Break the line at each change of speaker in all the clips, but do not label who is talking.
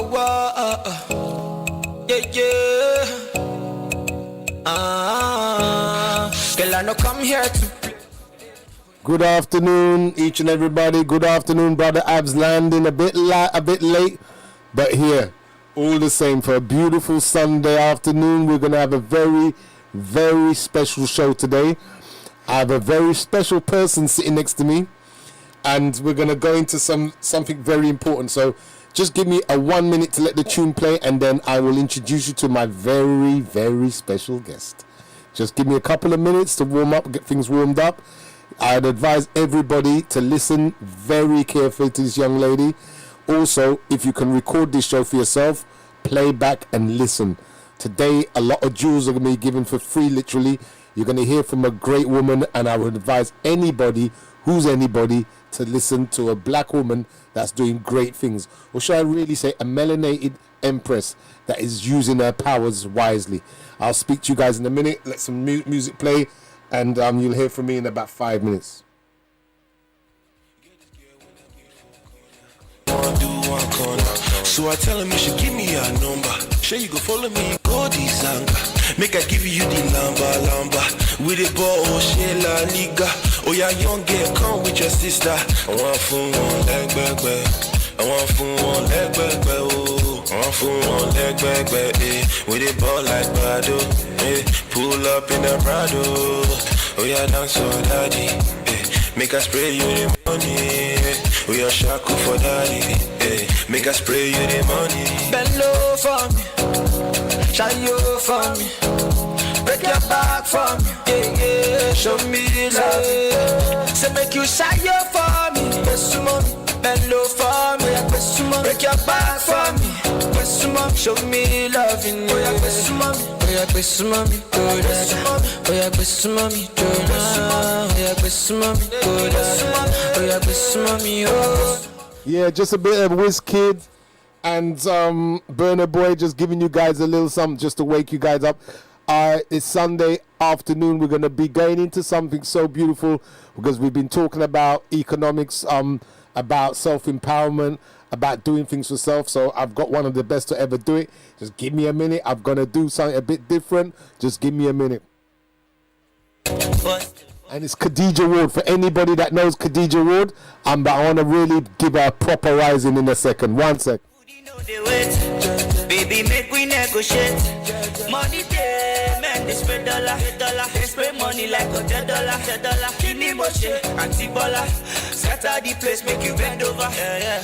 Girl, I no come here to.
Good afternoon, each and everybody. Good afternoon, Brother Abz. Landing a bit late, but here, all the same, for a beautiful Sunday afternoon. We're gonna have a very, very special show today. I have a very special person sitting next to me, and we're gonna go into something very important. So, just give me a 1 minute to let the tune play, and then I will introduce you to my very, very special guest. Just give me a couple of minutes to warm up, get things warmed up. I'd advise everybody to listen very carefully to this young lady. Also, if you can record this show for yourself, play back and listen. Today, a lot of jewels are going to be given for free, literally. You're going to hear from a great woman, and I would advise anybody who's anybody to listen to a black woman that's doing great things. Or should I really say a melanated empress that is using her powers wisely. I'll speak to you guys in a minute. Let some music play, and you'll hear from me in about 5 minutes.
So I tell him you should give me a number. Sure you go follow me, go this anger. Make I give you the lamba. With the ball, share La Liga. Oh yeah, young girl, come with your sister. I want phone one leg back. I want phone one leg back. Oh, I want phone one leg back. With the ball like Bado. Pull up in the Prado. Oh yeah, dance for daddy. Make us spray you the money. We are shaku for daddy. Make us spray you the money.
Bend low for me, shine you for me, break your back for me, yeah. Show me the love, say make you shine you for me. Bend low for me, break your back for me. Show me love in you.
Yeah, just a bit of Wizkid and Burna Boy, just giving you guys a little something just to wake you guys up. It's Sunday afternoon. We're going to be going into something so beautiful because we've been talking about economics, about self-empowerment, about doing things for self. So I've got one of the best to ever do it. Just give me a minute. I'm going to do something a bit different. Just give me a minute. And it's Khadijah Ward. For anybody that knows Khadijah Ward, I want to really give her a proper rising in a second. 1 sec.
Baby, make we negotiate. Money day, man, they spread dollar. They spread money like $100. Give me more shit, anti-baller. Scatter the place, make you bend over. Yeah.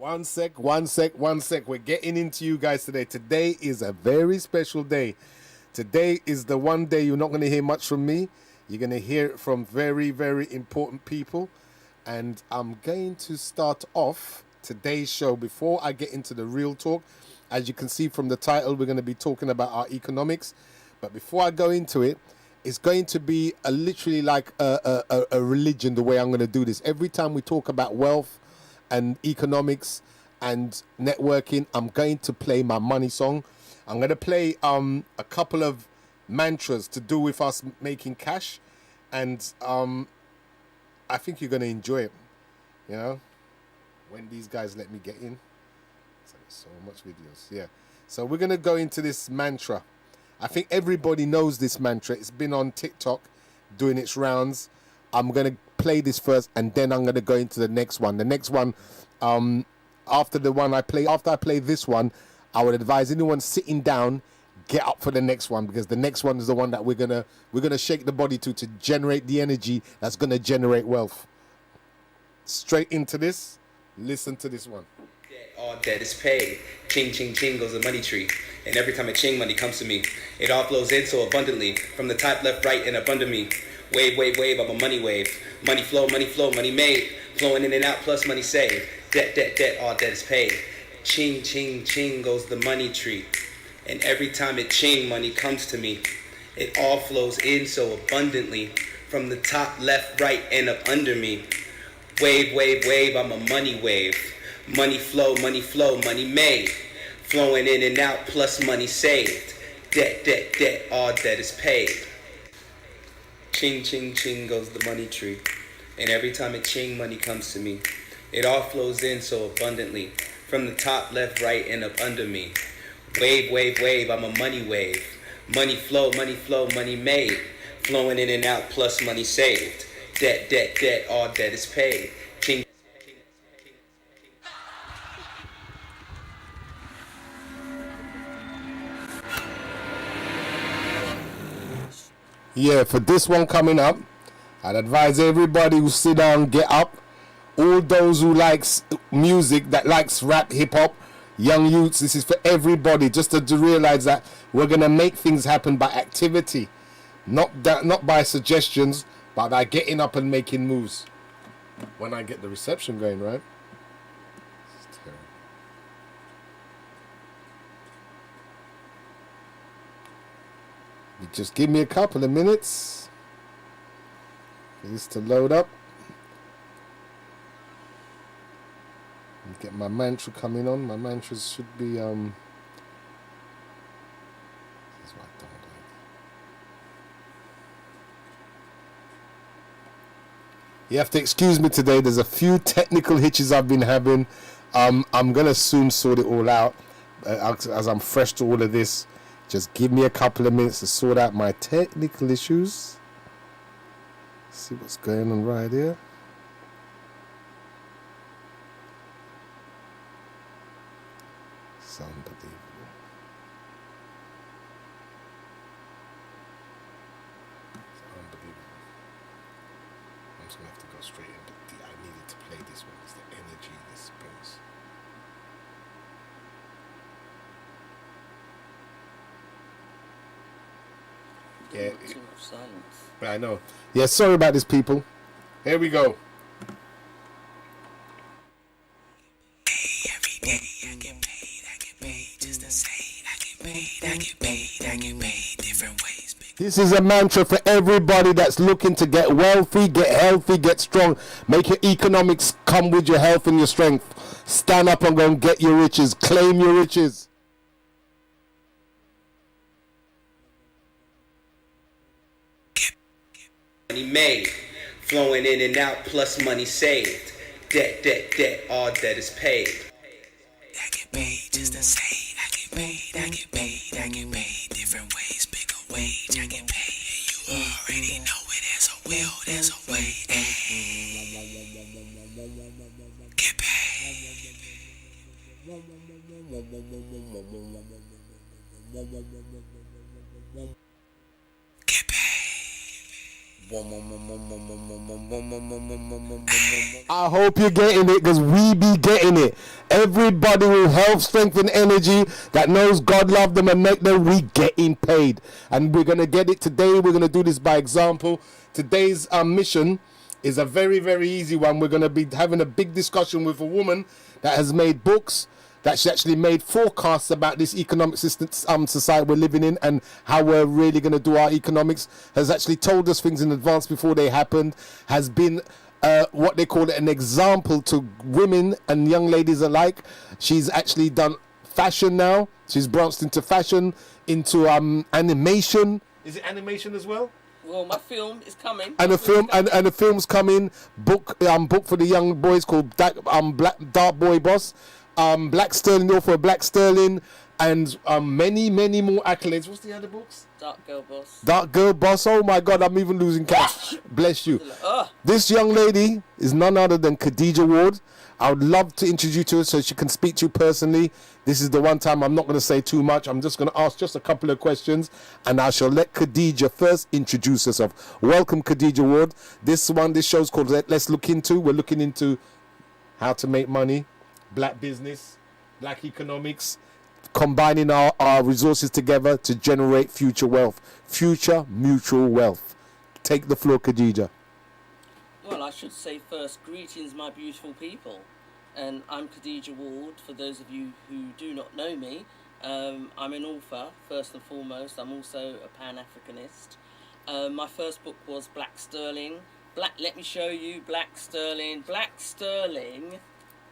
One sec. We're getting into you guys today. Today is a very special day. Today is the one day you're not going to hear much from me. You're going to hear it from very, very important people. And I'm going to start off today's show before I get into the real talk. As you can see from the title, we're going to be talking about our economics. But before I go into it, it's going to be literally like a religion, the way I'm going to do this. Every time we talk about wealth and economics and networking, I'm going to play my money song. I'm going to play a couple of mantras to do with us making cash, and I think you're going to enjoy it, you know, when these guys let me get in. So much videos, yeah. So we're going to go into this mantra. I think everybody knows this mantra. It's been on TikTok doing its rounds. I'm going to play this first, and then I'm going to go into the next one. The next one, after I play this one, I would advise anyone sitting down, get up for the next one, because the next one is the one that we're gonna shake the body to generate the energy that's gonna generate wealth. Straight into this, listen to this one.
All debt is paid. Ching, ching, ching goes the money tree. And every time a ching money comes to me, it all flows in so abundantly. From the top, left, right, and abundant me. Wave, wave, wave, I'm a money wave. Money flow, money made. Flowing in and out, plus money saved. Debt, debt, debt, all debt is paid. Ching, ching, ching goes the money tree. And every time it ching money comes to me, It all flows in so abundantly from the top, left, right, and up under me. Wave, wave, wave, I'm a money wave. Money flow, money made. Flowing in and out, plus money saved. Debt, debt, debt, all debt is paid. Ching, ching, ching goes the money tree. And every time it ching, money comes to me. It all flows in so abundantly from the top, left, right, and up under me. Wave, wave, wave, I'm a money wave. Money flow, money made. Flowing in and out, plus money saved. Debt, debt, debt, all debt is paid. Ching.
Yeah, for this one coming up, I'd advise everybody who sit down, get up. All those who likes music, that likes rap, hip hop, young youths, this is for everybody. Just to realize that we're gonna make things happen by activity, not by suggestions, but by getting up and making moves. When I get the reception going, right? It's terrible. You just give me a couple of minutes for this to load up. Get my mantra coming on. My mantras should be this is what I don't like. You have to excuse me today. There's a few technical hitches I've been having. I'm gonna soon sort it all out. As I'm fresh to all of this, just give me a couple of minutes to sort out my technical issues. See what's going on right here. It's unbelievable. It's unbelievable. I'm just gonna have to go straight into I needed to play this one. It's the energy this brings. Yeah.
Too much silence.
I know. Yeah, sorry about this, people. Here we go. This is a mantra for everybody that's looking to get wealthy, get healthy, get strong. Make your economics come with your health and your strength. Stand up and go and get your riches. Claim your riches.
Money made. Flowing in and out, plus money saved. Debt, debt, debt, all debt is paid.
I get paid just the same. I get paid different ways, bigger wage. I get paid, and you already know it. There's a will, there's a way. Get paid. Get paid.
I hope you're getting it, because we be getting it. Everybody with health, strength, and energy that knows God love them and make them, we getting paid. And we're going to get it today. We're going to do this by example. Today's mission is a very, very easy one. We're going to be having a big discussion with a woman that has made books, that she actually made forecasts about this economic system, society we're living in, and how we're really going to do our economics. Has actually told us things in advance before they happened. Has been what they call an example to women and young ladies alike. She's actually done fashion now. She's branched into fashion, into animation. Is it animation as well?
Well, my film is coming.
And a film and a film's coming. Book for the young boys called Dark Boy Boss. Black Sterling, the author of Black Sterling, and many more accolades. What's the other books?
Dark Girl Boss.
Dark Girl Boss. Oh my God, I'm even losing count. Bless you. This young lady is none other than Khadijah Ward. I would love to introduce you to her so she can speak to you personally. This is the one time I'm not going to say too much. I'm just going to ask just a couple of questions, and I shall let Khadijah first introduce herself. Welcome, Khadijah Ward. This show's called Let's Look Into. We're looking into how to make money, black business, black economics, combining our resources together to generate future wealth, future mutual wealth. Take the floor, Khadijah.
Well, I should say first, greetings, my beautiful people. And I'm Khadijah Ward, for those of you who do not know me. I'm an author, first and foremost. I'm also a Pan-Africanist. My first book was Black Sterling. Let me show you Black Sterling. Black Sterling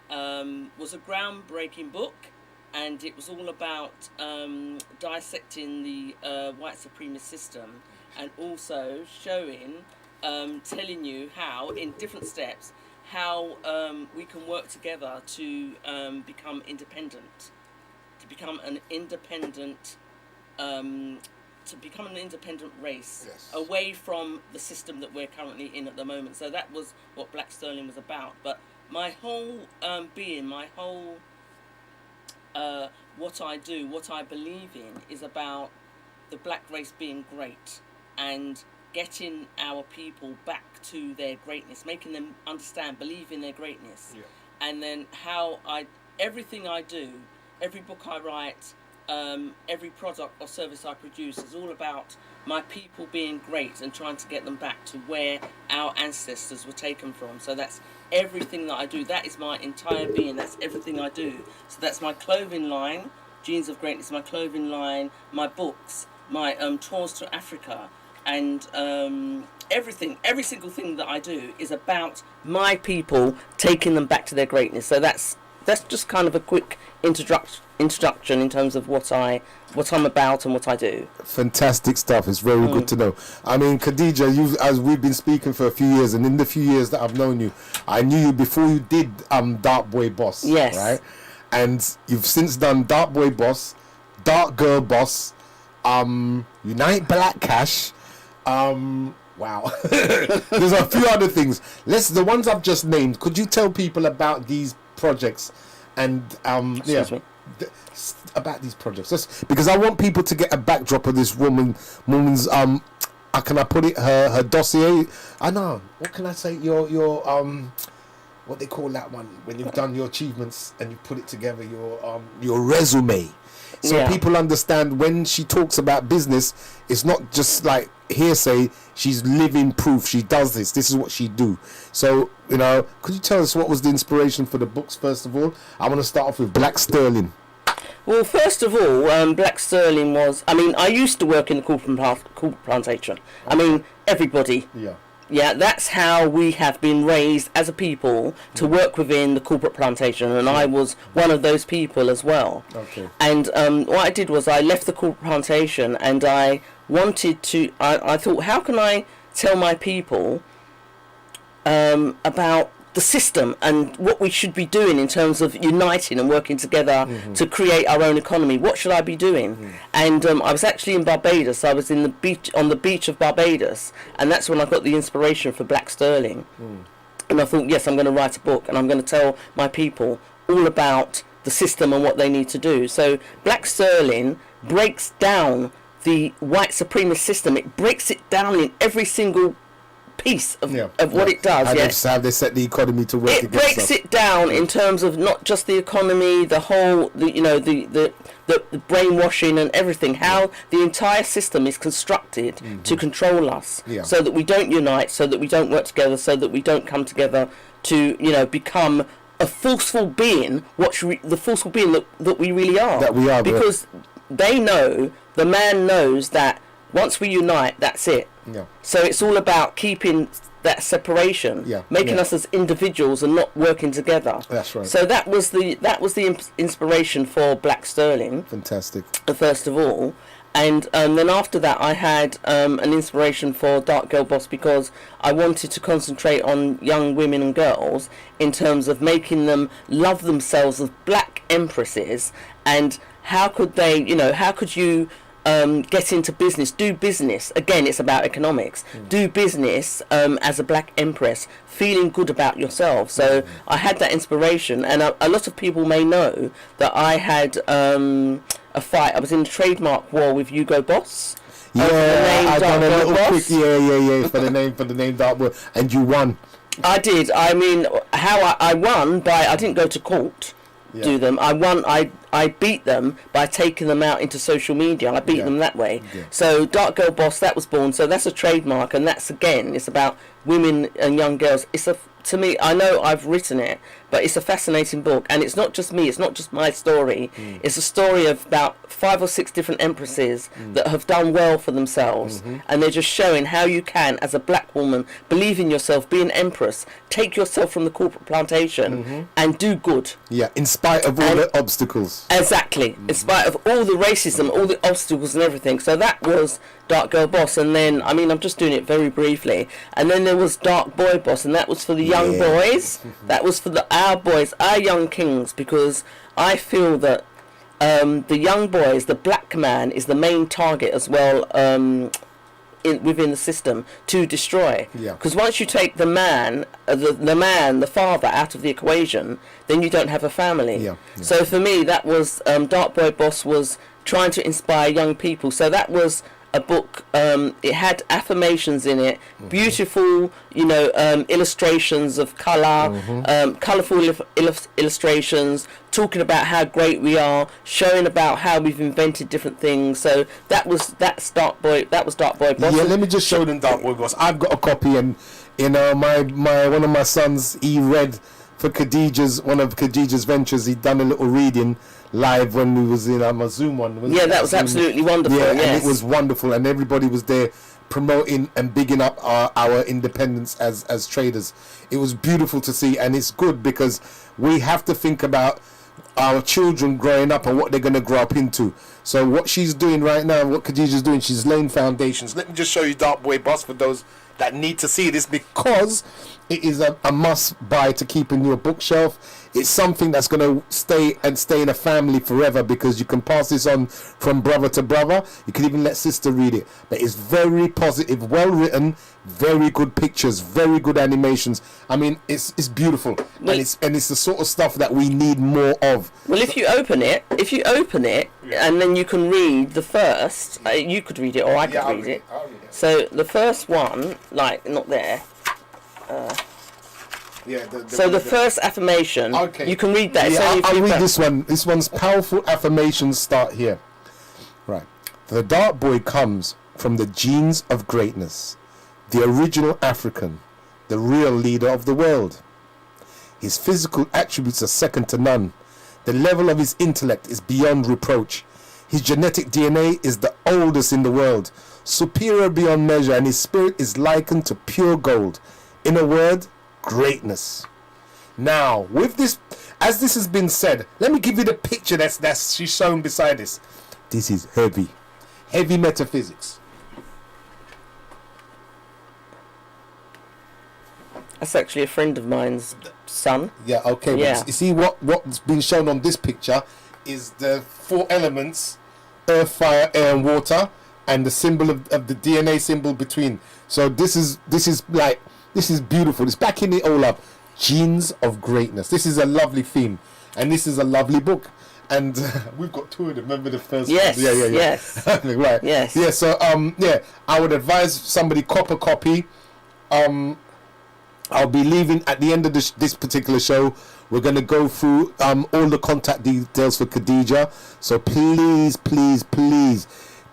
was a groundbreaking book, and it was all about dissecting the white supremacist system, and also showing, telling you how, in different steps, how we can work together to become independent, to become an independent race,
Yes.
away from the system that we're currently in at the moment. So that was what Black Sterling was about. But my whole being, my whole what I do, what I believe in, is about the black race being great and getting our people back to their greatness, making them understand, believe in their greatness.
Yeah.
And then everything I do, every book I write, every product or service I produce is all about my people being great and trying to get them back to where our ancestors were taken from. So that's everything that I do. That is my entire being. That's everything I do. So that's my clothing line, Genes of Greatness, my clothing line, my books, my tours to Africa, and everything, every single thing that I do is about my people taking them back to their greatness. So that's just kind of a quick introduction in terms of what I'm about and what I do.
Fantastic stuff. It's very good to know. I mean, Khadijah, as we've been speaking for a few years, and in the few years that I've known you, I knew you before you did Dark Boy Boss.
Yes.
Right? And you've since done Dark Boy Boss, Dark Girl Boss, Unite Black Cash. Wow. There's a few other things. The ones I've just named, could you tell people about these projects and
Excuse me.
about these projects? Just because I want people to get a backdrop of this woman's how can I put it, her dossier. I know, what can I say, your what they call that one when you've done your achievements and you put it together, your resume. So people understand when she talks about business, it's not just like hearsay. She's living proof. She does this. This is what she do. So, could you tell us what was the inspiration for the books, first of all? I want to start off with Black Sterling.
Well, first of all, Black Sterling was... I used to work in the corporate plantation. Everybody.
Yeah.
Yeah, that's how we have been raised as a people to work within the corporate plantation, and I was one of those people as well.
Okay.
And what I did was I left the corporate plantation, and I wanted to... I thought, how can I tell my people about the system and what we should be doing in terms of uniting and working together to create our own economy? What should I be doing? And I was actually in Barbados. I was on the beach of Barbados, and that's when I got the inspiration for Black Sterling. And I thought, yes, I'm going to write a book, and I'm going to tell my people all about the system and what they need to do. So Black Sterling breaks down the white supremacist system. It breaks it down in every single piece of what it does.
How they set the economy to work.
It breaks it down in terms of not just the economy, the whole, the brainwashing and everything. How the entire system is constructed to control us, so that we don't unite, so that we don't work together, so that we don't come together to become a forceful being. The forceful being that we really are.
That we are,
because they know, the man knows that once we unite, that's it.
Yeah.
So it's all about keeping that separation, making us as individuals and not working together.
That's right.
So that was the inspiration for Black Sterling.
Fantastic.
First of all, and then after that, I had an inspiration for Dark Girl Boss, because I wanted to concentrate on young women and girls in terms of making them love themselves as black empresses, and how could they, how could you get into business, do business. Again, it's about economics. Do business as a black empress, feeling good about yourself. So I had that inspiration, and a lot of people may know that I had a fight. I was in a trademark war with Hugo Boss.
I done a little quick for the name Dark Boy, and you won.
I did. How I won by, I didn't go to court. Do them. I won. I beat them by taking them out into social media. I beat them that way. So Dark Girl Boss, that was born. So that's a trademark, and that's, again, it's about women and young girls. To me, I know I've written it, but it's a fascinating book, and it's not just me, it's not just my story. It's a story of about 5 or 6 different empresses that have done well for themselves, and they're just showing how you can, as a black woman, believe in yourself, be an empress, take yourself from the corporate plantation and do good.
Yeah, in spite of all the obstacles.
Exactly, in spite of all the racism, all the obstacles and everything. So that was Dark Girl Boss, and then, I mean, I'm just doing it very briefly, and then there was Dark Boy Boss, and that was for the young boys. That was for our boys, our young kings, because I feel that the young boys, the black man is the main target as well within the system to destroy. Because once you take the man, the father out of the equation, then you don't have a family. So for me, that was Dark Boy Boss was trying to inspire young people. So that was a book. It had affirmations in it, beautiful, illustrations of colour, colourful illustrations, talking about how great we are, showing about how we've invented different things. So that's Dark Boy. That was Dark Boy Boss.
Yeah, let me just show them Dark Boy Boss. I've got a copy, and my one of my sons, he read for one of Khadijah's ventures. He'd done a little reading live when we was in my Zoom one.
Yeah, that was absolutely wonderful.
Yeah,
yes.
And it was wonderful, and everybody was there promoting and bigging up our independence as traders. It was beautiful to see, and it's good because we have to think about our children growing up and what they're going to grow up into. So what she's doing right now, what Khadijah's doing, she's laying foundations. Let me just show you Dark Boy Boss for those that need to see this, because it is a must buy to keep in your bookshelf. It's something that's going to stay in a family forever, because you can pass this on from brother to brother. You can even let sister read it. But it's very positive, well written, very good pictures, very good animations. I mean, it's beautiful, and it's the sort of stuff that we need more of.
Well, if you open it, and then you can read the first. You could read it, or I could read it.
I'll read it.
So the first one, like not there. The first affirmation, you can read that.
Yeah, I'll read this one. This one's powerful affirmations start here. Right. The Dark Boy comes from the genes of greatness, the original African, the real leader of the world. His physical attributes are second to none. The level of his intellect is beyond reproach. His genetic DNA is the oldest in the world, superior beyond measure, and his spirit is likened to pure gold. In a word, greatness. Now, with this, as this has been said, let me give you the picture that's she's shown beside this. This is heavy metaphysics.
That's actually a friend of mine's son.
Yeah, okay.
Yeah.
But you see what's been shown on this picture is the 4 elements: earth, fire, air, and water, and the symbol of the DNA symbol between. So this is beautiful. It's backing it all up. Genes of greatness. This is a lovely theme, and this is a lovely book. And we've got 2 of them. Remember the first one?
Yes.
Yeah.
Yes.
Right.
Yes.
Yeah. So I would advise somebody cop a copy. I'll be leaving at the end of this particular show. We're going to go through all the contact details for Khadijah. So please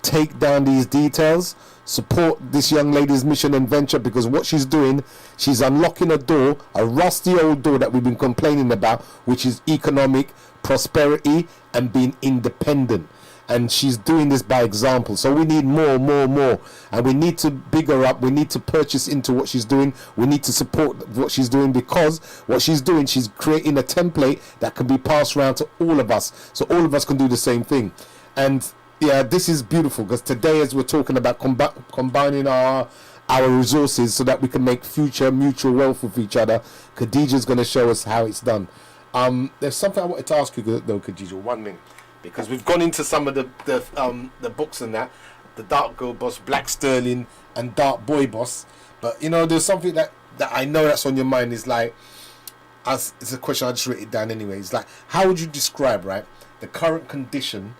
take down these details. Support this young lady's mission and venture, because what she's doing, she's unlocking a door, a rusty old door that we've been complaining about, which is economic prosperity and being independent. And she's doing this by example. So we need more. And we need to big her up. We need to purchase into what she's doing. We need to support what she's doing, because what she's doing, she's creating a template that can be passed around to all of us. So all of us can do the same thing. And yeah, this is beautiful, because today, as we're talking about combining our resources so that we can make future mutual wealth with each other, Khadijah's going to show us how it's done. There's something I wanted to ask you though, Khadijah, one thing. Because we've gone into some of the books and that, the Dark Girl Boss, Black Sterling, and Dark Boy Boss. But there's something that I know that's on your mind. Is like, it's a question, I just wrote it down anyway. It's like, how would you describe, right, the current condition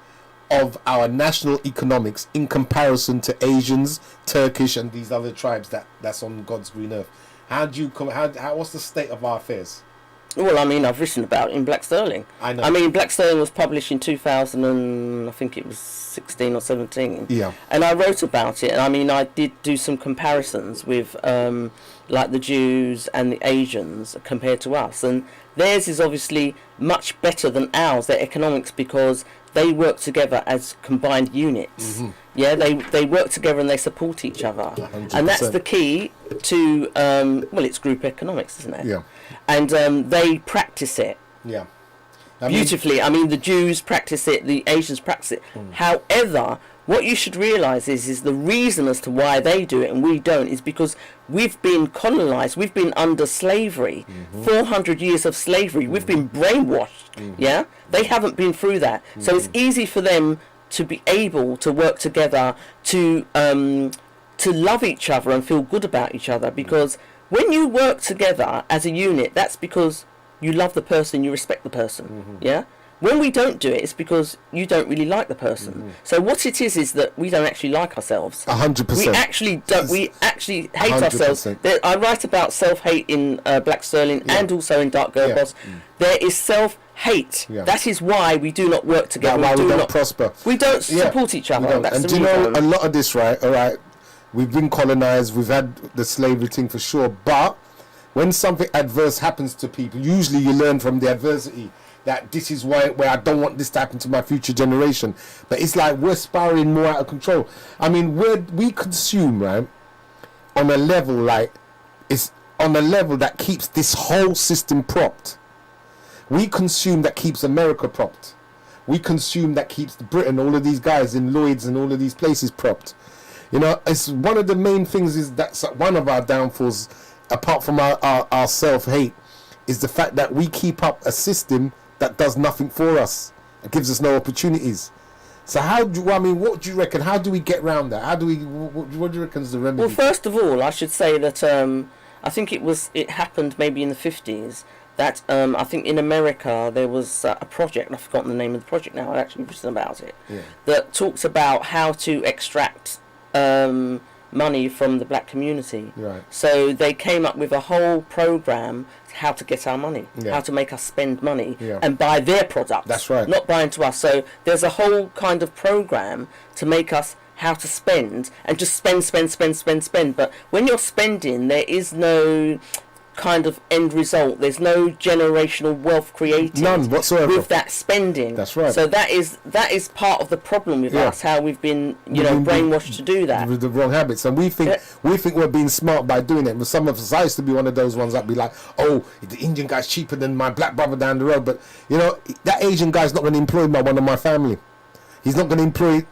of our national economics in comparison to Asians, Turkish, and these other tribes that's on God's green earth? How do you what's the state of our affairs?
Well, I mean, I've written about it in Black Sterling.
I know.
I mean, Black Sterling was published in 2000 and I think it was 16 or 17.
Yeah.
And I wrote about it. And I mean, I did do some comparisons with like the Jews and the Asians compared to us. And theirs is obviously much better than ours, their economics, because they work together as combined units. Yeah, they work together and they support each other.
100%.
And that's the key to, well, it's group economics, isn't it?
Yeah.
And they practice it
Yeah.
beautifully. I mean, the Jews practice it, the Asians practice it. However, what you should realise is the reason as to why they do it and we don't is because we've been colonised, we've been under slavery, 400 years of slavery, we've been brainwashed, yeah? They haven't been through that. So it's easy for them to be able to work together, to love each other and feel good about each other, because when you work together as a unit, that's because you love the person, you respect the person, yeah? When we don't do it, it's because you don't really like the person. So what it is that we don't actually like ourselves.
100%.
We actually don't. We actually hate
100%.
ourselves. I write about self-hate in Black Sterling and also in Dark Girl Boss. There is self-hate. That is why we do not work together.
Why we
do
don't
not
prosper.
We don't support each other. That's
and
the
do you know
reason.
a lot of this, right? All right, we've been colonized. We've had the slavery thing for sure. But when something adverse happens to people, usually you learn from the adversity that this is where I don't want this to happen to my future generation. But it's like we're spiraling more out of control. I mean, we consume, right, on a level like it's on a level that keeps this whole system propped. We consume that keeps America propped. We consume that keeps Britain, all of these guys in Lloyd's and all of these places propped. You know, it's one of the main things is that's one of our downfalls, apart from our self-hate, is the fact that we keep up a system that does nothing for us. It gives us no opportunities. So what do you reckon? How do we get around that? What do you reckon is the remedy?
Well, first of all, I should say that I think it happened maybe in the 50s that I think in America there was a project, I've forgotten the name of the project now, I've actually written about it, that talks about how to extract money from the black community.
Right.
So they came up with a whole program how to get our money, how to make us spend money and buy their products.
That's right.
Not buying to us. So there's a whole kind of program to make us how to spend and just spend. But when you're spending, there is no kind of end result. There's no generational wealth created.
None whatsoever.
With that spending.
That's right.
So that is part of the problem with us, how we've been, brainwashed to do that.
With the wrong habits. And we think we're being smart by doing it. But some of us, I used to be one of those ones that be like, oh, the Indian guy's cheaper than my black brother down the road. But, that Asian guy's not going to employ one of my family. He's not going to employ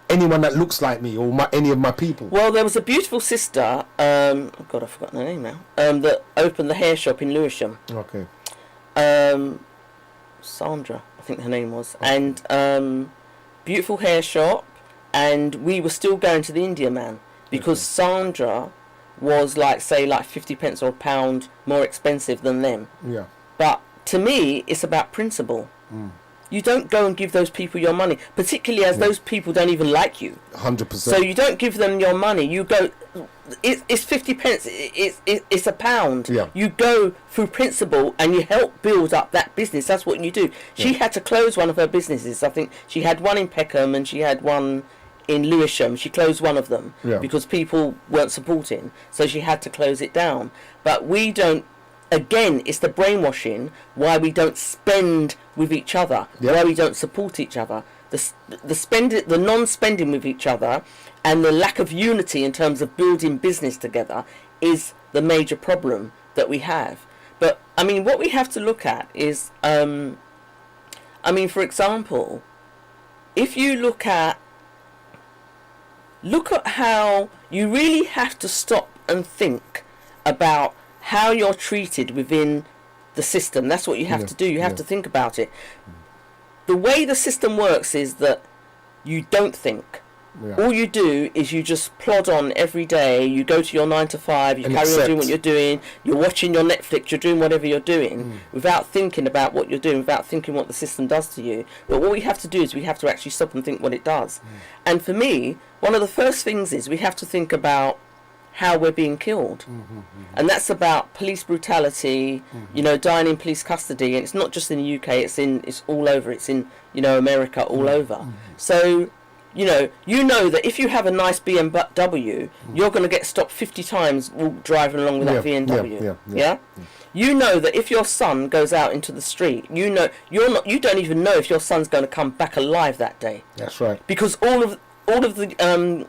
anyone that looks like me or any of my people.
Well, there was a beautiful sister, I've forgotten her name now, that opened the hair shop in Lewisham.
Okay.
Sandra, I think her name was. Okay. And beautiful hair shop, and we were still going to the India Man because Sandra was like 50 pence or a pound more expensive than them.
Yeah.
But to me, it's about principle. You don't go and give those people your money, particularly as those people don't even like you.
100%.
So you don't give them your money. You go, it's 50 pence, it's a pound.
Yeah.
You go through principle and you help build up that business. That's what you do. She had to close one of her businesses. I think she had one in Peckham and she had one in Lewisham. She closed one of them because people weren't supporting. So she had to close it down. But we don't. Again, it's the brainwashing, why we don't spend with each other, why we don't support each other, the non-spending with each other, and the lack of unity in terms of building business together is the major problem that we have. But, I mean, what we have to look at is, for example, if you look at how you really have to stop and think about how you're treated within the system. That's what you have to do. You have to think about it. The way the system works is that you don't think. All you do is you just plod on every day. You go to your 9 to 5. You carry on doing what you're doing. You're watching your Netflix. You're doing whatever you're doing without thinking about what you're doing, without thinking what the system does to you. But what we have to do is we have to actually stop and think what it does. And for me, one of the first things is we have to think about how we're being killed. And that's about police brutality, you know, dying in police custody. And it's not just in the UK, it's all over. It's in, you know, America, all over. So, you know that if you have a nice BMW, you're going to get stopped 50 times driving along with that BMW. Yeah? You know that if your son goes out into the street, you know you don't even know if your son's going to come back alive that day.
That's right.
Because all of the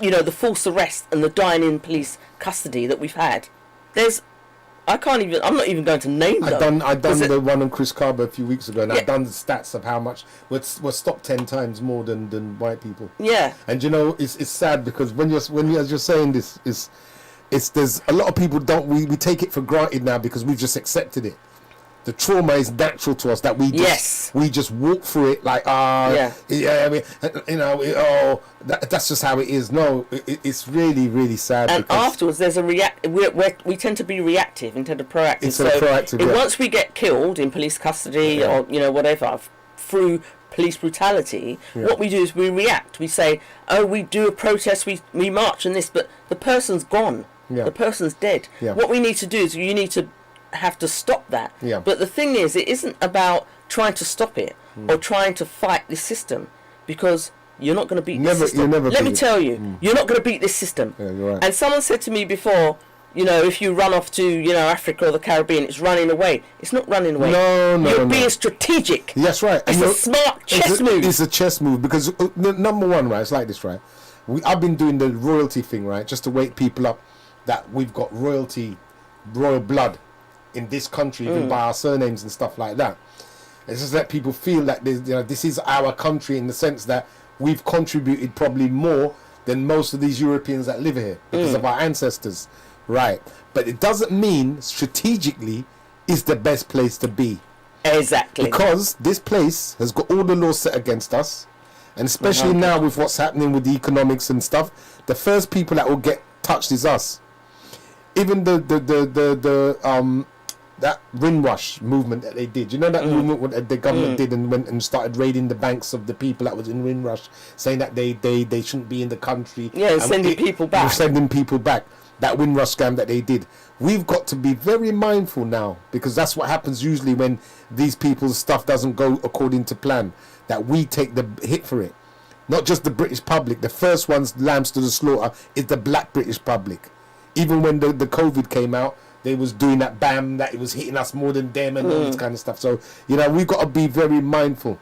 you know, the false arrest and the dying in police custody that we've had, I'm not even going to name them.
I done the one on Chris Carver a few weeks ago, and I've done the stats of how much we're stopped 10 times more than white people. Yeah. And you know, it's sad because when you're as you're saying this, there's a lot of people we take it for granted now because we've just accepted it. The trauma is natural to us that we just walk through it like I mean, you know, that's just how it is. No, it's really, really sad.
And afterwards, there's we tend to be reactive instead of proactive.
Instead of proactive,
once we get killed in police custody or you know whatever through police brutality, what we do is we react. We say, oh, we do a protest, we march and this, but the person's gone. The person's dead. What we need to do is you need to have to stop that. But the thing is, it isn't about trying to stop it or trying to fight this system, because you're not going to beat this system. Let me tell you, you're not going to beat this system.
You're right.
And someone said to me before, you know, if you run off to, you know, Africa or the Caribbean, it's running away. It's not running away. You're being strategic.
That's right.
It's a smart chess move.
It's a chess move because number one, right, it's like this, right? I've been doing the royalty thing, right, just to wake people up that we've got royal blood in this country, even by our surnames and stuff like that. It's just let people feel that this is our country in the sense that we've contributed probably more than most of these Europeans that live here because of our ancestors, right? But it doesn't mean strategically is the best place to be.
Exactly.
Because this place has got all the laws set against us, and especially now with what's happening with the economics and stuff, the first people that will get touched is us. Even that Windrush movement that they did, you know, that movement what the government did and went and started raiding the banks of the people that was in Windrush, saying that they shouldn't be in the country.
Yeah, sending people back.
Sending people back. That Windrush scam that they did. We've got to be very mindful now, because that's what happens usually when these people's stuff doesn't go according to plan, that we take the hit for it. Not just the British public. The first ones lambs to the slaughter is the black British public. Even when the COVID came out, they was doing that that it was hitting us more than them and all this kind of stuff. So, you know, we've got to be very mindful.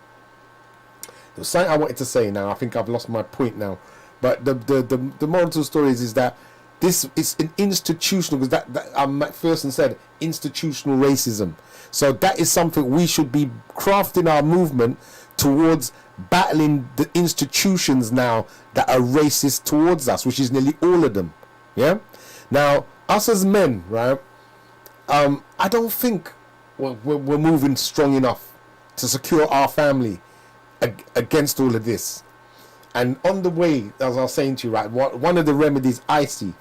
There was something I wanted to say now. I think I've lost my point now. But the moral to the story is that this is an institutional, because that McPherson said, institutional racism. So that is something we should be crafting our movement towards, battling the institutions now that are racist towards us, which is nearly all of them. Yeah? Now, us as men, right, I don't think we're moving strong enough to secure our family against all of this. And on the way, as I was saying to you, right, one of the remedies I see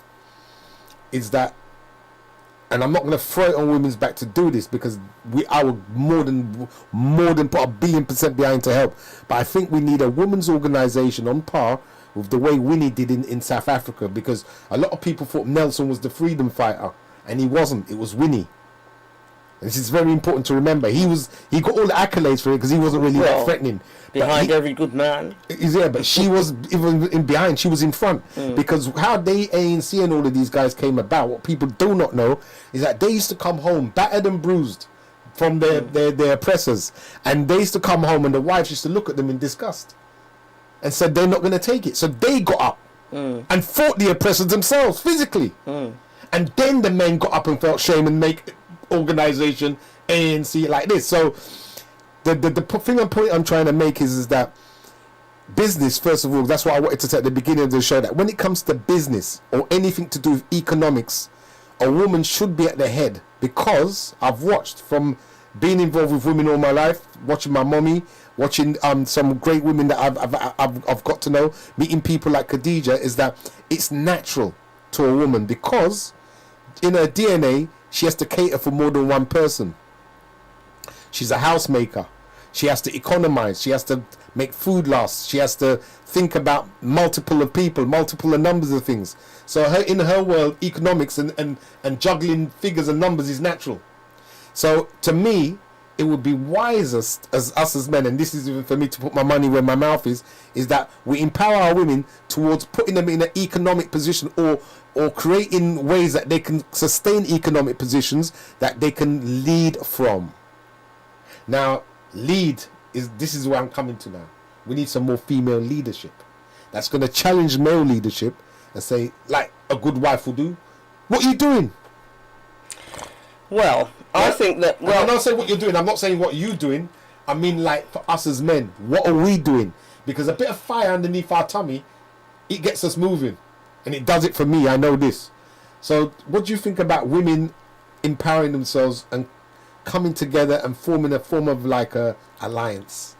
is that, and I'm not going to throw it on women's back to do this, because I would more than put 1,000,000,000% behind to help. But I think we need a women's organisation on par with the way Winnie did in South Africa, because a lot of people thought Nelson was the freedom fighter, and he wasn't. It was Winnie. And this is very important to remember. He got all the accolades for it because he wasn't really that threatening.
Behind every good man.
Yeah, but she was even behind. She was in front, because how they ANC and all of these guys came about, what people do not know is that they used to come home battered and bruised from their oppressors, and they used to come home and the wives used to look at them in disgust and said they're not going to take it. So they got up and fought the oppressors themselves physically. And then the men got up and felt shame and make organisation ANC like this. So the point I'm trying to make is that business, first of all, that's what I wanted to say at the beginning of the show, that when it comes to business or anything to do with economics, a woman should be at the head. Because I've watched, from being involved with women all my life, watching my mommy, watching some great women that I've got to know, meeting people like Khadijah, is that it's natural to a woman, because in her DNA she has to cater for more than one person. She's a housemaker. She has to economize. She has to make food last. She has to think about multiple of people, multiple of numbers of things. So in her world, economics and juggling figures and numbers is natural. So to me, it would be wisest as us as men, and this is even for me to put my money where my mouth is that we empower our women towards putting them in an economic position or creating ways that they can sustain economic positions that they can lead from. Now, this is where I'm coming to now. We need some more female leadership that's going to challenge male leadership and say, like a good wife will do, what are you doing?
Well, I think that...
I'm not saying what you're doing. I'm not saying what you're doing. I mean, like, for us as men, what are we doing? Because a bit of fire underneath our tummy, it gets us moving. And it does it for me. I know this. So what do you think about women empowering themselves and coming together and forming a form of like a alliance?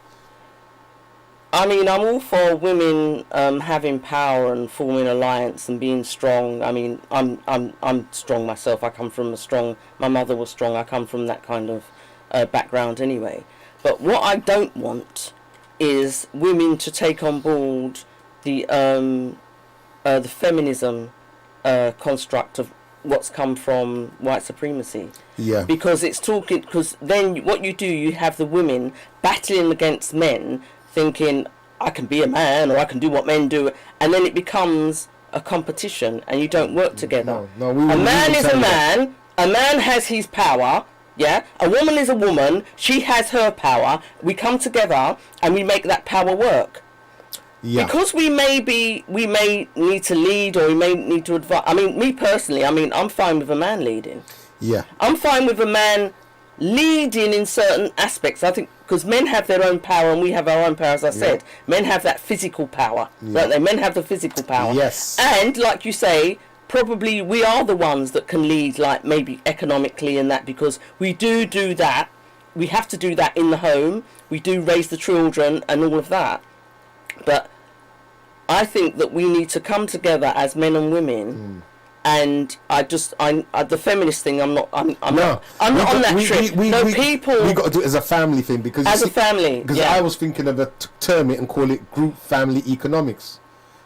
I mean, I'm all for women having power and forming alliance and being strong. I mean, I'm strong myself. I come from my mother was strong. I come from that kind of background anyway. But what I don't want is women to take on board the feminism construct of what's come from white supremacy.
Yeah.
Because then what you do, you have the women battling against men, thinking I can be a man or I can do what men do, and then it becomes a competition and you don't work together.
No,
a man is a man. A man has his power. Yeah, a woman is a woman. She has her power. We come together and we make that power work.
Yeah.
Because we may need to lead or we may need to advise. I mean, me personally, I'm fine with a man leading.
Yeah.
I'm fine with a man leading in certain aspects. I think because men have their own power and we have our own power, as I said. Men have that physical power, don't they? Men have the physical power.
Yes.
And like you say, probably we are the ones that can lead, like maybe economically and that, because we do that. We have to do that in the home. We do raise the children and all of that. But I think that we need to come together as men and women. And the feminist thing, I'm not on that trip.
We got to do it as a family thing, because
a family.
Because I was thinking of term it and call it group family economics.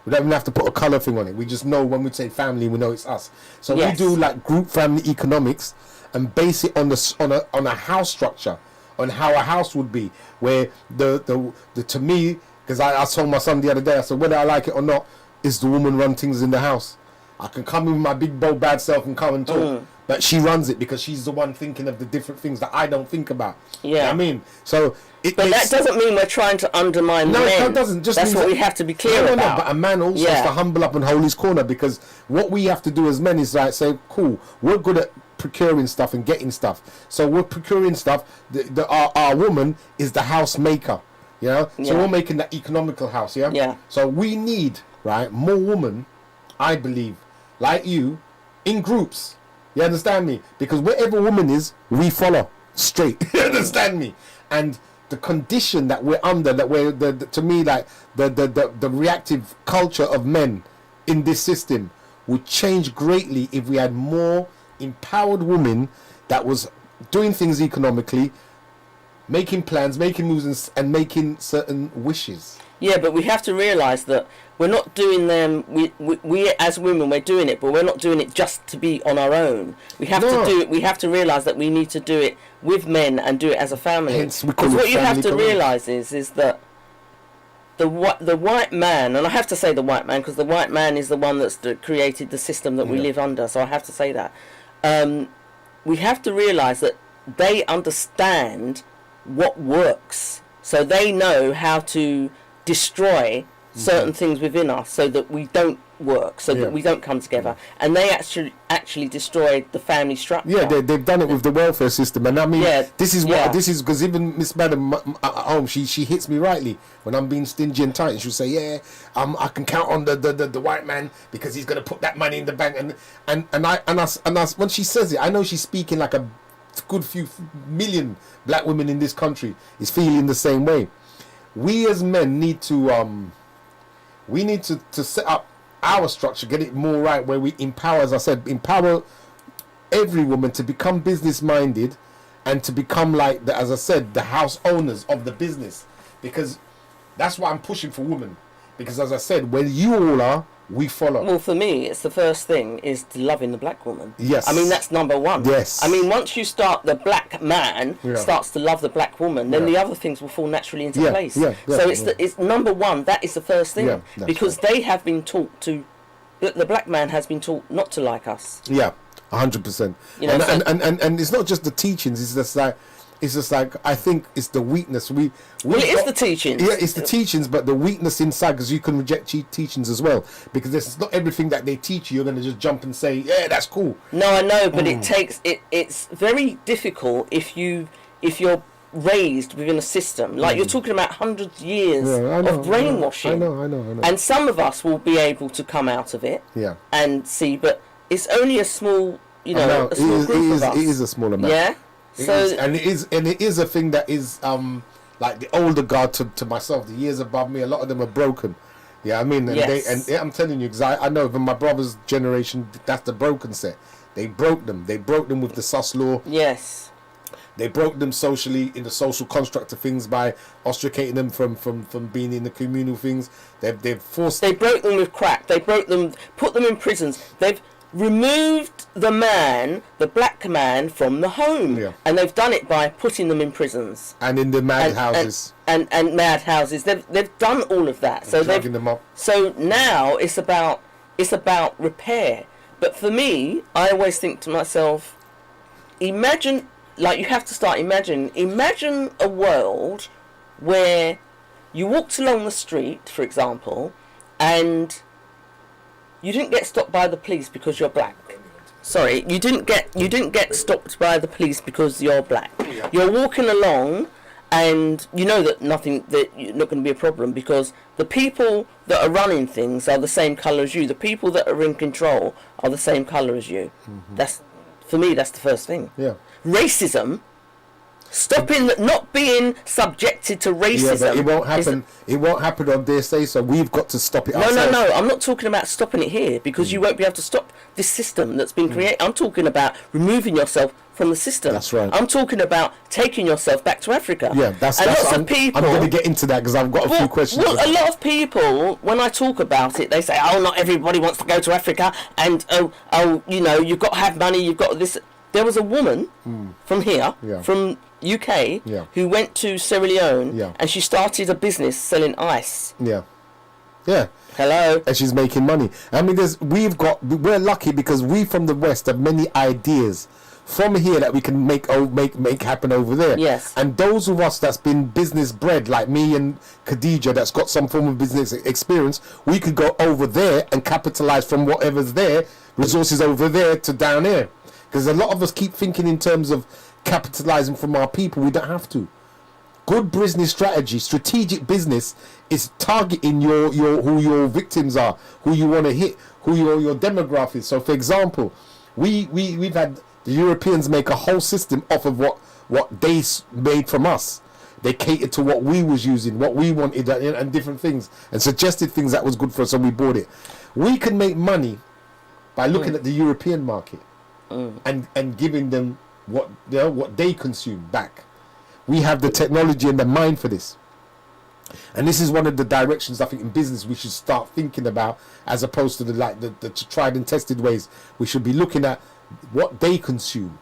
We don't even have to put a colour thing on it. We just know when we say family, we know it's us. So we do like group family economics and base it on a house structure, on how a house would be, where the to me, because I told my son the other day, I said whether I like it or not, is the woman run things in the house. I can come with my big bold bad self and come and talk, but she runs it because she's the one thinking of the different things that I don't think about. Yeah, you know what I mean, so.
But that doesn't mean we're trying to undermine the men. No, it doesn't. That's what we have to be clear about.
No, but a man also has to humble up and hold his corner, because what we have to do as men is like say, cool, we're good at procuring stuff and getting stuff. So we're procuring stuff. Our woman is the house maker, you know? So we're making that economical house, yeah?
Yeah.
So we need, more women, I believe, like you, in groups. You understand me? Because wherever a woman is, we follow straight. You understand me? And the condition that we're under, that we're to me, like the reactive culture of men in this system would change greatly if we had more empowered women that was doing things economically, making plans, making moves, and making certain wishes.
Yeah, but we have to realise that we're not doing them. We as women, we're doing it, but we're not doing it just to be on our own. We have to do it. We have to realise that we need to do it with men and do it as a family.
Hence,
because what you have to realise is that the white man, and I have to say the white man because the white man is the one that's created the system that we live under. So I have to say that we have to realise that they understand what works, so they know how to destroy certain things within us so that we don't work, so that we don't come together. And they actually destroyed the family structure.
Yeah, they've done it with the welfare system. And I mean, this is because even Miss Madam at home, she hits me rightly when I'm being stingy and tight, and she'll say, I can count on the white man because he's going to put that money in the bank. And I when she says it, I know she's speaking like a good few million black women in this country is feeling the same way. We as men need to set up our structure, get it more right, where we empower, as I said, empower every woman to become business minded and to become like as I said, the house owners of the business, because that's why I'm pushing for women. Because as I said, when you all are, we follow.
Well, for me, it's the first thing is loving the black woman.
Yes.
I mean, that's number one.
Yes.
I mean, once you start, the black man starts to love the black woman, then the other things will fall naturally into place. So it's number one. That is the first thing, because they have been taught to. The black man has been taught not to like us. Yeah,
100%.
You know,
and it's not just the teachings. It's just like I think it's the weakness. Well,
it is the teachings.
Yeah, it's the teachings, but the weakness inside, because you can reject teachings as well. Because it's not everything that they teach you. You're going to just jump and say, yeah, that's cool.
No, I know, but it takes it. It's very difficult if you're raised within a system like you're talking about hundreds of years of brainwashing.
I know.
And some of us will be able to come out of it. And see, but it's only a small, a small group of us.
It is a small amount.
Yeah.
It is a thing that is like the older guard to myself, the years above me. A lot of them are broken. Yeah, I mean, I'm telling you, because I know from my brother's generation, that's the broken set. They broke them. They broke them with the sus law.
Yes.
They broke them socially in the social construct of things by ostracating them from being in the communal things. They've forced.
They broke them with crack. They broke them, put them in prisons. They've removed the black man from the home, and they've done it by putting them in prisons
and in the madhouses
and madhouses. They've done all of that. So
dragging them up.
So now it's about repair. But for me, I always think to myself, imagine a world where you walked along the street, for example, and you didn't get stopped by the police because you're black. Sorry, you didn't get stopped by the police because you're black. You're walking along, and you know that you're not going to be a problem, because the people that are running things are the same colour as you. The people that are in control are the same colour as you. That's, for me, that's the first thing.
Yeah.
Racism. Stopping, not being subjected to racism.
Yeah, but it won't happen. It won't happen on their say. So we've got to stop it.
No. I'm not talking about stopping it here, because you won't be able to stop this system that's been created. I'm talking about removing yourself from the system.
That's right.
I'm talking about taking yourself back to Africa.
Yeah, that's. I'm going to get into that because I've got a few questions.
Well, a lot of people, when I talk about it, they say, "Oh, not everybody wants to go to Africa," and you've got to have money. You've got this. There was a woman from here, from UK, who went to Sierra Leone, and she started a business selling ice.
Yeah.
Hello.
And she's making money. I mean, we're lucky because we from the West have many ideas from here that we can make happen over there.
Yes.
And those of us that's been business bred, like me and Khadijah, that's got some form of business experience, we could go over there and capitalize from whatever's there, resources over there to down here. Because a lot of us keep thinking in terms of capitalizing from our people. We don't have to. Good business strategy, strategic business, is targeting who your victims are, who you want to hit, who your demographic is. So, for example, we've had the Europeans make a whole system off of what they made from us. They catered to what we was using, what we wanted, and different things, and suggested things that was good for us, and we bought it. We can make money by looking at the European market and giving them what they consume back. We have the technology and the mind for this, and this is one of the directions I think in business we should start thinking about, as opposed to the tried and tested ways. We should be looking at what they consume.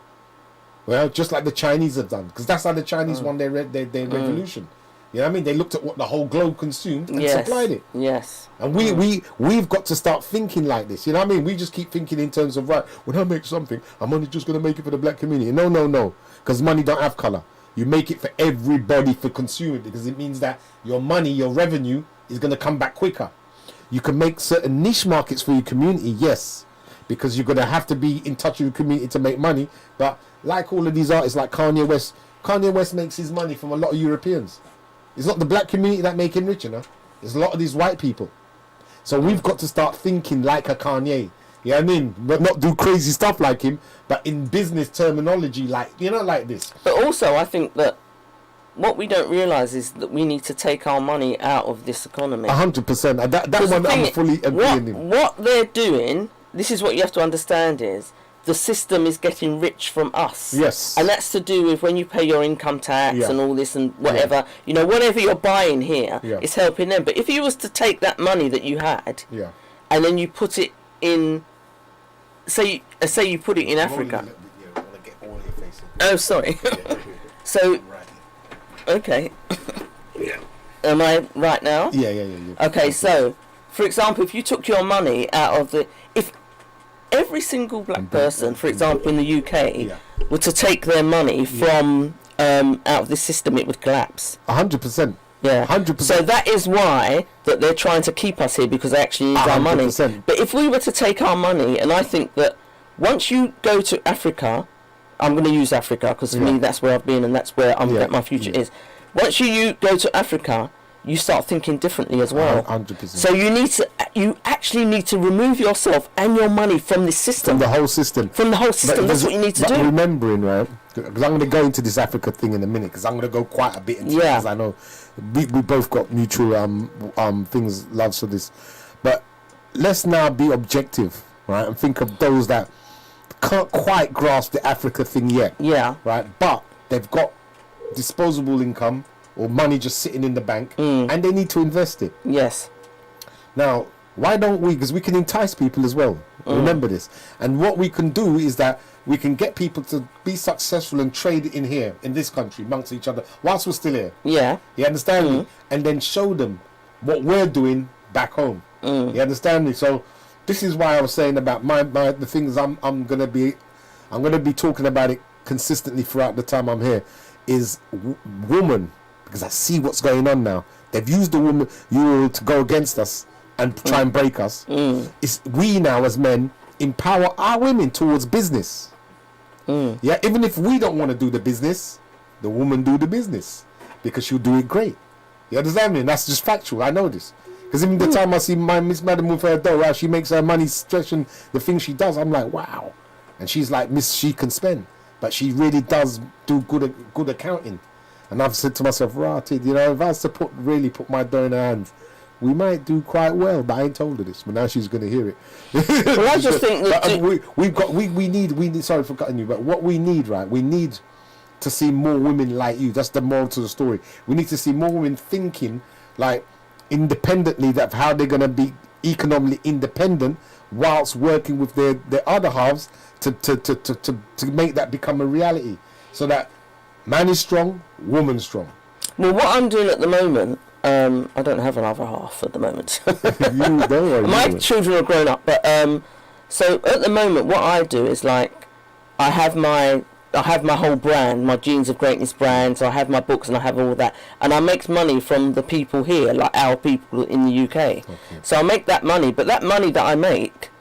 Well, just like the Chinese have done, because that's how the Chinese won their revolution. You know what I mean? They looked at what the whole globe consumed and supplied it.
Yes.
And we've got to start thinking like this. You know what I mean? We just keep thinking in terms of, right, when I make something, I'm only just going to make it for the black community. No. Because money don't have colour. You make it for everybody for consuming, because it means that your money, your revenue is going to come back quicker. You can make certain niche markets for your community, yes, because you're going to have to be in touch with your community to make money. But like all of these artists, like Kanye West makes his money from a lot of Europeans. It's not the black community that make him rich, There's a lot of these white people. So we've got to start thinking like a Kanye. You know what I mean? But not do crazy stuff like him, but in business terminology, like this.
But also, I think that what we don't realise is that we need to take our money out of this economy.
100%. And that one I'm fully agreeing with.
What they're doing, this is what you have to understand, is the system is getting rich from us.
Yes.
And that's to do with when you pay your income tax
Yeah.
and all this and whatever. You know, whatever you're buying here,
Yeah.
it's helping them. But if you was to take that money that you had
Yeah.
and then you put it in, say you put it in Africa. Oh, sorry. So, okay. Am I right now?
Yeah.
Okay, so, for example, if you took your money out of if every single black person, for example, in the UK, were to take their money from out of this system, it would collapse.
100%.
Yeah,
100%.
So that is why that they're trying to keep us here, because they actually need our money.
100%.
But if we were to take our money, and I think that once you go to Africa, I'm going to use Africa because for me that's where I've been and that's where my future is. Once you go to Africa, you start thinking differently as well.
100%.
So you actually need to remove yourself and your money from this system.
From the whole system.
From the whole system. That's what you need to do.
Remembering, right? Because I'm going to go into this Africa thing in a minute. Because I'm going to go quite a bit into it. Because I know we both got mutual things, loves for this. But let's now be objective, right? And think of those that can't quite grasp the Africa thing yet.
Yeah.
Right? But they've got disposable income or money just sitting in the bank and they need to invest it.
Yes.
Now, why don't we, because we can entice people as well, remember this, and what we can do is that we can get people to be successful and trade in here, in this country, amongst each other, whilst we're still here.
Yeah.
You understand me? And then show them what we're doing back home. You understand me? So this is why I was saying about the things I'm gonna be talking about it consistently throughout the time I'm here, is woman, because I see what's going on now. They've used the woman to go against us and try and break us. It's we now as men empower our women towards business. Yeah, even if we don't want to do the business, the woman do the business because she'll do it great. You understand me? And that's just factual. I know this. Because even the time I see my Miss Madam with her dough, how she makes her money stretching the things she does, I'm like, wow. And she's like, Miss, she can spend. But she really does do good accounting. And I've said to myself, right, you know, if I was to really put my dough in her hands, we might do quite well. But I ain't told her this, but now she's going to hear it.
Well, I just think that
we need. Sorry for cutting you, but what we need, right? We need to see more women like you. That's the moral to the story. We need to see more women thinking like independently, that how they're going to be economically independent whilst working with their other halves to make that become a reality, so that man is strong, woman strong.
Well, what I'm doing at the moment, I don't have another half at the moment.
Don't worry,
my children are grown up, but so at the moment, what I do is like I have my whole brand, my Genes of Greatness brand. So I have my books and I have all that, and I make money from the people here, like our people in the UK. Okay. So I make that money, but that money that I make,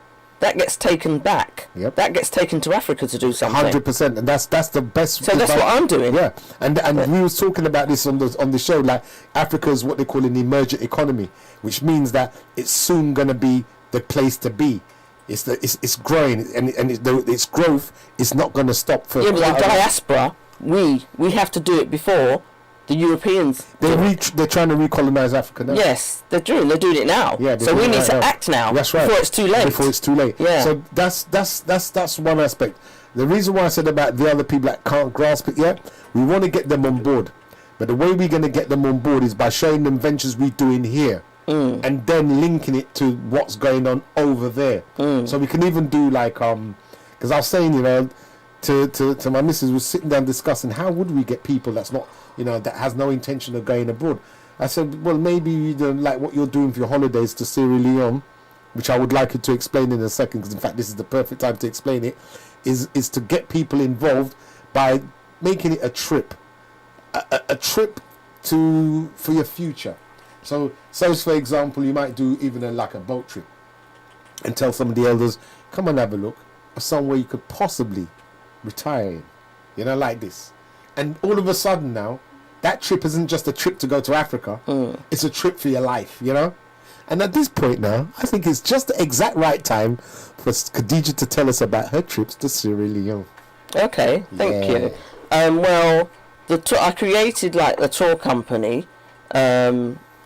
that gets taken back.
Yep.
That gets taken to Africa to do something.
100%, and that's the best.
So that's what I'm doing.
Yeah, and we was talking about this on the show. Like, Africa is what they call an emergent economy, which means that it's soon going to be the place to be. It's growing, and its growth is not going to stop for.
Yeah, but the diaspora, we have to do it before the Europeans.
They're trying to recolonize Africa now.
Yes, they're doing it now.
Yeah,
so we need to act now.
That's right.
Before it's too late.
Before it's too late.
Yeah.
So that's one aspect. The reason why I said about the other people that can't grasp it yet, we want to get them on board. But the way we're going to get them on board is by showing them ventures we do in here. And then linking it to what's going on over there. So we can even do like because I was saying, you know, to my missus, was sitting down discussing how would we get people that's not, you know, that has no intention of going abroad. I said, well, maybe you know, like what you're doing for your holidays to Sierra Leone, which I would like you to explain in a second, because in fact this is the perfect time to explain it, is to get people involved by making it a trip, a trip for your future. So for example, you might do even like a boat trip and tell some of the elders, come and have a look of somewhere you could possibly retire in, you know, like this. And all of a sudden now, that trip isn't just a trip to go to Africa, it's a trip for your life, you know. And at this point now, I think it's just the exact right time for Khadijah to tell us about her trips to Sierra Leone.
Okay, thank you. Well, I created like the tour company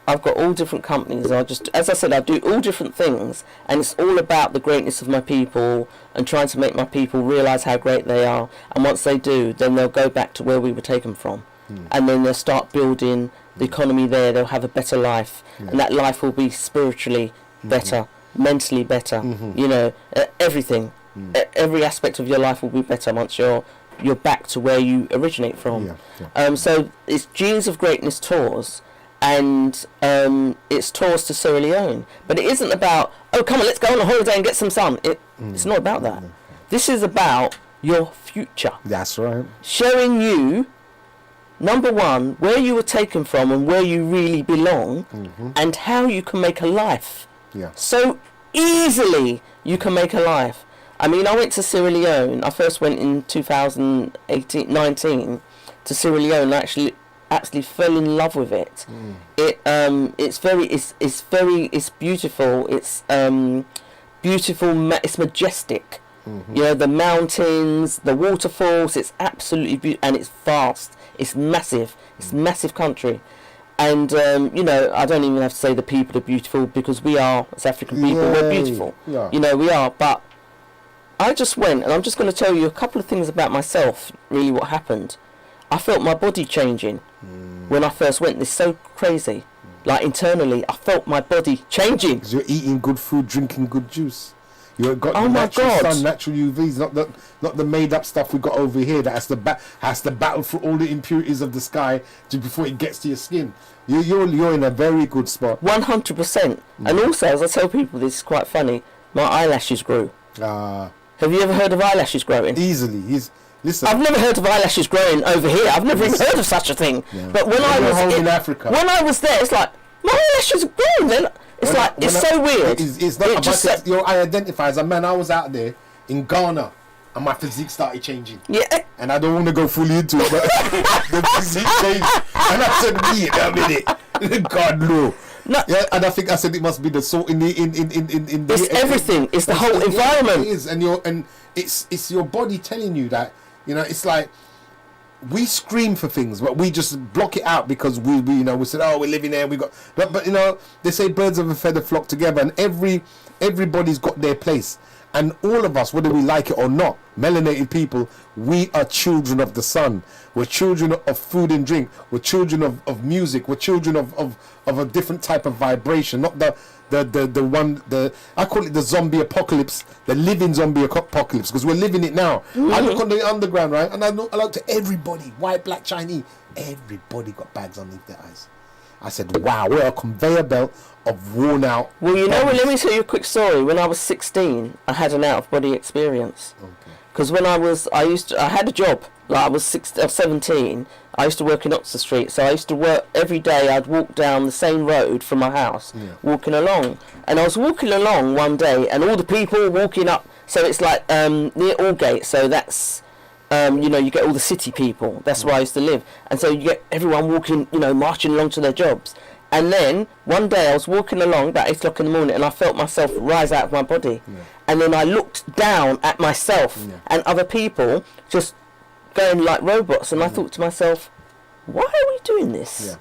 I've got all different companies. As I said, I do all different things, and it's all about the greatness of my people and trying to make my people realise how great they are. And once they do, then they'll go back to where we were taken from, and then they'll start building the economy there. They'll have a better life, and that life will be spiritually better, mentally better. You know, everything, every aspect of your life will be better once you're back to where you originate from. So it's Genes of Greatness tours. And it's tours to Sierra Leone, but it isn't about, oh, come on, let's go on a holiday and get some sun. It's not about that. This is about your future.
That's right.
Showing you, number one, where you were taken from and where you really belong, and how you can make a life. So easily you can make a life. I mean, I went to Sierra Leone. I first went in 2019 to Sierra Leone. I actually fell in love with it. It's beautiful. It's beautiful. It's majestic. You know, the mountains, the waterfalls. It's absolutely beautiful, and it's vast. It's massive. It's a massive country. And you know, I don't even have to say the people are beautiful, because we are, as African people, we're beautiful. You know, we are. But I just went, and I'm just going to tell you a couple of things about myself. Really, what happened? I felt my body changing when I first went. It's so crazy. Like, internally, I felt my body changing.
Because you're eating good food, drinking good juice. You've got
Oh my
natural
God.
sun, natural UVs, not the made up stuff we got over here that has to battle for all the impurities of the sky before it gets to your skin. You're in a very good spot.
100%. And also, as I tell people, this is quite funny, my eyelashes grew. Have you ever heard of eyelashes growing?
Easily. Listen.
I've never heard of eyelashes growing over here. I've never even heard of such a thing. But when I was
in Africa,
when I was there, it's like, my eyelashes are growing. Then it's so weird.
It's not about I identify as a man. I was out there in Ghana, and my physique started changing.
Yeah.
And I don't want to go fully into it, but the physique changed. And I said, wait a minute, God no.
No.
Yeah, and I think I said it must be the salt in the
It's everything. It's the whole environment.
It is, and it's your body telling you that. You know, it's like we scream for things, but we just block it out because we said, oh, we're living there. But you know, they say birds of a feather flock together, and everybody's got their place. And all of us, whether we like it or not, melanated people, we are children of the sun. We're children of food and drink. We're children of music. We're children of a different type of vibration, not the one I call it the zombie apocalypse, the living zombie apocalypse, because we're living it now. I look on the underground, right, and I look to everybody, white, black, Chinese, everybody got bags underneath their eyes. I said, wow, we're a conveyor belt of worn out.
Well, you know, let me tell you a quick story. When I was 16, I had an out of body experience. Because when I had a job. Like, I was 17. I used to work in Oxford Street, so I used to work every day. I'd walk down the same road from my house, walking along. And I was walking along one day, and all the people walking up. So it's like near Aldgate. So that's you know, you get all the city people. That's where I used to live. And so you get everyone walking, you know, marching along to their jobs. And then one day I was walking along about 8 o'clock in the morning, and I felt myself rise out of my body. And then I looked down at myself and other people just going like robots, and I thought to myself, why are we doing this?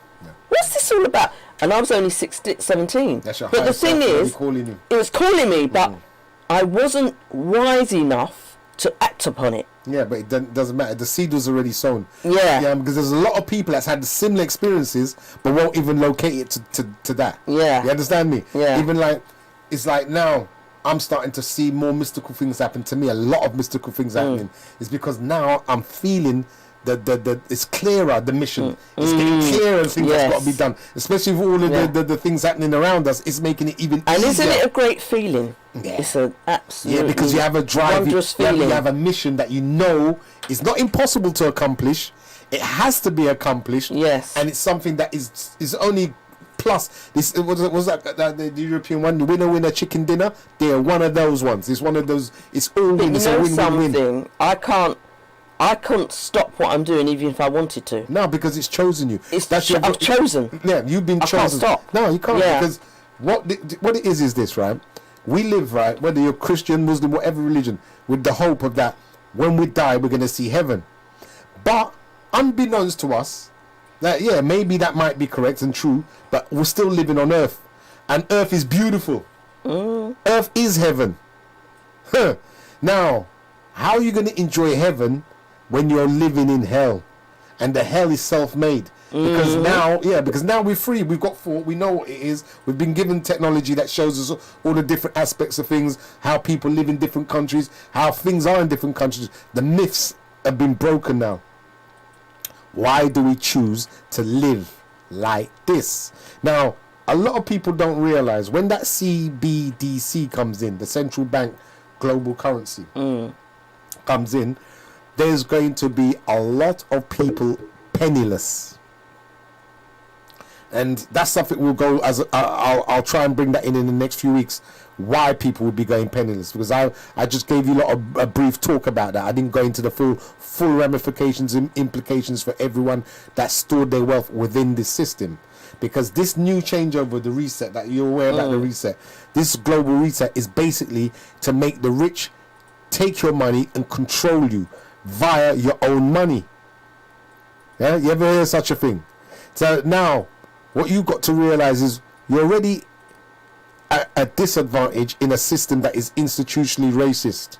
What's this all about? And I was only 17.
That's your
but the thing is, it was calling me, but I wasn't wise enough to act upon it.
Yeah, but it doesn't matter. The seed was already sown.
Yeah,
because there's a lot of people that's had similar experiences but won't even locate it to that.
Yeah,
you understand me?
Yeah,
even like it's like now I'm starting to see more mystical things happen to me. A lot of mystical things happening. It's because now I'm feeling the it's clearer, the mission. It's getting clearer, and things that's got to be done. Especially with all of the things happening around us, it's making it even easier.
And isn't it a great feeling? Yeah. It's an absolutely
because you have a drive,
wondrous feeling.
You have a mission that you know is not impossible to accomplish. It has to be accomplished.
Yes.
And it's something that is only plus. This was that the European one, the winner chicken dinner. They're one of those ones. It's one of those. It's all win. It's a win-win-win.
I can't stop what I'm doing even if I wanted to.
No, because it's chosen you.
I've chosen.
Yeah, you've been chosen.
I can't stop.
No, you can't because what it is this, right? We live, right, whether you're Christian, Muslim, whatever religion, with the hope of that when we die we're going to see heaven. But unbeknownst to us, That, yeah, maybe that might be correct and true, but we're still living on Earth, and Earth is beautiful. Earth is heaven. Now, how are you going to enjoy heaven when you're living in hell, and the hell is self-made? Because now we're free. We've got thought. We know what it is. We've been given technology that shows us all the different aspects of things, how people live in different countries, how things are in different countries. The myths have been broken now. Why do we choose to live like this? Now, a lot of people don't realize when that CBDC comes in, the central bank global currency comes in, there's going to be a lot of people penniless. And that's something we'll go as I'll try and bring that in the next few weeks, why people will be going penniless, because I just gave you a brief talk about that. I didn't go into the full ramifications and implications for everyone that stored their wealth within this system, because this new changeover, the reset that you're aware about, the reset, this global reset is basically to make the rich take your money and control you via your own money. Yeah, you ever hear such a thing? So now what you've got to realize is you're already at a disadvantage in a system that is institutionally racist.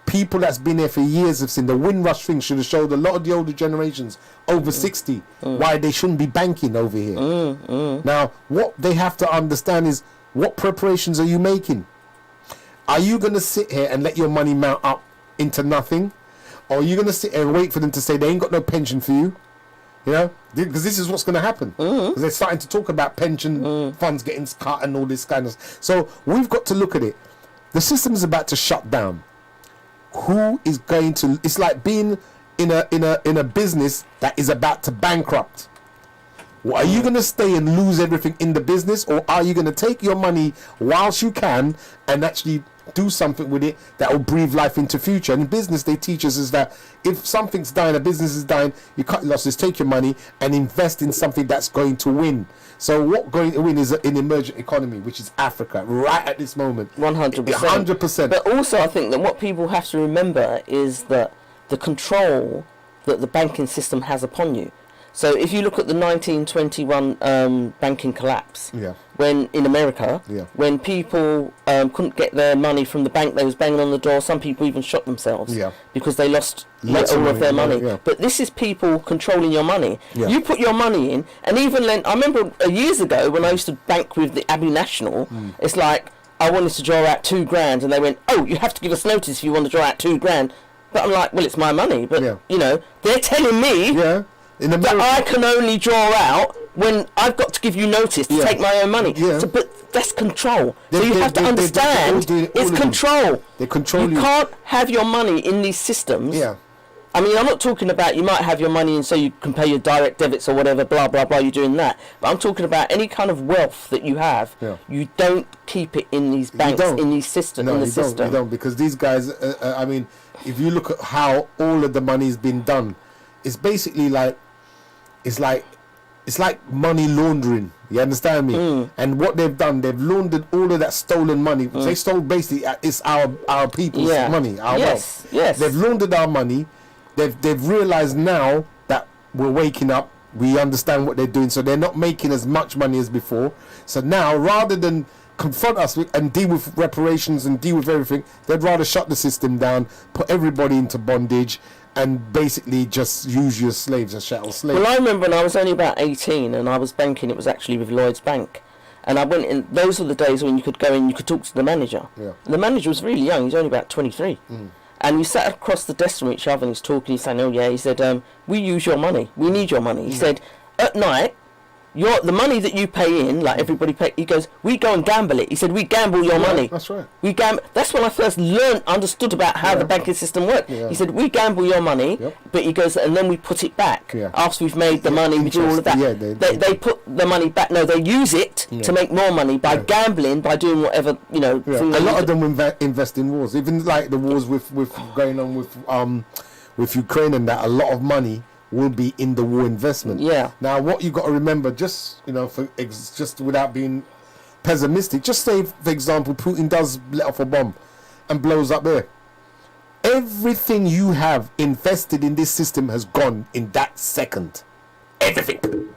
People that's been there for years have seen the Windrush thing. Should have showed a lot of the older generations over 60 why they shouldn't be banking over here. Now, what they have to understand is, what preparations are you making? Are you going to sit here and let your money mount up into nothing? Or are you going to sit here and wait for them to say they ain't got no pension for you? You know, because this is what's going to happen. Because they're starting to talk about pension funds getting cut and all this kind of stuff. So we've got to look at it. The system is about to shut down. Who is going to? It's like being in a business that is about to bankrupt. Well, are you going to stay and lose everything in the business, or are you going to take your money whilst you can and actually do something with it that will breathe life into future? And in business, they teach us is that if something's dying, a business is dying, you cut your losses, take your money and invest in something that's going to win. So what going to win is an emerging economy, which is Africa, right at this moment.
100%.
100%.
But also, I think that what people have to remember is that the control that the banking system has upon you. So if you look at the 1921 banking collapse, when in America, when people couldn't get their money from the bank, they was banging on the door. Some people even shot themselves because they lost all of their money. But this is people controlling your money. You put your money in, and even then, I remember years ago when I used to bank with the Abbey National, it's like I wanted to draw out $2,000, and they went, "Oh, you have to give us notice if you want to draw out $2,000." But I'm like, well, it's my money. But you know, they're telling me. That I can only draw out when I've got to give you notice to take my own money. So, but that's control. So you have to understand it's control.
They control you.
You can't have your money in these systems. I mean, I'm not talking about you might have your money in so you can pay your direct debits or whatever, blah, blah, blah, you're doing that. But I'm talking about any kind of wealth that you have. You don't keep it in these banks, in these systems.
No,
in the
you
system.
don't, because these guys, I mean, if you look at how all of the money's been done, it's basically like, it's like money laundering. You understand me? And what they've done, they've laundered all of that stolen money. They stole basically it's our people's money, our wealth. They've laundered our money. They've realized now that we're waking up. We understand what they're doing, so they're not making as much money as before. So now, rather than confront us and deal with reparations and deal with everything, they'd rather shut the system down, put everybody into bondage, and basically just use you as slaves, as chattel slaves.
Well, I remember when I was only about 18 and I was banking, it was actually with Lloyd's Bank. And I went in, those were the days when you could go in, you could talk to the manager. And the manager was really young, he was only about 23. And we sat across the desk from each other and he's talking, he's saying, oh yeah, he said, we use your money, we need your money. He said, at night, the money that you pay in, like everybody pay, he goes, we go and gamble it. He said, we gamble your money.
That's right.
We gamble. That's when I first understood about how the banking system worked. He said, we gamble your money, but he goes, and then we put it back. After we've made the money, we do all of that. They put the money back. No, they use it to make more money by gambling, by doing whatever, you know.
A lot of them invest in wars. Even like the wars with going on with Ukraine and that, a lot of money will be in the war investment. Now, what you got to remember, just you know, just without being pessimistic, just say, for example, Putin does let off a bomb and blows up there. Everything you have invested in this system has gone in that second. everything.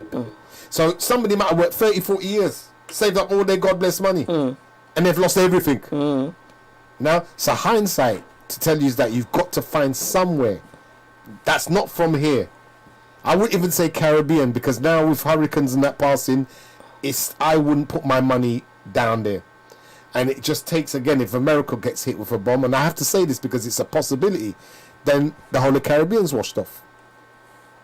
So somebody might have worked 30, 40 years, saved up all their God bless money, and they've lost everything. Now, so hindsight to tell you is that you've got to find somewhere that's not from here. I wouldn't even say Caribbean, because now with hurricanes and that passing, I wouldn't put my money down there. And it just takes, again, if America gets hit with a bomb, and I have to say this because it's a possibility, then the whole of Caribbean's washed off.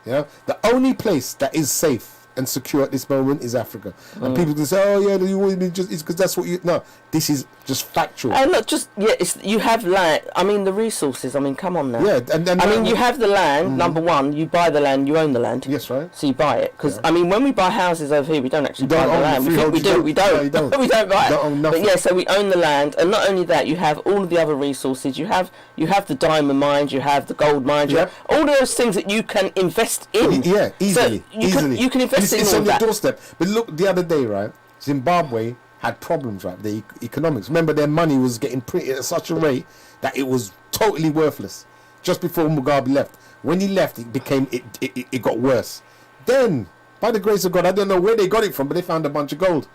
Yeah, the only place that is safe and secure at this moment is Africa. And people can say, oh yeah, you wouldn't just, it's because that's what you, no, this is just factual.
And look, just, yeah, you have land, I mean the resources, I mean come on now.
Yeah, and
I mean you have the land, number one, you buy the land, you own the land.
Yes, right.
So you buy it, because I mean when we buy houses over here, we don't actually buy the land. We think we do, we don't.
No,
we don't buy
you don't own
it.
nothing.
But yeah, so we own the land, and not only that, you have all of the other resources. You have the diamond mines, you have the gold mines, you have all those things that you can invest in.
Yeah, easily.
So you can invest in
it's
all
on your
that.
doorstep. But look, the other day, right, Zimbabwe had problems, right, the economics. Remember, their money was getting printed at such a rate that it was totally worthless just before Mugabe left. When he left, it got worse. Then, by the grace of God, I don't know where they got it from, but they found a bunch of gold.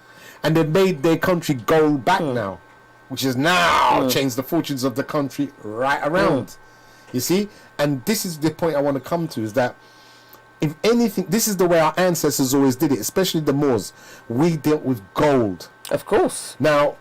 And they made their country gold back now, which has now changed the fortunes of the country right around. You see? And this is the point I want to come to, is that if anything, this is the way our ancestors always did it, especially the Moors. We dealt with gold.
Of course.
Now,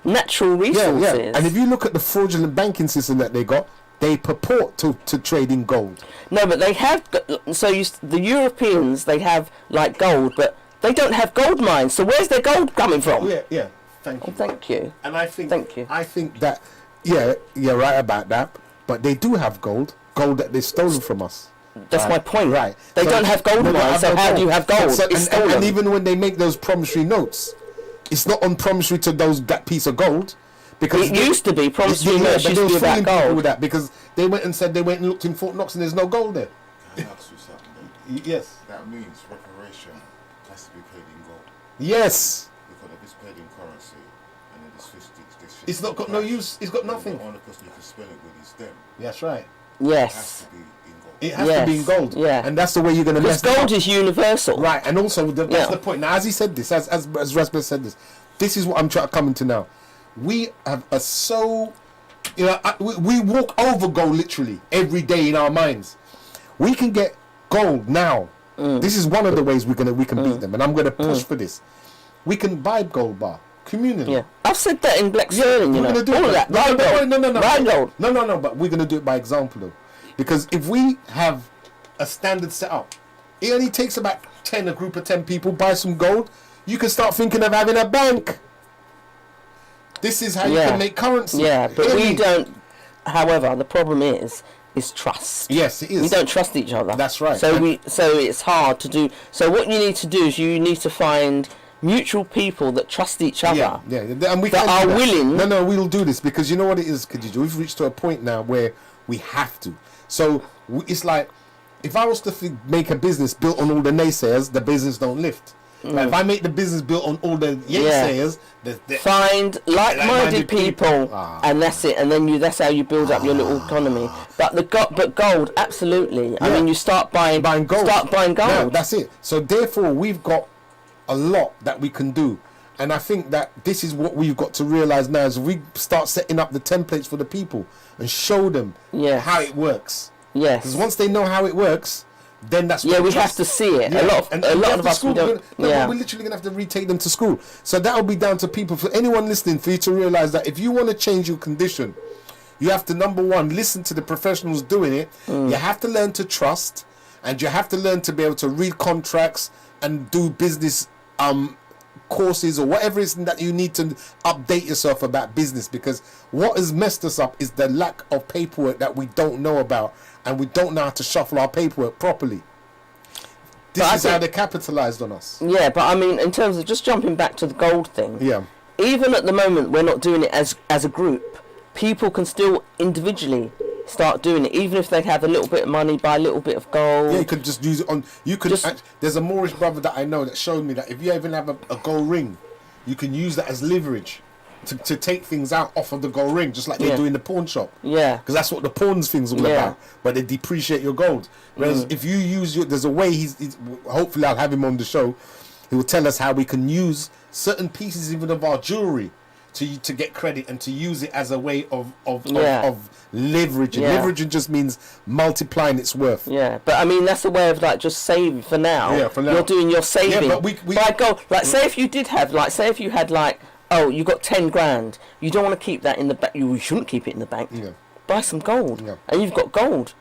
natural resources.
Yeah. And if you look at the fraudulent banking system that they got, they purport to trade in gold.
No, but they have. So the Europeans, they have like gold, but they don't have gold mines. So where's their gold coming from?
Yeah. Thank you.
Oh, thank you.
And I think.
Thank you.
I think that. Yeah, you're right about that. But they do have gold that they've stolen from us.
That's my point.
Right.
They don't have gold mines, so how do you have gold?
And even when they make those promissory notes, it's not on promissory to that piece of gold. Because
it used to be promissory notes used to be about gold.
With that, because they went and said they went and looked in Fort Knox and there's no gold there.
Can I ask you something?
Yes.
That means reparation has to be paid in gold.
Yes.
Because if it's paid in currency and then this 50,
it's not got no use. It's got nothing.
The only person you can spend it with is them.
That's right.
Yes.
It has to be in gold.
It has to be in gold. Yeah. And that's the way you're going to mess it up.
Because gold is universal.
Right. And also, that's the point. Now, as he said this, as Rasmus said this is what I'm trying to come into now. We have we walk over gold literally every day in our minds. We can get gold now. This is one of the ways we can beat them, and I'm going to push for this. We can buy gold bar communally.
Yeah, I've said that in Black Sterling.
We're going to do
all
it.
of that.
No. But we're going to do it by example though, because if we have a standard set up, it only takes about a group of 10 people buy some gold. You can start thinking of having a bank. This is how you can make currency.
Yeah, but we don't. However, the problem is trust.
Yes, it is.
We don't trust each other.
That's right.
So it's hard to do. So what you need to do is you need to find mutual people that trust each other.
Yeah, and we
that are willing.
No, we'll do this because you know what it is, Khadijah. We've reached to a point now where we have to. So it's like if I was to make a business built on all the naysayers, the business don't lift. Like if I make the business built on all the naysayers,
find like-minded people, and that's it. And then that's how you build up your little economy. But gold, absolutely. I mean, you start buying gold. Start buying gold.
No, that's it. So therefore, we've got a lot that we can do, and I think that this is what we've got to realize now. Is we start setting up the templates for the people and show them how it works.
Yes.
Because once they know how it works, then that's
we have to see it. A lot of us we don't.
We're literally gonna have to retake them to school. So that'll be down to people, for anyone listening, for you to realize that if you want to change your condition, you have to, number one, listen to the professionals doing it. You have to learn to trust, and you have to learn to be able to read contracts and do business courses or whatever it is that you need to update yourself about business. Because what has messed us up is the lack of paperwork that we don't know about, and we don't know how to shuffle our paperwork properly. This is how they capitalized on us.
Yeah, but I mean, in terms of just jumping back to the gold thing, even at the moment we're not doing it as a group. People can still individually start doing it, even if they have a little bit of money, buy a little bit of gold.
Yeah, you could just use it on. There's a Moorish brother that I know that showed me that if you even have a gold ring, you can use that as leverage to take things out off of the gold ring, just like they do in the pawn shop.
Yeah.
Because that's what the pawns thing's all about. But they depreciate your gold. Whereas if you use there's a way he's hopefully I'll have him on the show. He will tell us how we can use certain pieces even of our jewelry to get credit and to use it as a way of leveraging. Leveraging just means multiplying its worth.
Yeah, but I mean that's a way of like just saving for now.
Yeah, for now.
You're doing your saving.
Yeah, but we
by gold. Like say if you did have say if you had you got 10 grand, you don't want to keep that in the bank. You shouldn't keep it in the bank.
Yeah.
Buy some gold,
Yeah.
and you've got gold.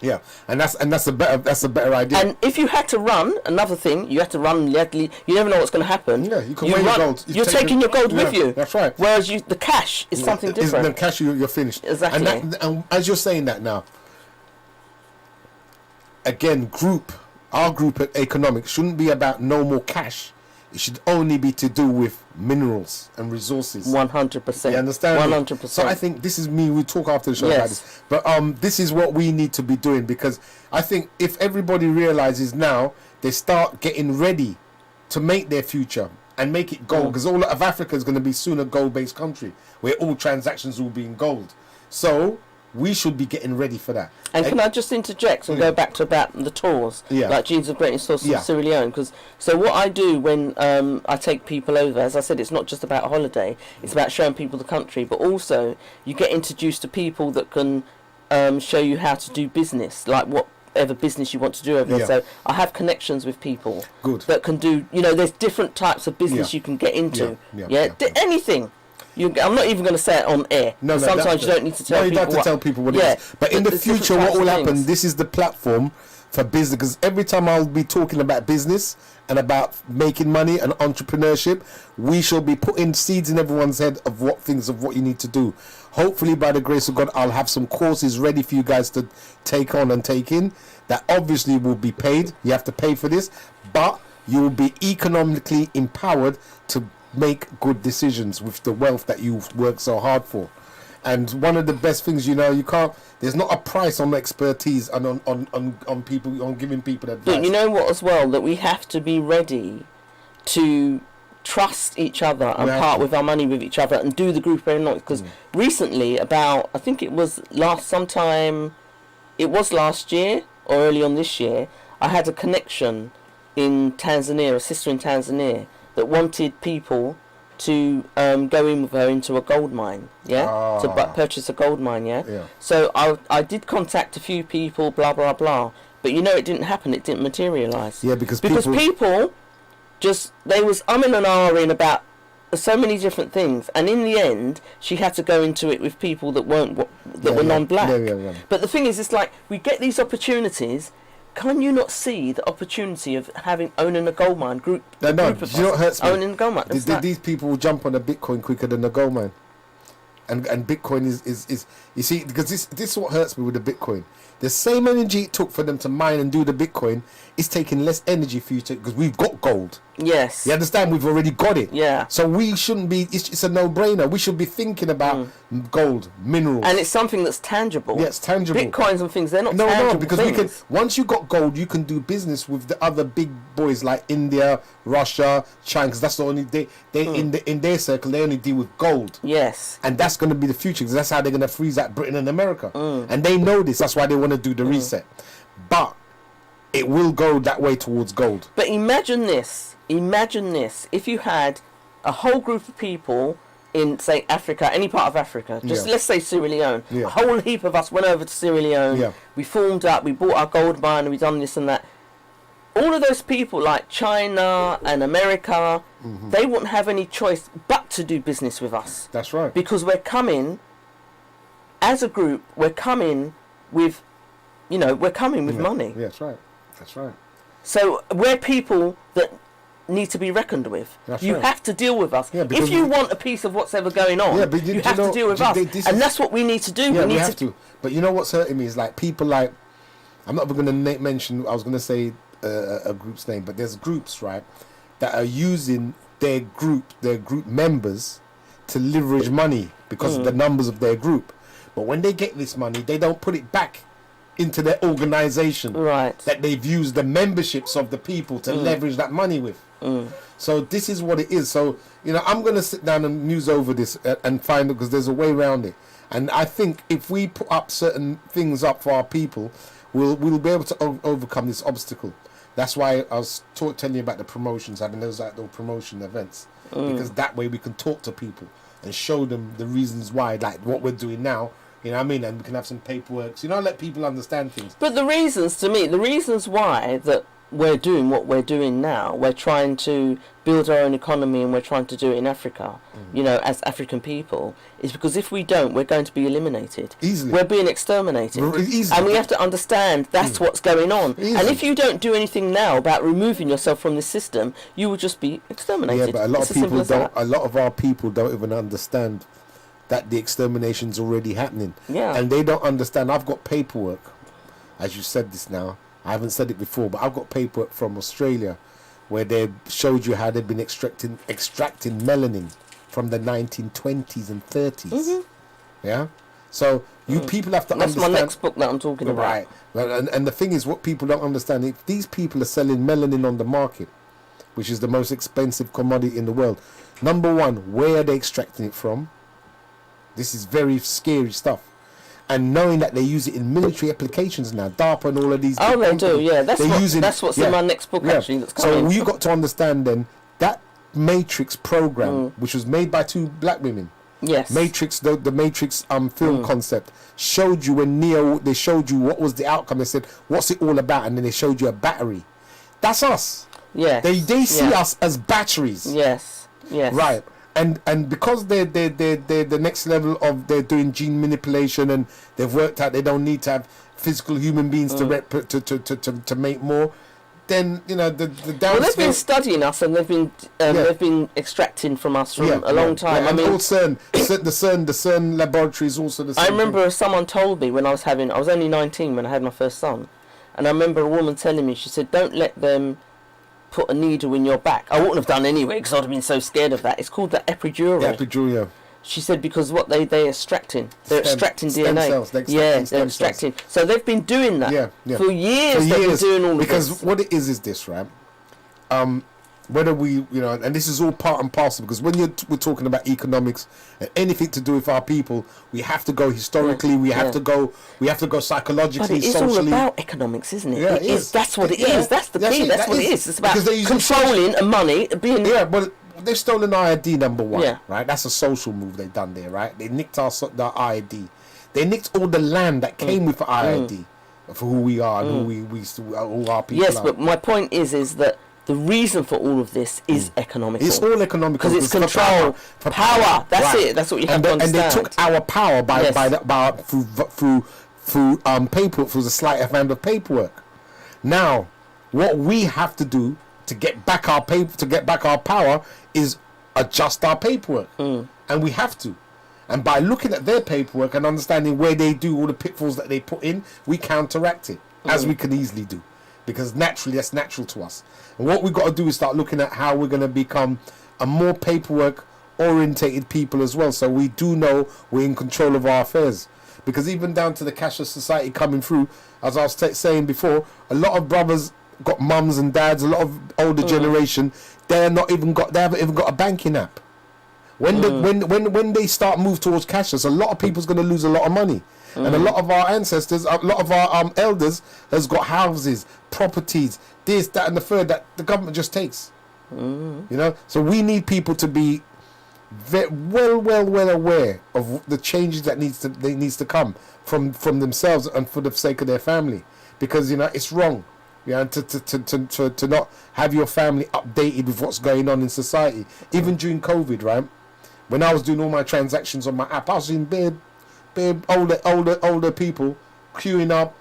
Yeah, and that's a better idea.
And if you had to run, another thing, you had to run. You never know what's going to happen.
Yeah, you can weigh your gold.
You're taking your gold with you.
That's right.
Whereas the cash is something different.
The cash, you're finished.
Exactly.
And as you're saying that now, again, our group at economics shouldn't be about no more cash. It should only be to do with minerals and resources.
100%.
You understand?
100%.
So I think this is me. We talk after the show about this. But this is what we need to be doing, because I think if everybody realizes now, they start getting ready to make their future and make it gold, because all of Africa is going to be soon a gold-based country where all transactions will be in gold. So we should be getting ready for that.
And can I just interject and go back to about the tours, like Genes of Greatness tours in Sierra Leone? So what I do when I take people over, as I said, it's not just about a holiday, it's about showing people the country, but also you get introduced to people that can show you how to do business, like whatever business you want to do over there. So I have connections with people that can do, there's different types of business you can get into. Anything. I'm not even going to say it on air. No, sometimes you don't need to tell people.
You don't have to tell people what it is. But in the future, what will happen? This is the platform for business. Because every time I'll be talking about business and about making money and entrepreneurship, we shall be putting seeds in everyone's head of what you need to do. Hopefully, by the grace of God, I'll have some courses ready for you guys to take on and take in. That obviously will be paid. You have to pay for this, but you will be economically empowered to make good decisions with the wealth that you've worked so hard for. And one of the best things, there's not a price on expertise and on people, on giving people advice.
But you know what as well, that we have to be ready to trust each other and part with our money with each other and do the group economics. Because recently, I think it was last year or early on this year, I had a connection in Tanzania, a sister in Tanzania, that wanted people to go in with her into a gold mine, to purchase a gold mine, So I did contact a few people, blah blah blah, but it didn't happen. It didn't materialise.
Yeah, because
people just they was umming and ahhing about so many different things, and in the end, she had to go into it with people that were non-black. But the thing is, it's like we get these opportunities. Can you not see the opportunity of owning a gold mine group?
No, do you know what hurts me?
Owning a gold mine.
These people will jump on a Bitcoin quicker than a gold mine, and Bitcoin is you see, because this is what hurts me with the Bitcoin. The same energy it took for them to mine and do the Bitcoin is taking less energy for you to, because we've got gold.
Yes.
You understand? We've already got it.
Yeah.
So we shouldn't be. It's a no-brainer. We should be thinking about gold, minerals,
and it's something that's tangible.
Yeah, it's tangible.
Bitcoins and things, they're not tangible.
No, because
things.
Once you got gold, you can do business with the other big boys like India, Russia, China. Because that's the only in their circle they only deal with gold.
Yes.
And that's going to be the future, because that's how they're going to freeze out Britain and America. And they know this. That's why they want to do the reset. But it will go that way towards gold.
But imagine this. If you had a whole group of people in, say, Africa, any part of Africa, let's say Sierra Leone, a whole heap of us went over to Sierra Leone, we formed up, we bought our gold mine, and we done this and that. All of those people, like China and America, they wouldn't have any choice but to do business with us.
That's right.
Because we're coming, as a group, we're coming with money.
Yeah, that's right.
So we're people that need to be reckoned with. You have to deal with us. Yeah, if you want a piece of what's ever going on, you have to deal with us. And that's what we need to do.
Yeah, we have to. But you know what's hurting me is like people like, I'm not going to mention, I was going to say a group's name, but there's groups, right, that are using their group members to leverage money because of the numbers of their group. But when they get this money, they don't put it back into their organization.
Right.
That they've used the memberships of the people to leverage that money with. So this is what it is. So, you know, I'm going to sit down and muse over this and find it, because there's a way around it. And I think if we put up certain things up for our people, we'll be able to overcome this obstacle. That's why I was telling you about the promotions, having those outdoor promotion events, because that way we can talk to people and show them the reasons why, like what we're doing now. You know what I mean? And we can have some paperwork, you know, let people understand things.
But the reasons, to me, the reasons why that we're doing what we're doing now, we're trying to build our own economy and we're trying to do it in Africa, you know, as African people, is because if we don't, we're going to be eliminated.
Easily.
We're being exterminated.
Easily.
And we have to understand that's what's going on.
Easily.
And if you don't do anything now about removing yourself from this system, you will just be exterminated.
Yeah, but a lot
It's
of
as simple
people
as
don't.
that.
A lot of our people don't even understand that the extermination's already happening.
Yeah.
And they don't understand. I've got paperwork, as you said this now. I haven't said it before, but I've got paperwork from Australia where they showed you how they've been extracting melanin from the 1920s and 30s. Yeah. So you people have to
That's
understand.
my next book that I'm talking about.
Right. Well, and the thing is, what people don't understand, if these people are selling melanin on the market, which is the most expensive commodity in the world, number one, where are they extracting it from? This is very scary stuff. And knowing that they use it in military applications now, DARPA and all of these.
Oh, they do, yeah. That's what's in my next book,
yeah.
actually, that's coming.
So you got to understand then, that Matrix program, which was made by 2 black women.
Yes.
Matrix, the Matrix film concept, showed you when Neo, they showed you what was the outcome. They said, what's it all about? And then they showed you a battery. That's us.
Yes.
They see us as batteries.
Yes. Yes.
Right. And because they're the next level of, they're doing gene manipulation, and they've worked out they don't need to have physical human beings to make more, then, you know, the
well, they've been studying us, and they've been extracting from us for a long time.
Yeah,
I mean,
all CERN, the CERN laboratory is also the same.
I remember someone told me when I was only 19 when I had my first son, and I remember a woman telling me, she said, don't let them put a needle in your back. I wouldn't have done anyway, because I'd have been so scared of that. It's called the epidural.
The epidural, yeah.
She said because what they're extracting, extracting DNA.
Cells,
they're extracting. So they've been doing that for years. They've been doing all of this.
Because what it is this, right? Whether we, you know, and this is all part and parcel, because when we're talking about economics and anything to do with our people, we have to go historically, we have to go psychologically,
but it is
socially.
all about economics, isn't it?
Yeah,
it is. That's what it is. That's the key. That's what it is. It's about
Because
controlling and money being.
Yeah, well, they've stolen our ID, number one, right? That's a social move they've done there, right? They nicked our ID. They nicked all the land that came with our ID for who we are and who our people are.
Yes, but my point is that the reason for all of this is economical.
It's all economical
because it's control, power. That's
right.
it. That's what you have to understand.
And they took our power through paperwork, through the sleight of hand of paperwork. Now, what we have to do to get back our power is adjust our paperwork, and we have to. And by looking at their paperwork and understanding where they do all the pitfalls that they put in, we counteract it, as we can easily do, because naturally that's natural to us. And what we've got to do is start looking at how we're going to become a more paperwork orientated people as well, so we do know we're in control of our affairs. Because even down to the cashless society coming through, as I was saying before, a lot of brothers got mums and dads, a lot of older generation, they haven't even got a banking app. When they start move towards cashless, a lot of people's going to lose a lot of money. And a lot of our ancestors, a lot of our elders has got houses, properties, this, that and the third that the government just takes. You know, so we need people to be well aware of the changes that needs to come from themselves and for the sake of their family, because, you know, it's wrong. Yeah, to not have your family updated with what's going on in society. Even during COVID, right? When I was doing all my transactions on my app, I was seeing big older people queuing up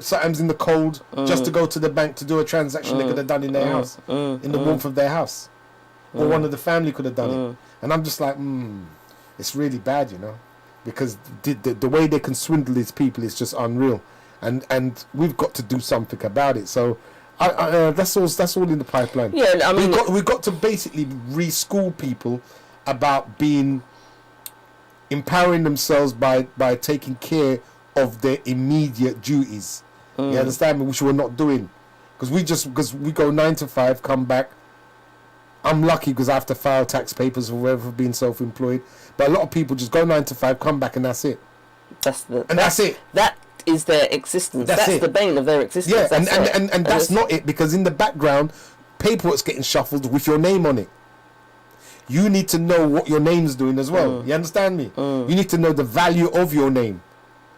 sometimes in the cold just to go to the bank to do a transaction they could have done in their house, in the warmth of their house, or one of the family could have done it. And I'm just like, it's really bad, you know, because the way they can swindle these people is just unreal. And we've got to do something about it. So that's all in the pipeline.
Yeah, I mean,
we've got to basically reschool people about empowering themselves by taking care of their immediate duties. You understand me? Which we're not doing, because we go 9 to 5, come back. I'm lucky because I have to file tax papers for whoever being self-employed. But a lot of people just go 9 to 5, come back, and that's it. That's it.
That is their existence. That's the bane of their existence.
Yeah, and that's not it, because in the background, paperwork's getting shuffled with your name on it. You need to know what your name's doing as well. You understand me? You need to know the value of your name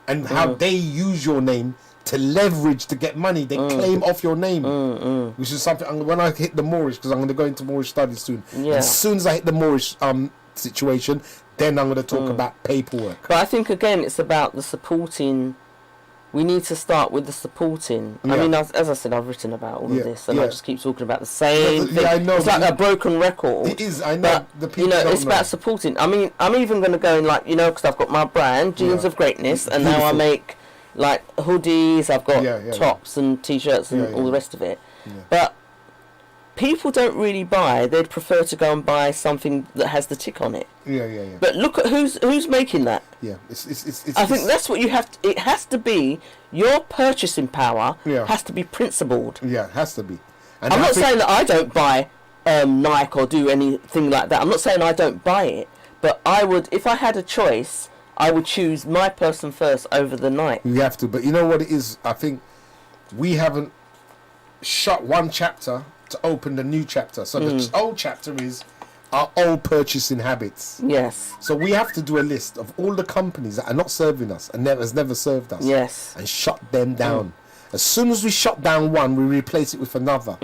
and how they use your name to leverage to get money. They claim off your name, which is something when I hit the Moorish, because I'm going to go into Moorish studies soon. As soon as I hit the Moorish situation, then I'm going to talk about paperwork.
But I think again, it's about the supporting. We need to start with the supporting. I mean, as I said, I've written about all of this, and I just keep talking about the same thing.
I know.
It's like a broken record.
It is. I know.
But, it's about supporting. I mean, I'm even going to go in, like, because I've got my brand, Jeans of Greatness, and now I make like hoodies. I've got tops and t-shirts and all the rest of it. But people don't really buy. They'd prefer to go and buy something that has the tick on it. But look at who's making that. I think that's what you have to, it has to be your purchasing power has to be principled.
It has to be. And
I'm not saying that I don't buy Nike or do anything like that. I'm not saying I don't buy it, but I would, if I had a choice, I would choose my person first over the Nike.
You have to, but you know what it is? I think we haven't shut one chapter to open the new chapter. So the old chapter is our old purchasing habits.
Yes.
So we have to do a list of all the companies that are not serving us and has never served us.
Yes.
And shut them down. As soon as we shut down one, we replace it with another.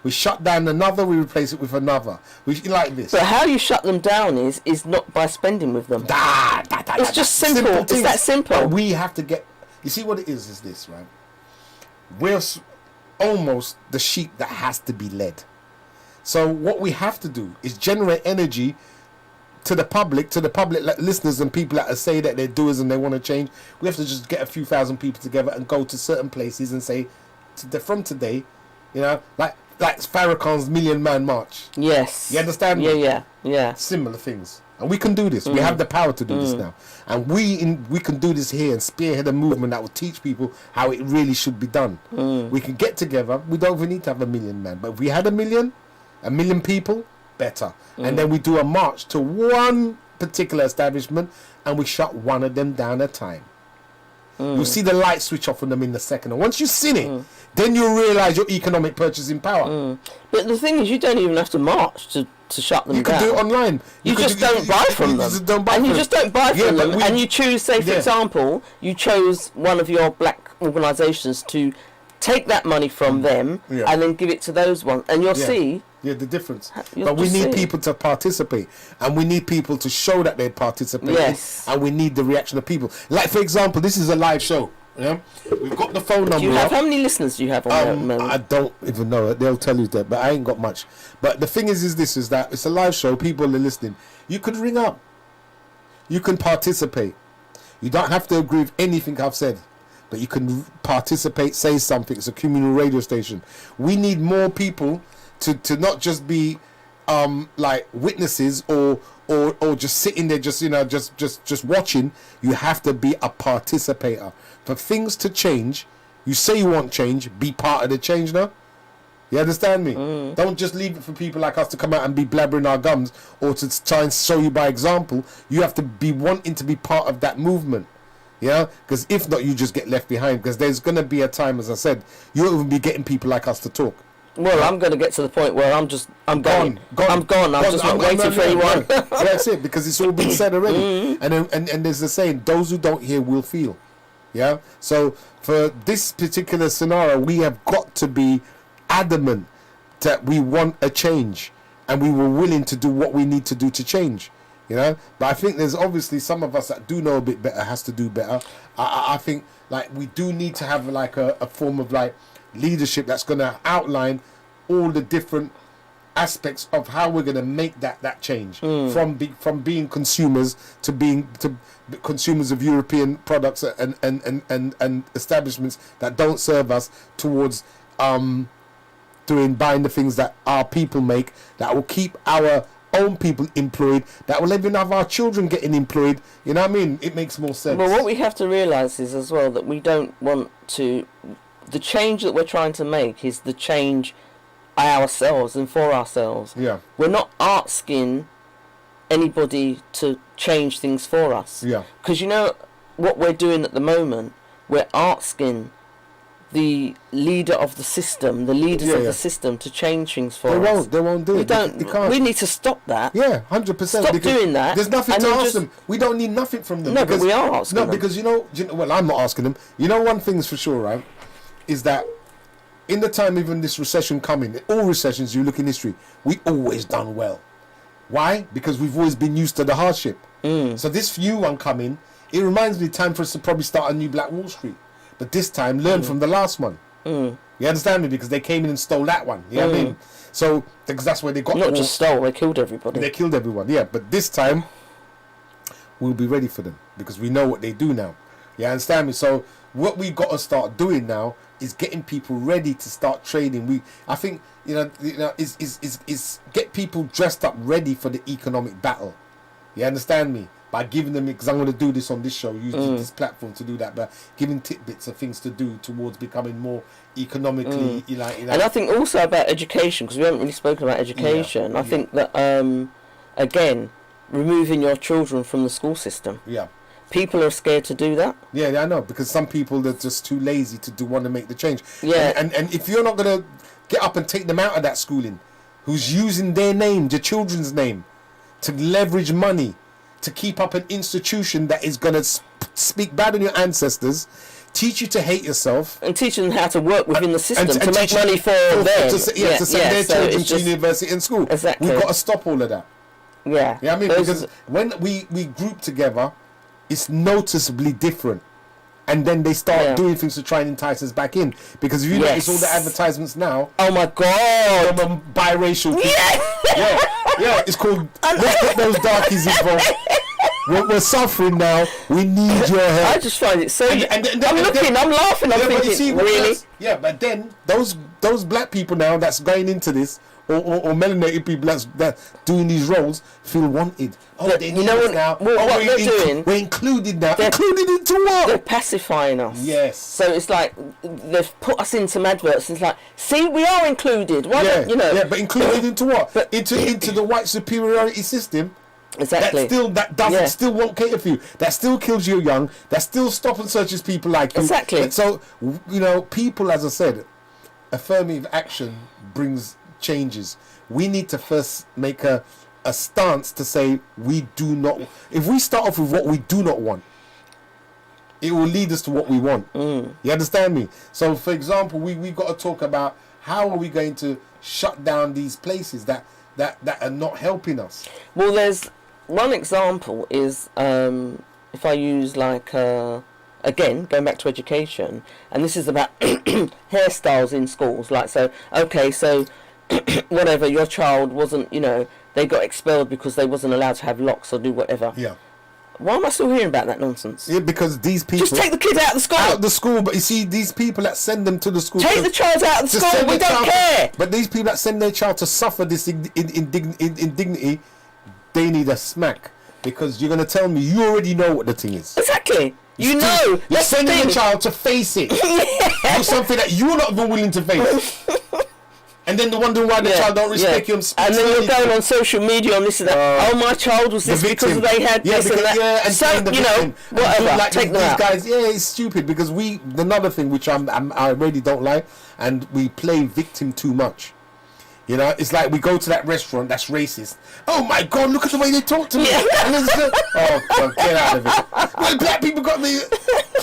We shut down another, we replace it with another. We like this.
But how you shut them down is not by spending with them. It's just simple. It's that simple.
But we have to get. You see what it is this, right? We're almost the sheep that has to be led. So what we have to do is generate energy to the public listeners and people that say that they're doers and they want to change. We have to just get a few thousand people together and go to certain places and say, from today, like Farrakhan's Million Man March.
Yes.
You understand me?
Yeah.
Similar things. And we can do this. We have the power to do this now. And we can do this here and spearhead a movement that will teach people how it really should be done. We can get together. We don't even need to have 1 million man. But if we had 1 million people, better. And then we do a march to one particular establishment and we shut one of them down at a time. You'll see the light switch off on them in a second. And once you've seen it, then you'll realise your economic purchasing power.
But the thing is, you don't even have to march to shut them down.
You can do it online.
You just don't buy from them. And you just don't buy from them. And you choose, say, for example, you chose one of your black organisations to take that money from them and then give it to those ones. And you'll see...
the difference. But we need people to participate, and we need people to show that they participate.
Yes.
And we need the reaction of people. Like, for example, this is a live show. Yeah, we've got the phone number.
How many listeners do you have on there at the moment?
I don't even know. They'll tell you that, but I ain't got much. But the thing is that it's a live show. People are listening. You could ring up. You can participate. You don't have to agree with anything I've said, but you can participate. Say something. It's a communal radio station. We need more people to not just be like witnesses or just sitting there just watching. You have to be a participator. For things to change, you say you want change, be part of the change now. You understand me? Don't just leave it for people like us to come out and be blabbering our gums or to try and show you by example. You have to be wanting to be part of that movement. Yeah, because if not, you just get left behind, because there's going to be a time, as I said, you won't even be getting people like us to talk.
Well, I'm going to get to the point where I'm gone. I'm just waiting for anyone.
That's it, because it's all been said already. And there's the saying, those who don't hear will feel. Yeah. So for this particular scenario, we have got to be adamant that we want a change, and we were willing to do what we need to do to change. But I think there's obviously some of us that do know a bit better has to do better. I think like we do need to have like a form of like leadership that's going to outline all the different aspects of how we're going to make that change from being consumers to being consumers of European products and establishments that don't serve us, towards buying the things that our people make that will keep our own people employed, that will even have our children getting employed. You know what I mean? It makes more sense.
Well, what we have to realise is as well that we don't want to... The change that we're trying to make is the change ourselves and for ourselves.
Yeah.
We're not asking anybody to change things for us.
Yeah.
Because you know what we're doing at the moment? We're asking the leader of the system, the leaders of the system, to change things for us.
They won't do it.
They can't. We need to stop that.
Yeah, 100%.
Stop doing that.
There's nothing to ask them. We don't need nothing from them.
No, but we are asking them.
No, because well, I'm not asking them. You know, one thing's for sure, right? Is that in the time even this recession coming, all recessions you look in history, we always done well. Why? Because we've always been used to the hardship. So this new one coming, it reminds me time for us to probably start a new Black Wall Street. But this time, learn from the last one. You understand me? Because they came in and stole that one. You know what I mean? So, because that's where they got...
Not just stole, they killed everybody.
They killed everyone, yeah. But this time, we'll be ready for them. Because we know what they do now. You understand me? So, what we got to start doing now is getting people ready to start trading. I think, is get people dressed up ready for the economic battle. You understand me? By giving them, because I'm going to do this on this show, use this platform to do that, but giving tidbits of things to do towards becoming more economically,
And I think also about education, because we haven't really spoken about education. I think that, again, removing your children from the school system.
Yeah.
People are scared to do that.
Yeah, I know, because some people are just too lazy to want to make the change.
Yeah.
And if you're not going to get up and take them out of that schooling, who's using their name, their children's name, to leverage money, to keep up an institution that is going to speak bad on your ancestors, teach you to hate yourself,
and teach them how to work within the system to make money for them.
To send their children to university and school.
Exactly.
We've got to stop all of that.
Yeah.
Yeah, I mean, because when we group together, it's noticeably different. And then they start doing things to try and entice us back in. Because if you notice all the advertisements now...
Oh my God!
From biracial people. Yeah, it's called... Let's get those darkies involved. We're suffering now. We need your help.
I just find it so... I'm laughing, I'm thinking, really?
Yeah, but then those black people now that's going into this, or melanated people that's doing these roles, feel wanted. Oh, they need us now.
What they're doing...
We're included now. Included into what?
They're pacifying us.
Yes.
So it's like, they've put us in some adverts, and it's like, see, we are included. Why don't,
Yeah, but included into what? But into the white superiority system.
Exactly.
That doesn't still won't cater for you. That still kills you young. That still stops and searches people like you.
Exactly.
And so, people, as I said, affirmative action brings changes. We need to first make a stance to say we do not... If we start off with what we do not want, it will lead us to what we want. You understand me? So, for example, we've got to talk about how are we going to shut down these places that are not helping us.
Well, there's... One example is, if I use again, going back to education, and this is about hairstyles in schools. Whatever, your child wasn't, they got expelled because they wasn't allowed to have locks or do whatever.
Yeah.
Why am I still hearing about that nonsense?
Yeah, because these people...
Just take the kid out of the school.
Out of the school, but you see, these people that send them to the school...
Take the child out of the school, we don't care!
But these people that send their child to suffer this indignity, they need a smack. Because you're going to tell me, you already know what the thing is.
Exactly. You're
sending your child to face it. Do something that you're not even willing to face. And then wondering why the child don't respect you and
then you're going on social media and this and that. My child was this because they had this and that.
And
so, whatever.
Like
take them
these
out.
guys, it's stupid because another thing which I really don't like, and we play victim too much. It's like we go to that restaurant that's racist. Oh my God, look at the way they talk to me. And oh God, get out of it. Well, black people got me.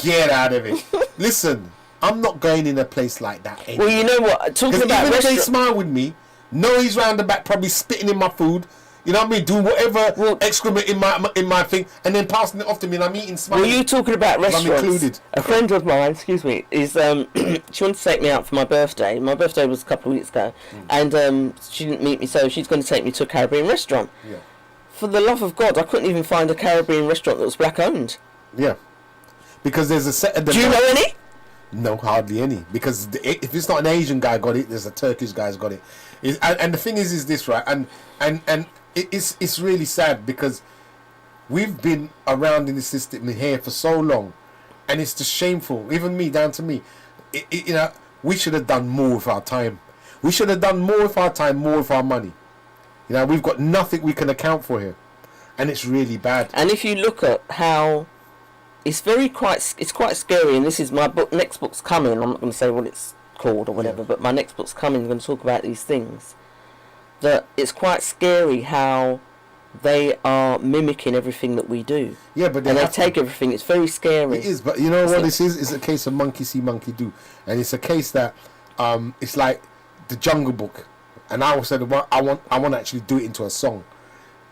Get out of it. Listen. I'm not going in a place like that anymore.
Well, you know what? Talking about
even if they smile with me, know he's round the back probably spitting in my food. You know what I mean? Doing whatever excrement in my thing, and then passing it off to me, and I'm eating smiling.
Well, you talking about restaurants?
I'm included.
A friend of mine, excuse me, is she wanted to take me out for my birthday. My birthday was a couple of weeks ago, and she didn't meet me, so she's going to take me to a Caribbean restaurant.
Yeah.
For the love of God, I couldn't even find a Caribbean restaurant that was black owned.
Yeah. Because there's a set of...
Do you know any?
No, hardly any. Because if it's not an Asian guy got it, there's a Turkish guy's got it. And the thing is this, right? And it's really sad because we've been around in the system here for so long, and it's just shameful. Even me, down to me. You know, we should have done more with our time. We should have done more with our time, more with our money. You know, we've got nothing we can account for here, and it's really bad.
And if you look at how it's quite scary, and this is my book. Next book's coming. I'm not going to say what it's called or whatever, but my next book's coming. I'm going to talk about these things. That it's quite scary how they are mimicking everything that we do.
Yeah, but
they take everything. It's very scary.
It is, but you know what this is? It's a case of monkey see, monkey do, and it's a case that it's like the Jungle Book, and I said I want to actually do it into a song.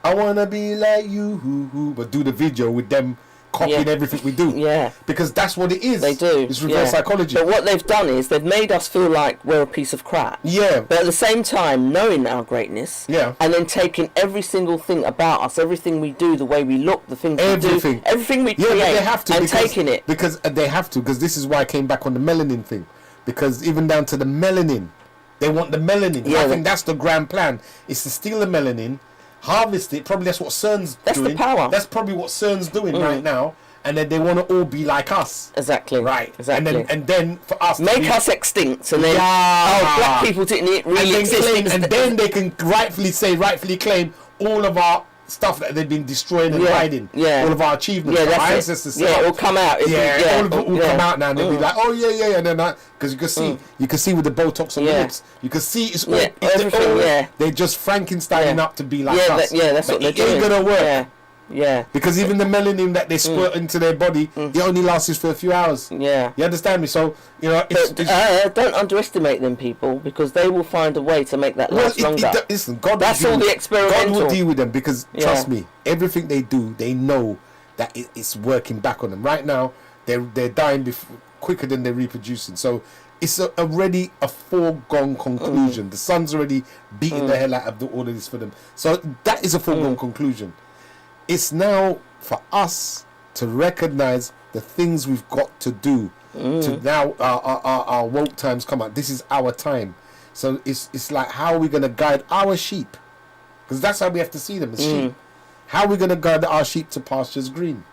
I wanna be like you, but do the video with them copying everything we do.
Yeah,
because that's what it is.
They do.
It's reverse psychology.
But what they've done is they've made us feel like we're a piece of crap.
Yeah.
But at the same time, knowing our greatness.
Yeah.
And then taking every single thing about us, everything we do, the way we look, the things we do, everything we create,
they have to,
and taking it.
Because they have to. Because this is why I came back on the melanin thing. Because even down to the melanin, they want the melanin. Yeah, I think that's the grand plan. Is to steal the melanin, harvest it. Probably that's what CERN's doing.
That's the power.
That's probably what CERN's doing right now. And then they want to all be like us.
Exactly.
Right.
Exactly.
And then for us
make us extinct, and then black people didn't really exist.
And then they can rightfully claim all of our stuff that they've been destroying and hiding. Yeah. All of our achievements.
Yeah,
our ancestors.
Yeah, it will come out.
All of it will come out now, and they'll be like, oh yeah, and then because you can see with the Botox on the lips, you can see it's all everything. They're just Frankensteining up to be like us.
That's what they're doing.
It ain't gonna work.
Yeah.
Because even the melanin that they squirt into their body, it only lasts for a few hours.
Yeah.
You understand me? So, you know,
don't underestimate them, people, because they will find a way to make that last longer.
Listen, God
that's all the experimental.
God will deal with them because, trust me, everything they do, they know that it's working back on them. Right now, they're dying quicker than they're reproducing. So, it's already a foregone conclusion. The sun's already beating the hell out of all of this for them. So, that is a foregone conclusion. It's now for us to recognize the things we've got to do. To now our woke times come out. This is our time. So it's like, how are we going to guide our sheep? Because that's how we have to see them as sheep. How are we going to guide our sheep to pastures green?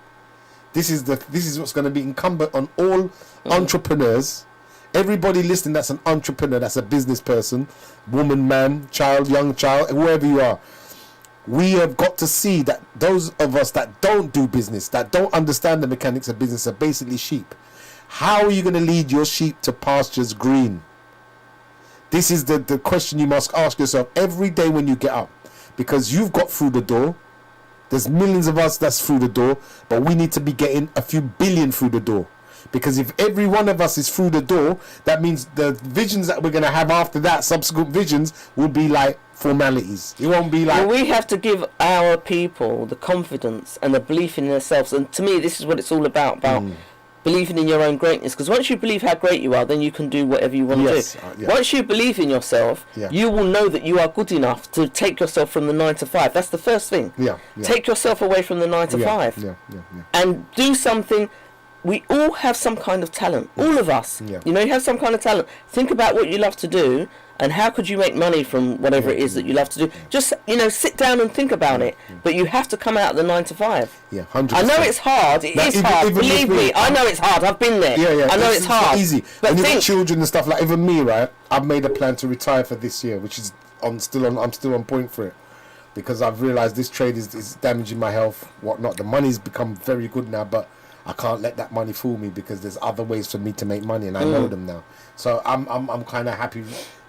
This is what's going to be incumbent on all entrepreneurs. Everybody listening that's an entrepreneur, that's a business person, woman, man, child, young child, whoever you are. We have got to see that those of us that don't do business, that don't understand the mechanics of business, are basically sheep. How are you going to lead your sheep to pastures green? This is the question you must ask yourself every day when you get up. Because you've got through the door. There's millions of us that's through the door. But we need to be getting a few billion through the door. Because if every one of us is through the door, that means the visions that we're going to have after that, subsequent visions, will be like formalities. It won't be like...
Well, we have to give our people the confidence and the belief in themselves. And to me, this is what it's all about believing in your own greatness. Because once you believe how great you are, then you can do whatever you want to do. Once you believe in yourself, you will know that you are good enough to take yourself from the 9 to 5. That's the first thing. Take yourself away from the 9 to 5. And do something... We all have some kind of talent. All of us. You know, you have some kind of talent. Think about what you love to do and how could you make money from whatever it is that you love to do. Just, you know, sit down and think about it. But you have to come out of the 9 to 5.
100%.
I know it's hard. It is hard. Believe me. I know it's hard. I've been there. I know it's hard.
Not easy. But when you've got children and stuff, like even me, right? I've made a plan to retire for this year, which is I'm still on point for it. Because I've realised this trade is damaging my health, whatnot. The money's become very good now, but I can't let that money fool me because there's other ways for me to make money, and I know them now. So I'm kind of happy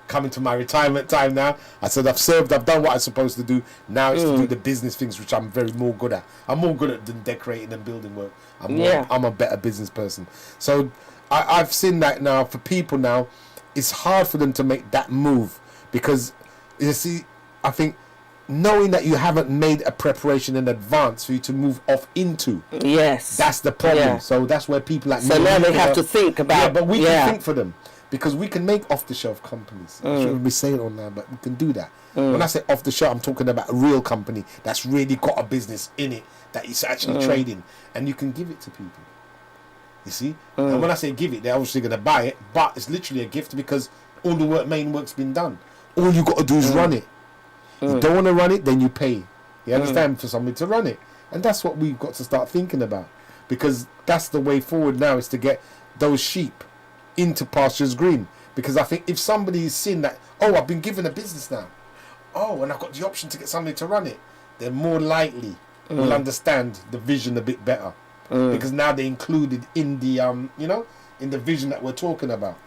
coming to my retirement time now. I said I've served, I've done what I'm supposed to do. Now it's to do the business things, which I'm more good at. I'm more good at than decorating and building work. I'm a better business person. So I've seen that now for people now, it's hard for them to make that move because you see, I think knowing that you haven't made a preparation in advance for you to move off into.
Yes.
That's the problem. So that's where people like me...
So now they have to think about...
Yeah, but we can think for them. Because we can make off-the-shelf companies. I shouldn't be saying it on now, but we can do that. When I say off-the-shelf, I'm talking about a real company that's really got a business in it, that is actually trading. And you can give it to people. You see? And when I say give it, they're obviously going to buy it, but it's literally a gift because all the main work's been done. All you got to do is run it. You don't want to run it, then you pay. You understand? For somebody to run it. And that's what we've got to start thinking about. Because that's the way forward now, is to get those sheep into pastures green. Because I think if somebody is seeing that, oh, I've been given a business now. Oh, and I've got the option to get somebody to run it. They're more likely will understand the vision a bit better. Because now they're included in the, in the vision that we're talking about.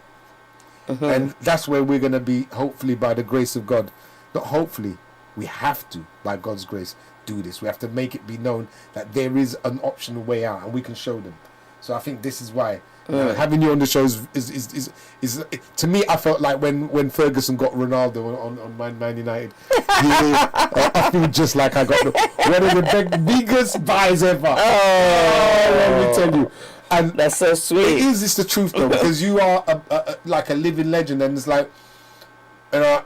And that's where we're going to be, hopefully, by the grace of God. Not hopefully, we have to, by God's grace, do this. We have to make it be known that there is an optional way out, and we can show them. So I think this is why having you on the show is to me. I felt like when Ferguson got Ronaldo on Man United, I feel just like I got one of the biggest buys ever. Let me tell you. And
that's so sweet.
It's the truth though, because you are like a living legend, and it's like, to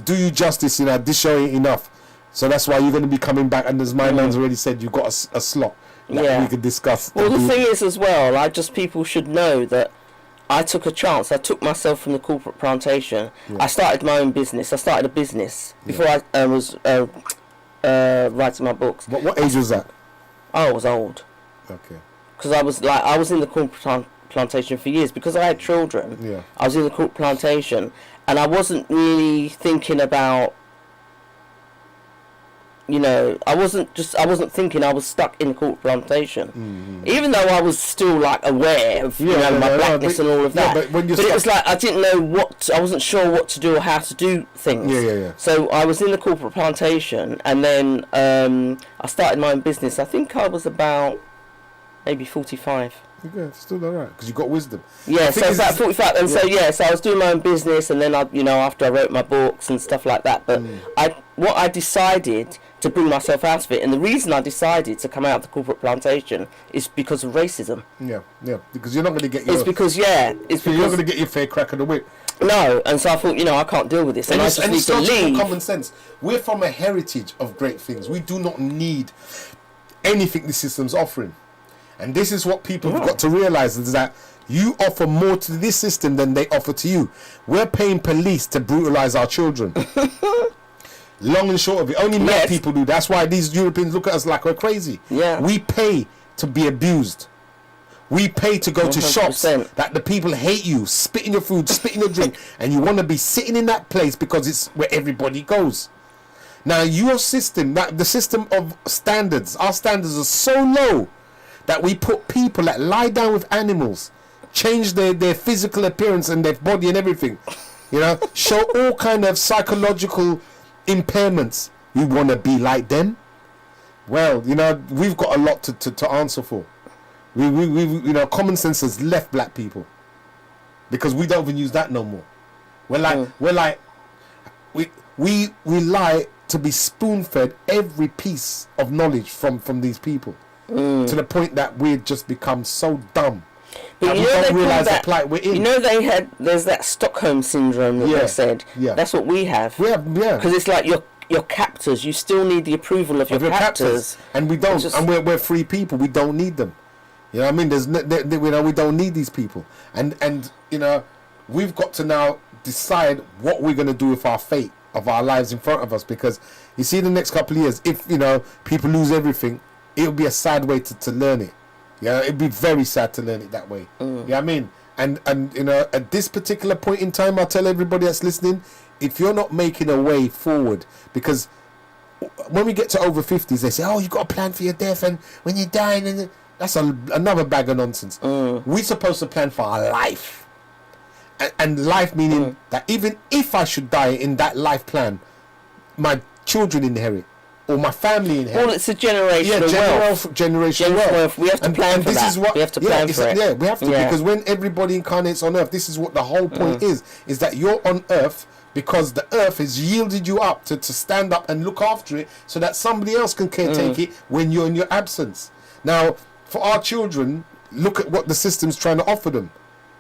do you justice, this show ain't enough. So that's why you're going to be coming back, and as my man's already said, you've got a slot that we could discuss.
Well, the thing is as well, people should know that I took a chance. I took myself from the corporate plantation. I started my own business. I started a business before I was writing my books.
What age was that?
I was old.
Okay.
Because I was in the corporate plantation for years because I had children.
Yeah.
I was in the corporate plantation, and I wasn't really thinking about. I wasn't thinking. I was stuck in the corporate plantation, even though I was still aware of my blackness and all of that. But it was like I didn't know I wasn't sure what to do or how to do things.
Yeah.
So I was in the corporate plantation, and then I started my own business. I think I was about maybe 45.
Yeah, still alright because you got wisdom.
Yeah, so about 45, and so I was doing my own business, and then after I wrote my books and stuff like that. But I decided to bring myself out of it, and the reason I decided to come out of the corporate plantation is because of racism.
Yeah, because you're not going to get your.
It's because you're not
going to get your fair crack of the whip.
No, and so I thought, I can't deal with this, and I just need to leave.
Common sense. We're from a heritage of great things. We do not need anything the system's offering. And this is what people have got to realise, is that you offer more to this system than they offer to you. We're paying police to brutalise our children. Long and short of it. Only mad people do. That's why these Europeans look at us like we're crazy.
Yeah.
We pay to be abused. We pay to go 100%. To shops that the people hate you, spit in your food, spit in your drink, and you want to be sitting in that place because it's where everybody goes. Now, your system, the system of standards, our standards are so low that we put people that lie down with animals, change their physical appearance and their body and everything, show all kind of psychological impairments. You want to be like them? Well, we've got a lot to answer for. We common sense has left black people because we don't even use that no more. We lie to be spoon-fed every piece of knowledge from these people. To the point that we've just become so dumb that we don't realise the plight we're in.
There's that Stockholm syndrome that they said. Yeah. That's what we have. Because it's like your captors. You still need the approval of your captors.
And we don't. And we're free people. We don't need them. You know what I mean? We don't need these people. And we've got to now decide what we're going to do with our fate of our lives in front of us. Because you see, the next couple of years, if people lose everything, it'll be a sad way to learn it. It'd be very sad to learn it that way. You know what I mean? And at this particular point in time, I'll tell everybody that's listening, if you're not making a way forward, because when we get to over 50s, they say, oh, you got a plan for your death, and when you're dying, and that's another bag of nonsense. We're supposed to plan for our life. And life meaning that even if I should die in that life plan, my children inherit. Or my family inherit.
Well, it's a generational wealth.
Generational wealth.
We have to plan for that. We have to plan for it.
Yeah, we have to, because when everybody incarnates on earth, this is what the whole point is that you're on earth because the earth has yielded you up to stand up and look after it so that somebody else can caretake it when you're in your absence. Now, for our children, look at what the system's trying to offer them.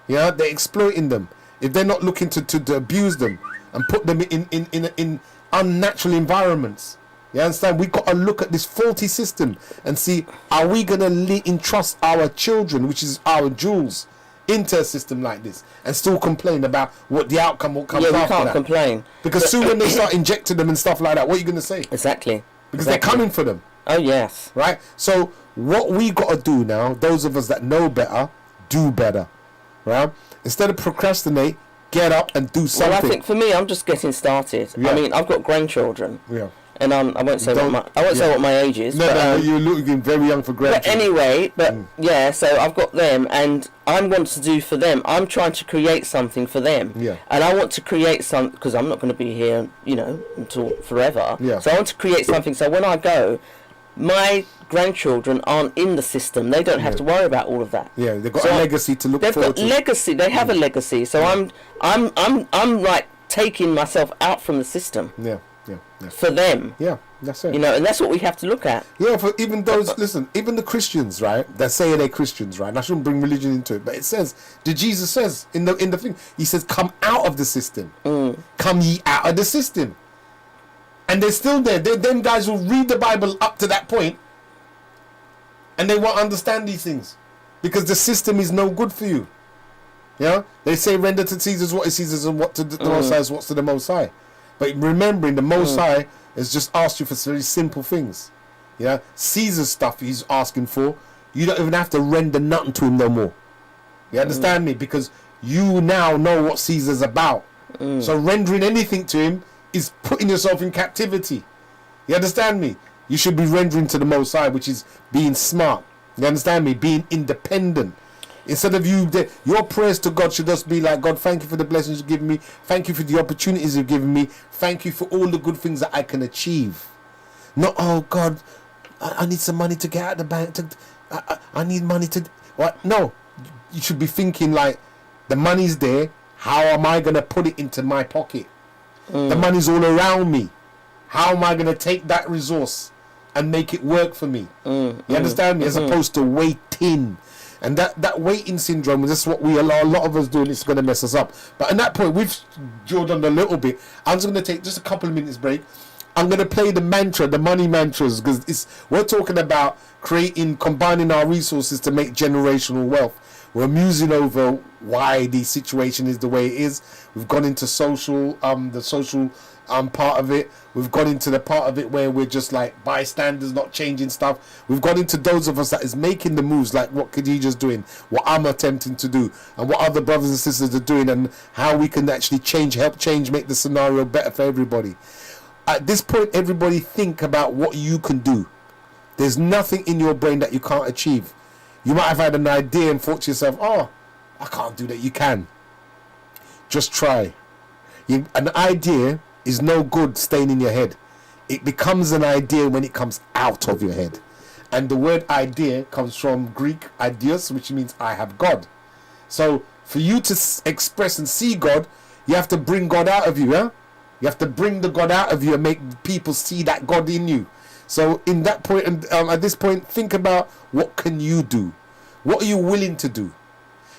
They're exploiting them. If they're not looking to abuse them and put them in unnatural environments, You understand? We got to look at this faulty system and see, are we going to entrust our children, which is our jewels, into a system like this and still complain about what the outcome will come after that?
Yeah, we can't complain.
Because soon when they start injecting them and stuff like that, what are you going to say?
Exactly.
Because they're coming for them.
Oh, yes.
Right? So what we got to do now, those of us that know better, do better. Right? Instead of procrastinate, get up and do something.
Well, I think for me, I'm just getting started.
Yeah.
I mean, I've got grandchildren.
Yeah.
And I won't say what my age is.
No,
but,
you're looking very young for grandchildren.
But anyway, yeah, so I've got them, and I want to do for them. I'm trying to create something for them.
Yeah.
And I want to create something, because I'm not going to be here, until forever.
Yeah.
So I want to create something, so when I go, my grandchildren aren't in the system. They don't have to worry about all of that.
Yeah, they've got a legacy to look forward to.
They've got legacy. They have a legacy. So I'm like taking myself out from the system.
Yeah.
For them.
Yeah, that's it.
And that's what we have to look at.
Yeah, for even those, listen, even the Christians, right? That say they're Christians, right? And I shouldn't bring religion into it, but it says, Jesus says in the thing, he says, come out of the system. Come ye out of the system. And they're still there. Them guys will read the Bible up to that point, and they won't understand these things because the system is no good for you. Yeah, they say render to Caesar's what is Caesar's and what to the Most High is what's to the Most High. But remembering the Most High has just asked you for very simple things. Yeah, Caesar's stuff he's asking for, you don't even have to render nothing to him no more. You understand me? Because you now know what Caesar's about. So rendering anything to him is putting yourself in captivity. You understand me? You should be rendering to the Most High, which is being smart. You understand me? Being independent. Instead of your prayers to God should just be like, God, thank you for the blessings you've given me. Thank you for the opportunities you've given me. Thank you for all the good things that I can achieve. Not, oh God, I need some money to get out of the bank. I need money to... What? No. You should be thinking like, the money's there. How am I going to put it into my pocket? The money's all around me. How am I going to take that resource and make it work for me? You understand me? As opposed to waiting. And that waiting syndrome, that's what a lot of us do, and it's going to mess us up. But at that point, we've drilled on a little bit. I'm just going to take just a couple of minutes break. I'm going to play the mantra, the money mantras, because we're talking about combining our resources to make generational wealth. We're musing over why the situation is the way it is. We've gone into the social part of it. We've gone into the part of it where we're just like bystanders, not changing stuff. We've gone into those of us that is making the moves, like what Khadijah's doing, what I'm attempting to do, and what other brothers and sisters are doing, and how we can actually help change, make the scenario better for everybody. At this point, everybody think about what you can do. There's nothing in your brain that you can't achieve. You might have had an idea and thought to yourself, oh, I can't do that. You can. Just try. An idea is no good staying in your head. It becomes an idea when it comes out of your head. And the word idea comes from Greek ideos, which means I have God. So for you to express and see God, you have to bring God out of you. Yeah? You have to bring the God out of you and make people see that God in you. So in that point, and at this point, think about what can you do? What are you willing to do?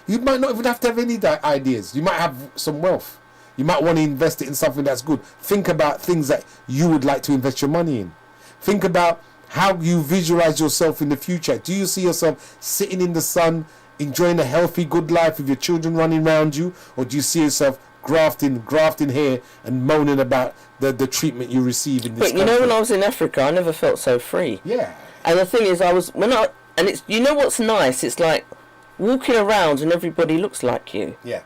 You might not even have to have any ideas. You might have some wealth. You might want to invest it in something that's good. Think about things that you would like to invest your money in. Think about how you visualize yourself in the future. Do you see yourself sitting in the sun, enjoying a healthy, good life with your children running around you? Or do you see yourself grafting here and moaning about the treatment you receive in this country?
But when I was in Africa, I never felt so free.
Yeah.
And the thing is, and it's, what's nice? It's like walking around and everybody looks like you.
Yeah.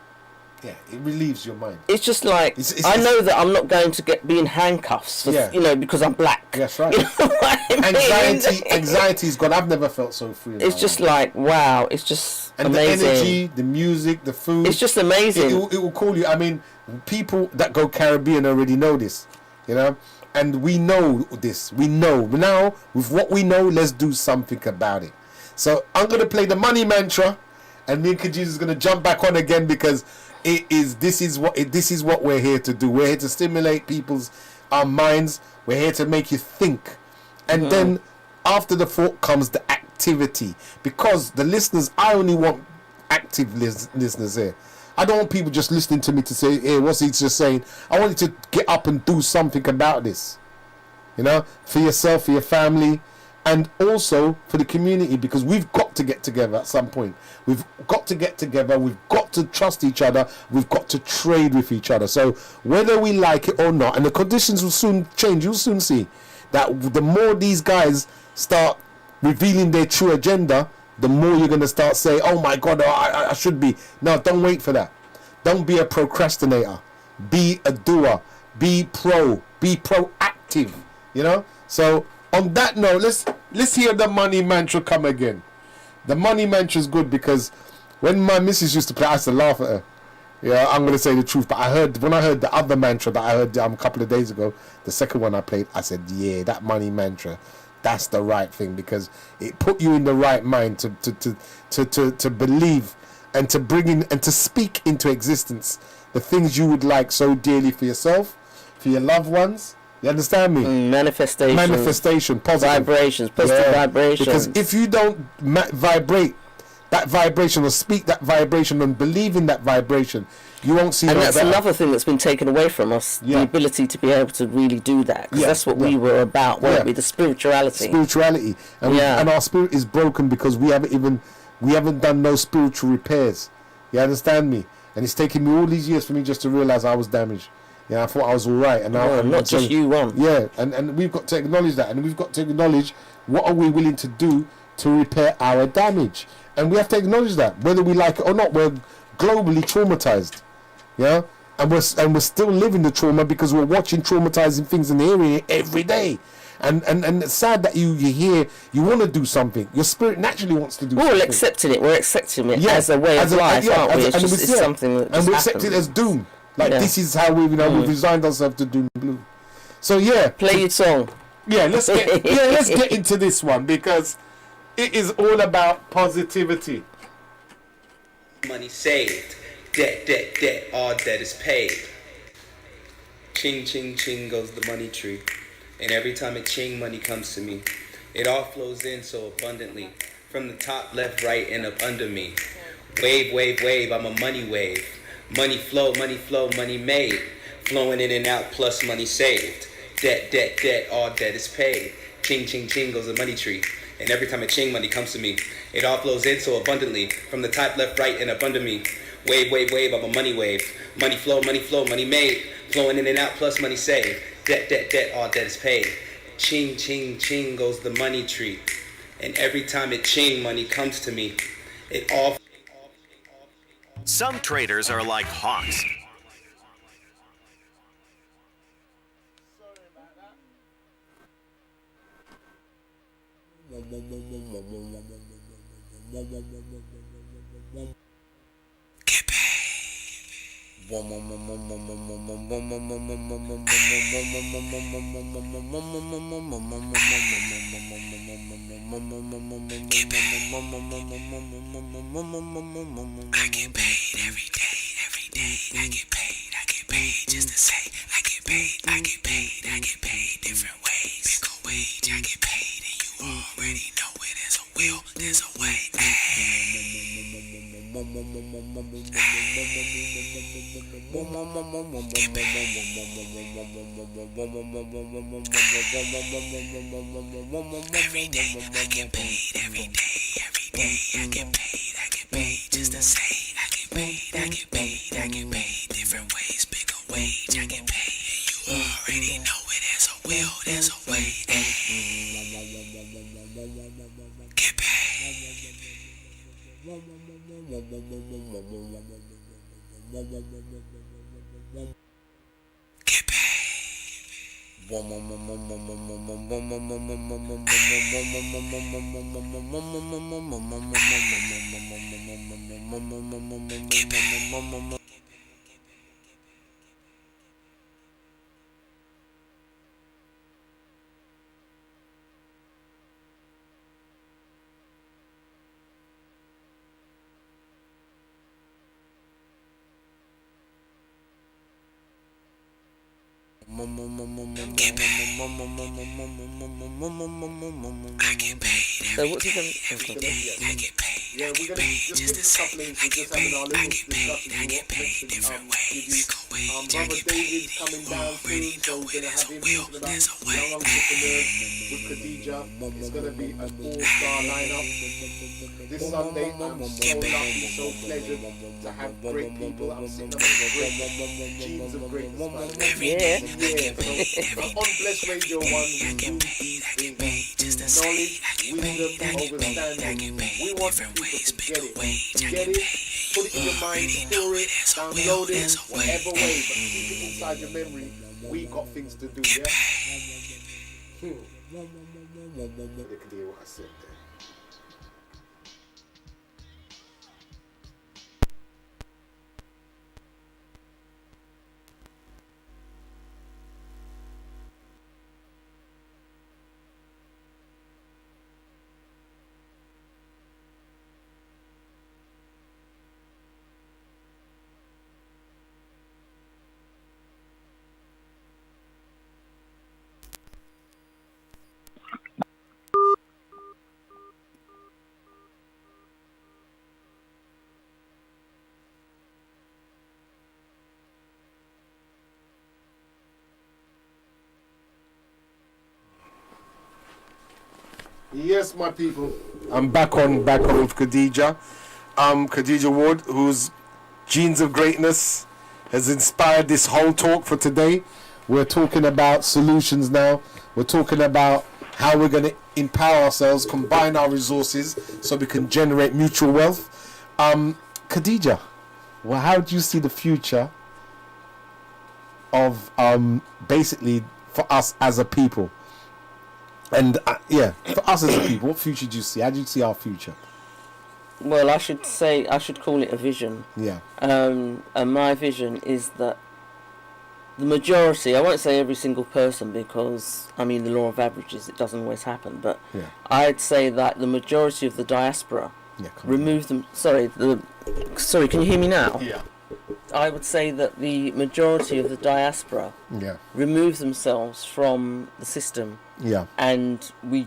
Yeah, it relieves your mind.
It's just like, I know that I'm not going to be in handcuffs, because I'm black.
That's right.
You know what I mean?
Anxiety's gone. I've never felt so free.
It's just like, wow, it's just amazing.
The energy, the music, the food.
It's just amazing.
It will call you. I mean, people that go Caribbean already know this, and we know this. We know. Now, with what we know, let's do something about it. So I'm going to play the money mantra, and me and Khadijah is going to jump back on again because this is what we're here to do. We're here to stimulate people's minds. We're here to make you think. And then after the thought comes the activity. Because the listeners, I only want active listeners here. I don't want people just listening to me to say, hey, what's he just saying? I want you to get up and do something about this. you know, for yourself, for your family, and also for the community, because we've got to get together at some point. We've got to get together. We've got to trust each other. We've got to trade with each other. So whether we like it or not, and the conditions will soon change, you'll soon see that the more these guys start revealing their true agenda, the more you're going to start saying, oh my God, I should be. No, don't wait for that. Don't be a procrastinator. Be a doer. Be proactive. You know? So on that note, let's hear the money mantra come again. The money mantra is good because when my missus used to play, I used to laugh at her. Yeah, I'm going to say the truth, but when I heard the other mantra that I heard a couple of days ago, the second one I played, I said, yeah, that money mantra, that's the right thing, because it put you in the right mind to believe and to bring in and to speak into existence the things you would like so dearly for yourself, for your loved ones. You understand me? Manifestation, positive
vibrations, positive vibrations.
Because if you don't vibrate that vibration or speak that vibration and believe in that vibration, you won't see.
And that's another thing that's been taken away from us: the ability to be able to really do that. Because that's what we were about, weren't we? The spirituality. And our spirit is broken because we haven't done no spiritual repairs. You understand me? And it's taken me all these years for me just to realize I was damaged. Yeah, I thought I was all right, and not just you, one.
Yeah, and we've got to acknowledge that, and we've got to acknowledge what are we willing to do to repair our damage, and we have to acknowledge that whether we like it or not. We're globally traumatized, yeah, and we're still living the trauma because we're watching traumatizing things and hearing it every day, and it's sad that you hear you want to do something. Your spirit naturally wants to do.
We're
something.
We're accepting it as a way of life, aren't we? It's something that
and we accept it as doom. Like this is how we've resigned ourselves to doom and gloom. So
play your song.
Yeah, let's get into this one because it is all about positivity.
Money saved, debt, all debt is paid. Ching, ching, ching goes the money tree, and every time a ching money comes to me, it all flows in so abundantly from the top, left, right, and up under me. Wave, wave, wave, I'm a money wave. Money flow, money made. Flowing in and out, plus money saved. Debt, all debt is paid. Ching, ching, ching goes the money tree. And every time a ching money comes to me, it all flows in so abundantly. From the top, left, right, and up under me. Wave, wave, wave, I'm a money wave. Money flow, money made. Flowing in and out, plus money saved. Debt, all debt is paid. Ching, ching, ching goes the money tree. And every time a ching money comes to me, it all.
Some traders are like hawks. Get paid. I get paid every day. I get paid just to say I get paid different ways. Pick a wage, I get paid, and you already know it. There's a will, there's a way. Get every day I get paid every day. I get paid just to say I get paid different ways. Pick a wage, I get paid, and you already know it. There's a will, there's a way. Get paid. Get paid.
So what's he going
every day? I get paid. I get paid just to say I get paid. I get paid different ways.
Brother David's coming down soon, so we're going to have him talking about young entrepreneurs with Khadijah. It's going to be an all-star lineup. This Sunday, I'm so lucky, so pleasured to have great people. I'm sitting on great genes of greatness.
Yeah.
So, on Bless Radio 1, we do knowledge, wisdom, understanding. We want people to get it, put it in your mind, store it, download it, whatever way, but keep it inside your memory. We got things to do, yeah? They can hear what I said there. Yes, my people. I'm back on with Khadijah. Khadijah Ward, whose genes of greatness has inspired this whole talk for today. We're talking about solutions now. We're talking about how we're going to empower ourselves, combine our resources so we can generate mutual wealth. Khadijah, well, how do you see the future of basically for us as a people? And for us as a people, what future do you see? How do you see our future?
Well, I should call it a vision.
Yeah.
And my vision is that the majority, I won't say every single person because, I mean, the law of averages, it doesn't always happen, but I'd say that the majority of the diaspora remove them. Sorry, can you hear me now?
Yeah.
I would say that the majority of the diaspora remove themselves from the system.
Yeah.
And we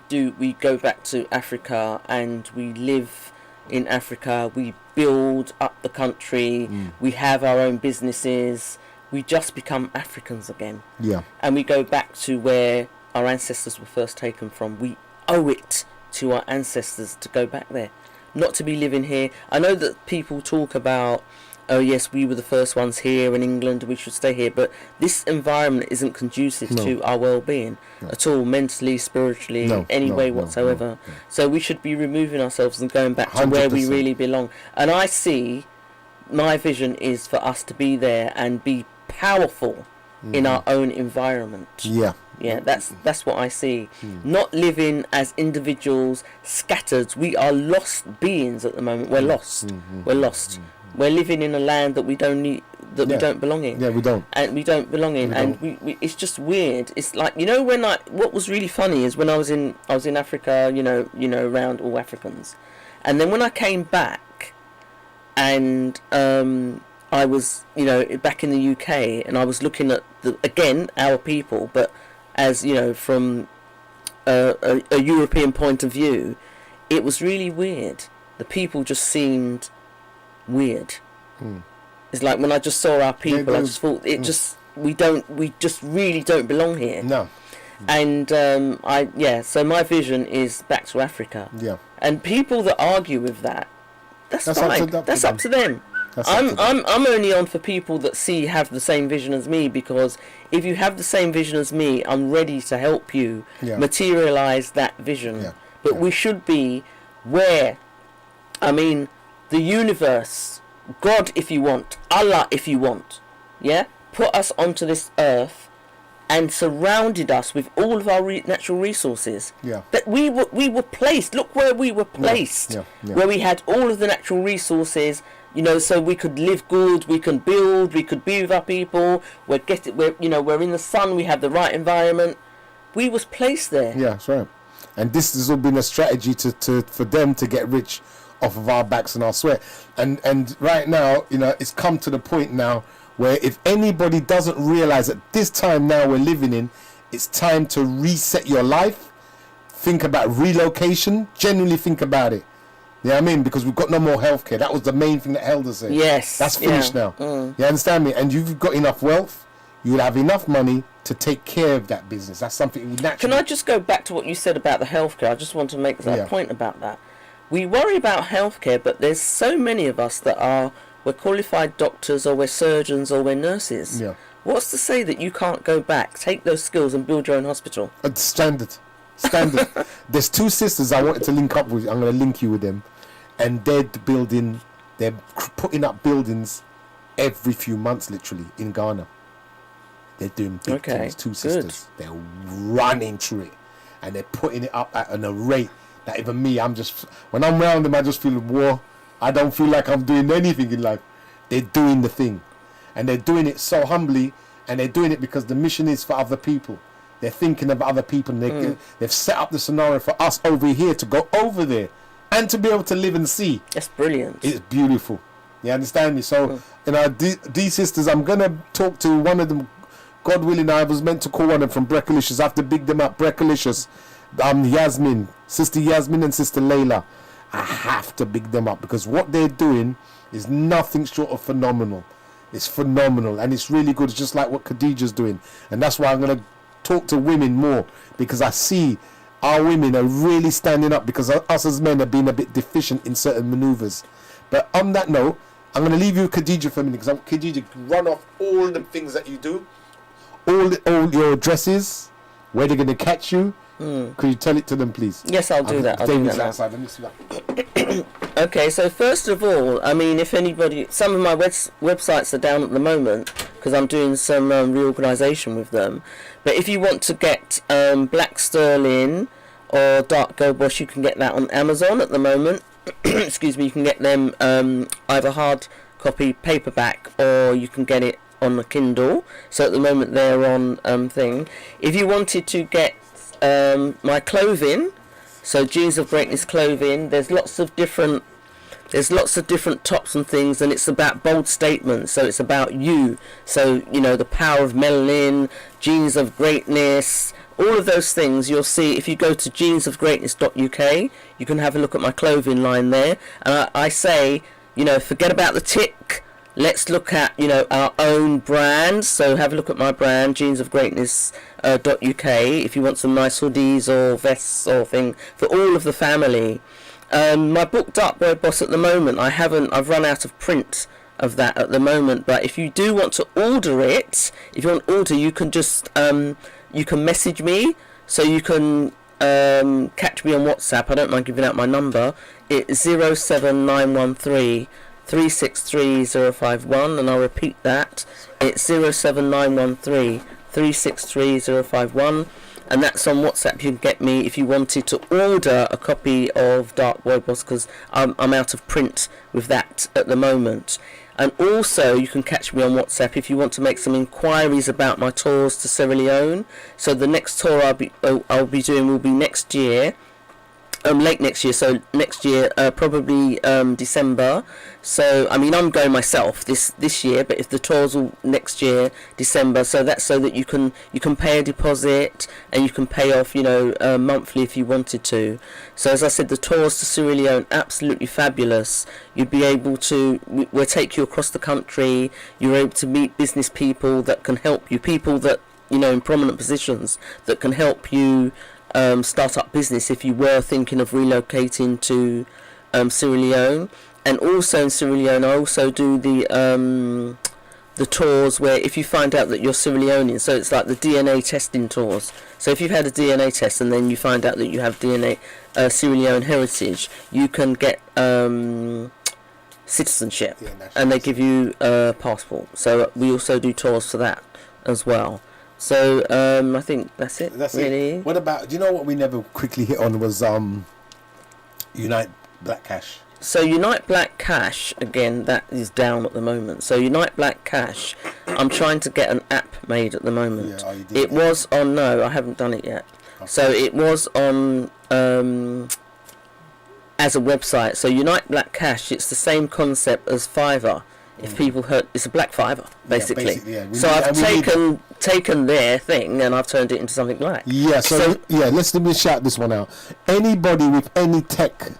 go back to Africa and we live in Africa, we build up the country, we have our own businesses, we just become Africans again.
Yeah.
And we go back to where our ancestors were first taken from. We owe it to our ancestors to go back there, not to be living here. I know that people talk about, oh yes, we were the first ones here in England, we should stay here, but this environment isn't conducive to our well-being at all, mentally, spiritually, any way whatsoever. So we should be removing ourselves and going back to 100%. Where we really belong. And I see, my vision is for us to be there and be powerful in our own environment.
Yeah.
Yeah, that's what I see. Not living as individuals, scattered. We are lost beings at the moment. We're lost. We're lost. We're living in a land that we don't need, that we don't belong in.
Yeah, we don't.
And we don't belong in. We it's just weird. It's like, you know, what was really funny is when I was in Africa, you know, around all Africans, and then when I came back, and I was, you know, back in the UK, and I was looking at our people, but as you know, from a European point of view, it was really weird. The people just seemed weird. It's like when I just saw our people, I just thought we just really don't belong here.
No.
And so my vision is back to Africa.
Yeah.
And people that argue with that, that's fine. That's up to them. I'm only on for people that have the same vision as me, because if you have the same vision as me, I'm ready to help you materialize that vision.
Yeah.
But we should be where, I mean, the universe, God if you want, Allah if you want, put us onto this earth and surrounded us with all of our natural resources. Yeah. That we were placed. Look where we were placed. Where we had all of the natural resources, you know, so we could live good, we can build, we could be with our people. We're in the sun. We have the right environment. We was placed there.
Yeah, that's right. And this has all been a strategy for them to get rich off of our backs and our sweat. And right now, you know, it's come to the point now where if anybody doesn't realize that this time now we're living in, it's time to reset your life, think about relocation, genuinely think about it. You know what I mean? Because we've got no more healthcare. That was the main thing that held us there.
Yes.
That's finished now. You understand me? And you've got enough wealth, you'll have enough money to take care of that business. That's something you would naturally...
Can I just go back to what you said about the healthcare? I just want to make that point about that. We worry about healthcare, but there's so many of us that we're qualified doctors, or we're surgeons, or we're nurses.
Yeah.
What's to say that you can't go back, take those skills and build your own hospital?
Standard. There's 2 sisters I wanted to link up with. I'm going to link you with them. And they're putting up buildings every few months, literally, in Ghana. They're doing big things. 2 sisters. They're running through it. And they're putting it up at a rate that even me, when I'm around them, I just feel war. I don't feel like I'm doing anything in life. They're doing the thing. And they're doing it so humbly, and they're doing it because the mission is for other people. They're thinking of other people, and they've set up the scenario for us over here to go over there and to be able to live and see.
That's brilliant.
It's beautiful. You understand me? So, these sisters, I'm going to talk to one of them. God willing, I was meant to call one of them from Breckalicious. I have to big them up. Breckalicious. Yasmin, Sister Yasmin and Sister Layla. I have to big them up because what they're doing is nothing short of phenomenal. It's phenomenal, and it's really good. It's just like what Khadijah's doing, and that's why I'm going to talk to women more, because I see our women are really standing up, because us as men have been a bit deficient in certain maneuvers. But on that note, I'm going to leave you with Khadijah for a minute, because Khadijah can run off all the things that you do, all your addresses, where they're going to catch you. Could you tell it to them, please?
Yes, I'll do that.
David's outside. Let me see that.
Okay, so first of all, I mean, if anybody, some of my websites are down at the moment because I'm doing some reorganisation with them. But if you want to get Black Sterling or Dark Gold Wash, you can get that on Amazon at the moment. Excuse me, you can get them either hard copy paperback, or you can get it on the Kindle. So at the moment they're on thing. If you wanted to get my clothing, so Jeans of Greatness clothing, there's lots of different tops and things, and it's about bold statements, so it's about you. So, you know, the power of melanin, Jeans of Greatness, all of those things you'll see if you go to jeansofgreatness.uk. You can have a look at my clothing line there, and I say, you know, forget about the tick. Let's look at, you know, our own brand. So have a look at my brand, jeansofgreatness.uk, if you want some nice hoodies or vests or thing for all of the family. My book Dark Word Boss at the moment, I've run out of print of that at the moment. But if you do want to order it, if you want to order, you can just you can message me. So you can catch me on WhatsApp. I don't mind giving out my number. It's 07913 363051, and I'll repeat that. It's 07913 363051, and that's on WhatsApp. You can get me if you wanted to order a copy of Dark Word Boss, because I'm out of print with that at the moment. And also you can catch me on WhatsApp if you want to make some inquiries about my tours to Sierra Leone. So the next tour I'll be doing will be next year. Late next year, so next year, probably December. So I mean, I'm going myself this year, but if the tours will next year, December, so that's so that you can pay a deposit and you can pay off, you know, monthly if you wanted to. So as I said, the tours to Sierra Leone, absolutely fabulous. You'd be able to, we'll take you across the country. You're able to meet business people that can help you, people that, you know, in prominent positions that can help you start up business if you were thinking of relocating to Sierra Leone. And also in Sierra Leone, I also do the tours where if you find out that you're Sierra Leonean, so it's like the DNA testing tours. So if you've had a DNA test and then you find out that you have DNA Sierra Leone heritage, you can get citizenship, and they give you a passport. So we also do tours for that as well. So I think that's it.
That's
really.
What about? Do you know what we never quickly hit on was Unite Black Cash.
So Unite Black Cash, again, that is down at the moment. So Unite Black Cash, I'm trying to get an app made at the moment.
Yeah, you did
it was on, no, I haven't done it yet. Okay. So it was on as a website. So Unite Black Cash, it's the same concept as Fiverr. If people heard, it's a black Fiverr, basically. Yeah. So I've taken their thing and I've turned it into something black.
Yeah, so let me shout this one out. Anybody with any tech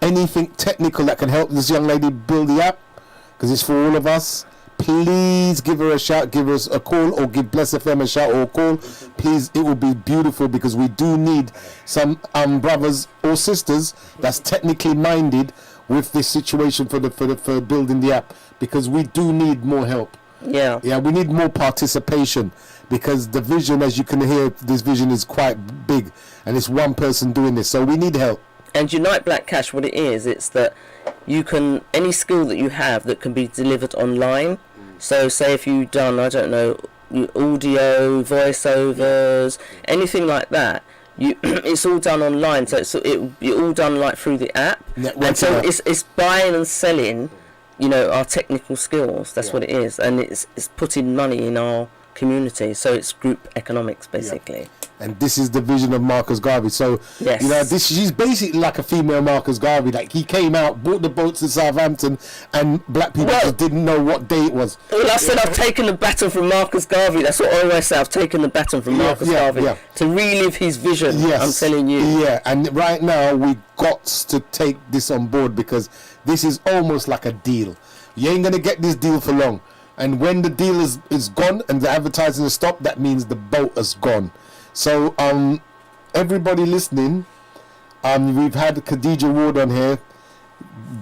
anything technical that can help this young lady build the app, because it's for all of us, please give her a shout, give us a call, or give Bless FM a shout or a call. Please, it will be beautiful, because we do need some brothers or sisters that's technically minded with this situation for building the app, because we do need more help.
Yeah,
we need more participation, because the vision, as you can hear, this vision is quite big, and it's one person doing this, so we need help.
And Unite Black Cash, what it is, it's that you can, any skill that you have that can be delivered online. So say if you've done, I don't know, audio, voiceovers, anything like that, it's all done online. So it's all done like through the app. And so it's buying and selling, you know, our technical skills. That's what it is. And it's putting money in our community. So it's group economics, basically.
And this is the vision of Marcus Garvey. So,
yes.
you know, she's basically like a female Marcus Garvey. Like, he came out, bought the boats in Southampton, and black people just didn't know what day it was.
Well, I said I've taken the baton from Marcus Garvey. That's what I always say. I've taken the baton from Marcus Garvey to relive his vision.
Yes.
I'm telling you.
Yeah, and right now we got to take this on board, because this is almost like a deal. You ain't going to get this deal for long. And when the deal is gone and the advertising is stopped, that means the boat has gone. So, everybody listening, we've had Khadijah Ward on here,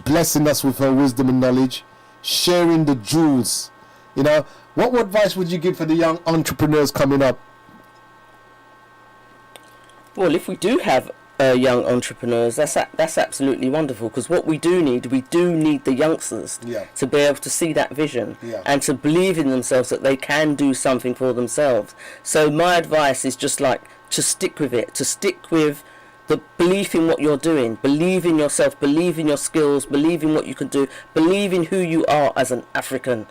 blessing us with her wisdom and knowledge, sharing the jewels. You know, what advice would you give for the young entrepreneurs coming up?
Well, if we do have young entrepreneurs, that's absolutely wonderful, because what we do need the youngsters to be able to see that vision and to believe in themselves, that they can do something for themselves. So my advice is just like to stick with it, to stick with the belief in what you're doing, believe in yourself, believe in your skills, believe in what you can do, believe in who you are as an African.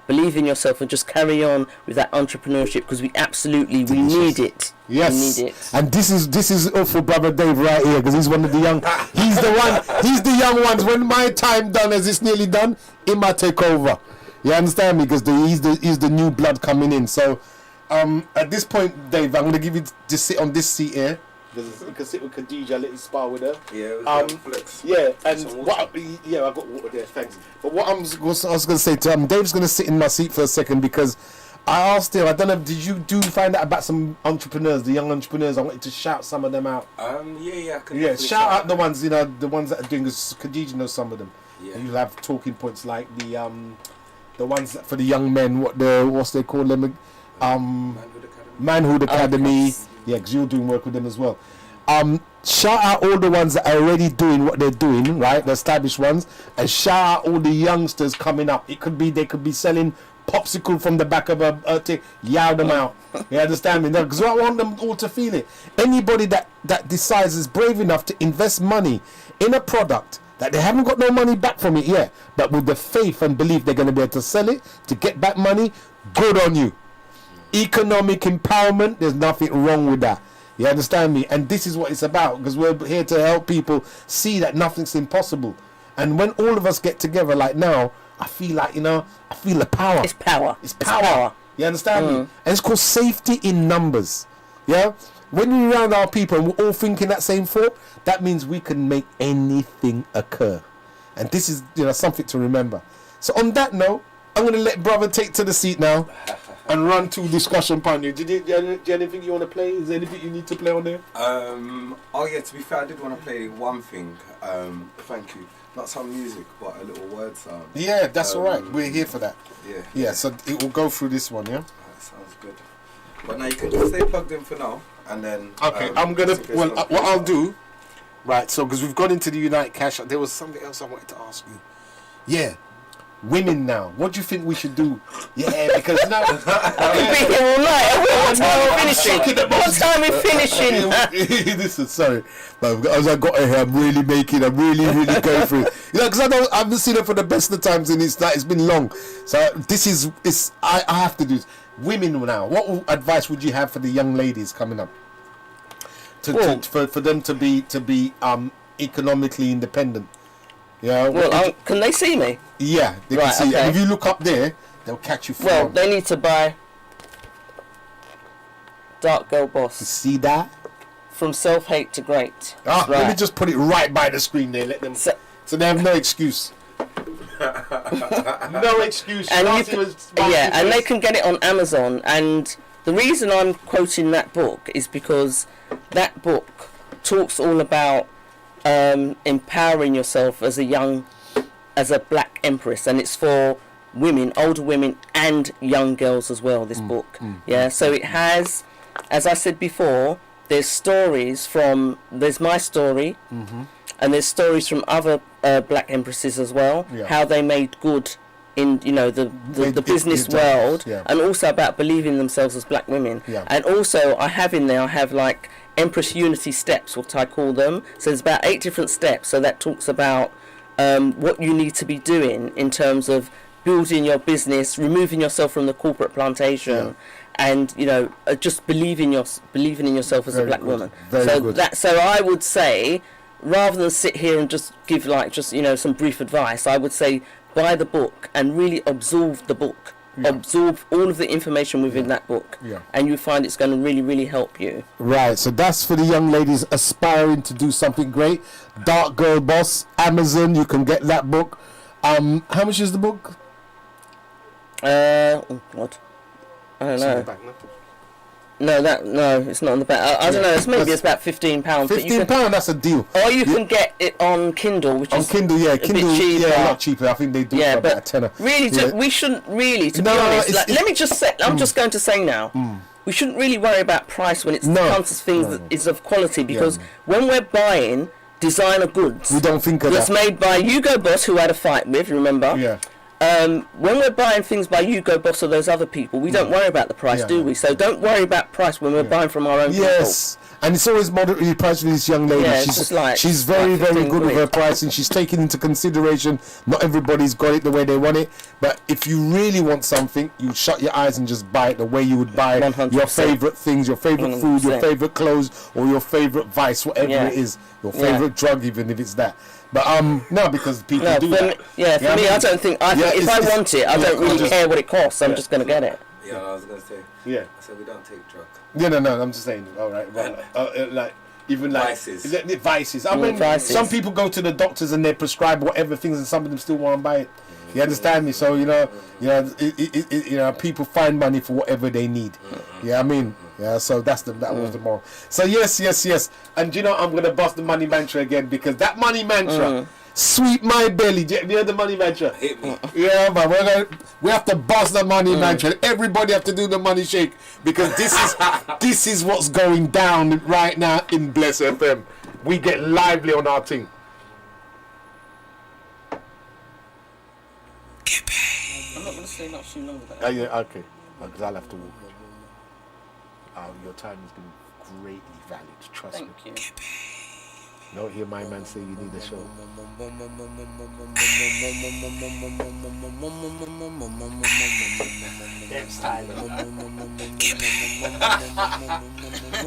Believe in yourself, and just carry on with that entrepreneurship, because we need it.
Yes,
we need it.
And this is for Brother Dave right here, because he's one of the young. He's the young ones. When my time done, as it's nearly done, he might take over. You understand me? Because he's the new blood coming in. So, at this point, Dave, I'm gonna give you just sit on this seat here. You can sit with Khadijah, let you spar with her.
Yeah, flex.
Yeah, and I got water there, thanks. But what I was going to say to Dave's going to sit in my seat for a second, because I asked him, I don't know, did you find out about some entrepreneurs, the young entrepreneurs? I wanted to shout some of them out.
I can
shout out the ones, the ones that are doing, because Khadijah knows some of them. Yeah. You'll have talking points like the ones that for the young men, what's they call them? Manhood Academy. Yeah, because you're doing work with them as well. Shout out all the ones that are already doing what they're doing, right? The established ones. And shout out all the youngsters coming up. They could be selling popsicle from the back of a thing. Yow them out. You understand me? Because I want them all to feel it. Anybody that decides is brave enough to invest money in a product that they haven't got no money back from it yet, but with the faith and belief they're going to be able to sell it, to get back money, good on you. Economic empowerment, there's nothing wrong with that. You understand me? And this is what it's about, because we're here to help people see that nothing's impossible. And when all of us get together like now, I feel like, I feel the power.
It's power.
It's power. You understand me? And it's called safety in numbers. Yeah? When we're around our people and we're all thinking that same thought, that means we can make anything occur. And this is, something to remember. So on that note, I'm going to let brother take to the seat now. And run to discussion panel. Do you anything you want to play? Is there anything you need to play on there?
To be fair, I did want to play one thing. Thank you. Not some music, but a little word sound.
Yeah, that's alright. We're here for that.
Yeah.
So it will go through this one, yeah?
That sounds good. But now you can just stay plugged in for now, and then...
Okay, I'm going to... Well, what I'll do... Right, so because we've gone into the Unite Cash, there was something else I wanted to ask you. Yeah. Women now, what do you think we should do? Yeah, because now
we'll be here all night. What time are we finishing?
Listen, sorry, but as I got here, I'm really going through it. Because I haven't seen it for the best of times, and it's been long. So I have to do this. Women now, what advice would you have for the young ladies coming up? For them to be economically independent. Yeah.
Well, can they see me?
Yeah, they can see. Okay. And if you look up there, they'll catch you.
Well, they need to buy Dark Girl Boss.
You see that?
from self-hate to great.
Let me just put it right by the screen there. Let them. So they have no excuse. No excuse.
And and they can get it on Amazon. And the reason I'm quoting that book is because that book talks all about empowering yourself as a black empress, and it's for women, older women and young girls as well, this book. So it has, as I said before, there's my story, and there's stories from other black empresses as well, how they made good in the business world, and also about believing themselves as black women. And also I have like Empress Unity steps, what I call them. So there's about 8 different steps, so that talks about what you need to be doing in terms of building your business, removing yourself from the corporate plantation, and just believing in yourself as a black woman. So I would say, rather than sit here and just give some brief advice, I would say buy the book and really absorb the book. Absorb all of the information within that book, and you find it's going to really, really help you.
Right, so that's for the young ladies aspiring to do something great. Dark Girl Boss, Amazon, you can get that book. How much is the book?
What? I don't know. No, it's not on the back. I don't know. It's about £15.
£15, that's a deal.
Or you can get it on Kindle, which is
Kindle,
a bit cheaper.
a lot cheaper. I think they do it for about a tenner.
Really, we shouldn't really, to be honest. Let me just say, I'm just going to say now, we shouldn't really worry about price when it comes to things that is of quality, because when we're buying designer goods,
we don't think of
that's made by Hugo Boss, who I had a fight with, remember? When we're buying things by Hugo Boss or those other people, we don't worry about the price, do we? So don't worry about price when we're buying from our own people.
And it's always moderately priced with this young lady. She's very, very good with her pricing. She's taking into consideration not everybody's got it the way they want it, but if you really want something, you shut your eyes and just buy it the way you would buy 100%. Your favorite things, your favorite food, your favorite clothes, or your favorite vice, whatever it is, your favorite drug, even if it's that. But no, because people do that.
For me, I don't think. If I want it, I don't really care what it costs. I'm just going to get it.
Yeah, I was going to say.
Yeah.
So we don't take drugs.
No. I'm just saying. All right. Like even like
vices.
Vices. I mean, some people go to the doctors and they prescribe whatever things, and some of them still want to buy it. You understand me? So people find money for whatever they need. Yeah, I mean. Yeah, so that was the moral. So yes. And I'm gonna bust the money mantra again, because that money mantra, sweep my belly. You hear the money mantra?
Hit me.
Yeah, man. We have to bust the money mantra. Everybody have to do the money shake, because this is what's going down right now in Bless FM. We get lively on our thing.
I'm not gonna stay much too long with that.
Okay. Because I'll have to walk. Your time has been greatly valued, trust me.
Thank you.
Don't hear my man say you need a show.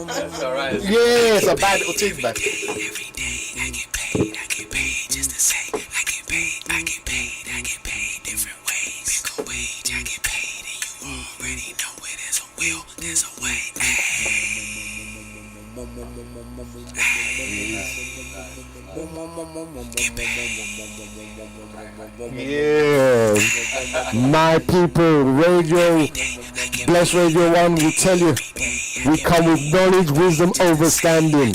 That's alright.
Yeah, it's a bad little thing, man.
Every day I get paid just to say I get paid different ways. Pick a wage, I get paid, and you already know it. There's a will, there's a way.
Yeah, my people, radio, Bless Radio 1, we tell you, we come with knowledge, wisdom, understanding.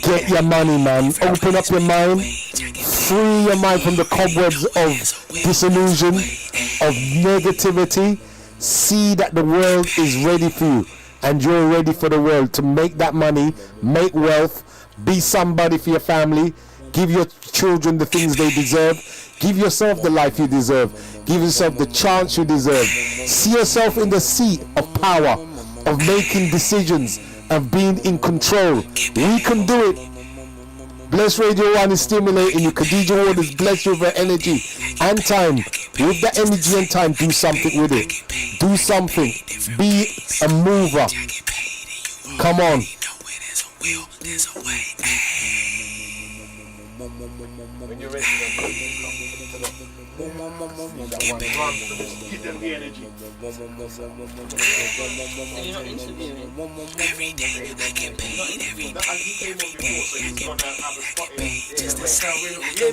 Get your money, man. Open up your mind. Free your mind from the cobwebs of disillusion, of negativity. See that the world is ready for you, and you're ready for the world to make that money, make wealth, be somebody for your family, give your children the things they deserve, give yourself the life you deserve, give yourself the chance you deserve. See yourself in the seat of power, of making decisions, of being in control. We can do it. Bless Radio 1 is stimulating you. Khadijah Ward is blessed with her energy and time. With that energy and time, do something with it. Do something. Be a mover. Come on. When you're ready, give them the energy.
And you're not interviewing.
Every day I get paid. Every day I get paid. Just to say I get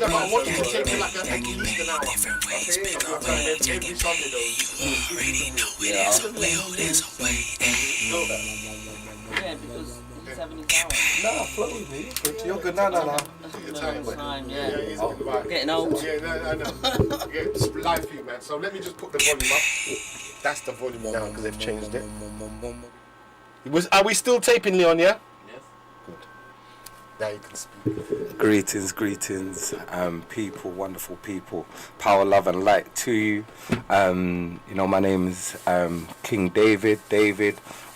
paid. Different ways, bigger ways. I get paid. You already know it is a will, there's a way.
Yeah, because he's having his hour.
Nah, flow with me. You're good. No.
Time, yeah.
Right.
Getting old.
Yeah, no. Yeah, it's live for you, man. So let me just put the volume up. That's the volume now because they've changed it. Are we still taping, Leon, yeah?
Yes.
Good. Now you can speak.
Greetings, people, wonderful people. Power, love, and light to you. My name is King David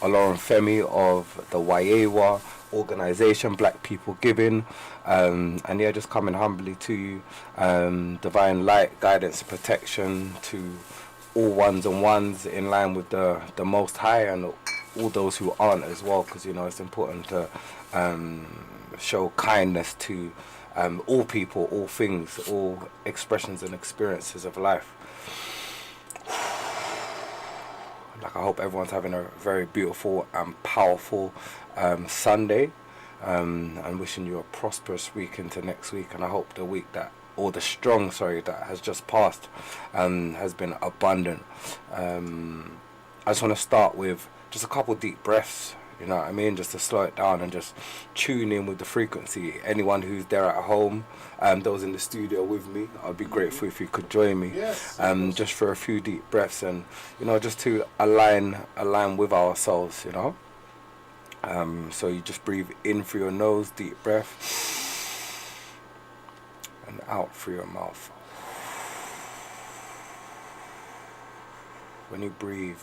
Olorunfemi of the Wayewa organization, Black People Giving. Just coming humbly to you. Divine light, guidance, and protection to all ones and ones in line with the Most High and all those who aren't as well, because it's important to show kindness to all people, all things, all expressions and experiences of life. Like, I hope everyone's having a very beautiful and powerful Sunday, and wishing you a prosperous week into next week. And I hope the week that has just passed has been abundant. I just want to start with just a couple deep breaths, you know what I mean, just to slow it down and just tune in with the frequency. Anyone who's there at home, those in the studio with me, I'd be grateful if you could join me.
Yes.
Just for a few deep breaths, and just to align with ourselves, so you just breathe in through your nose, deep breath, and out through your mouth. When you breathe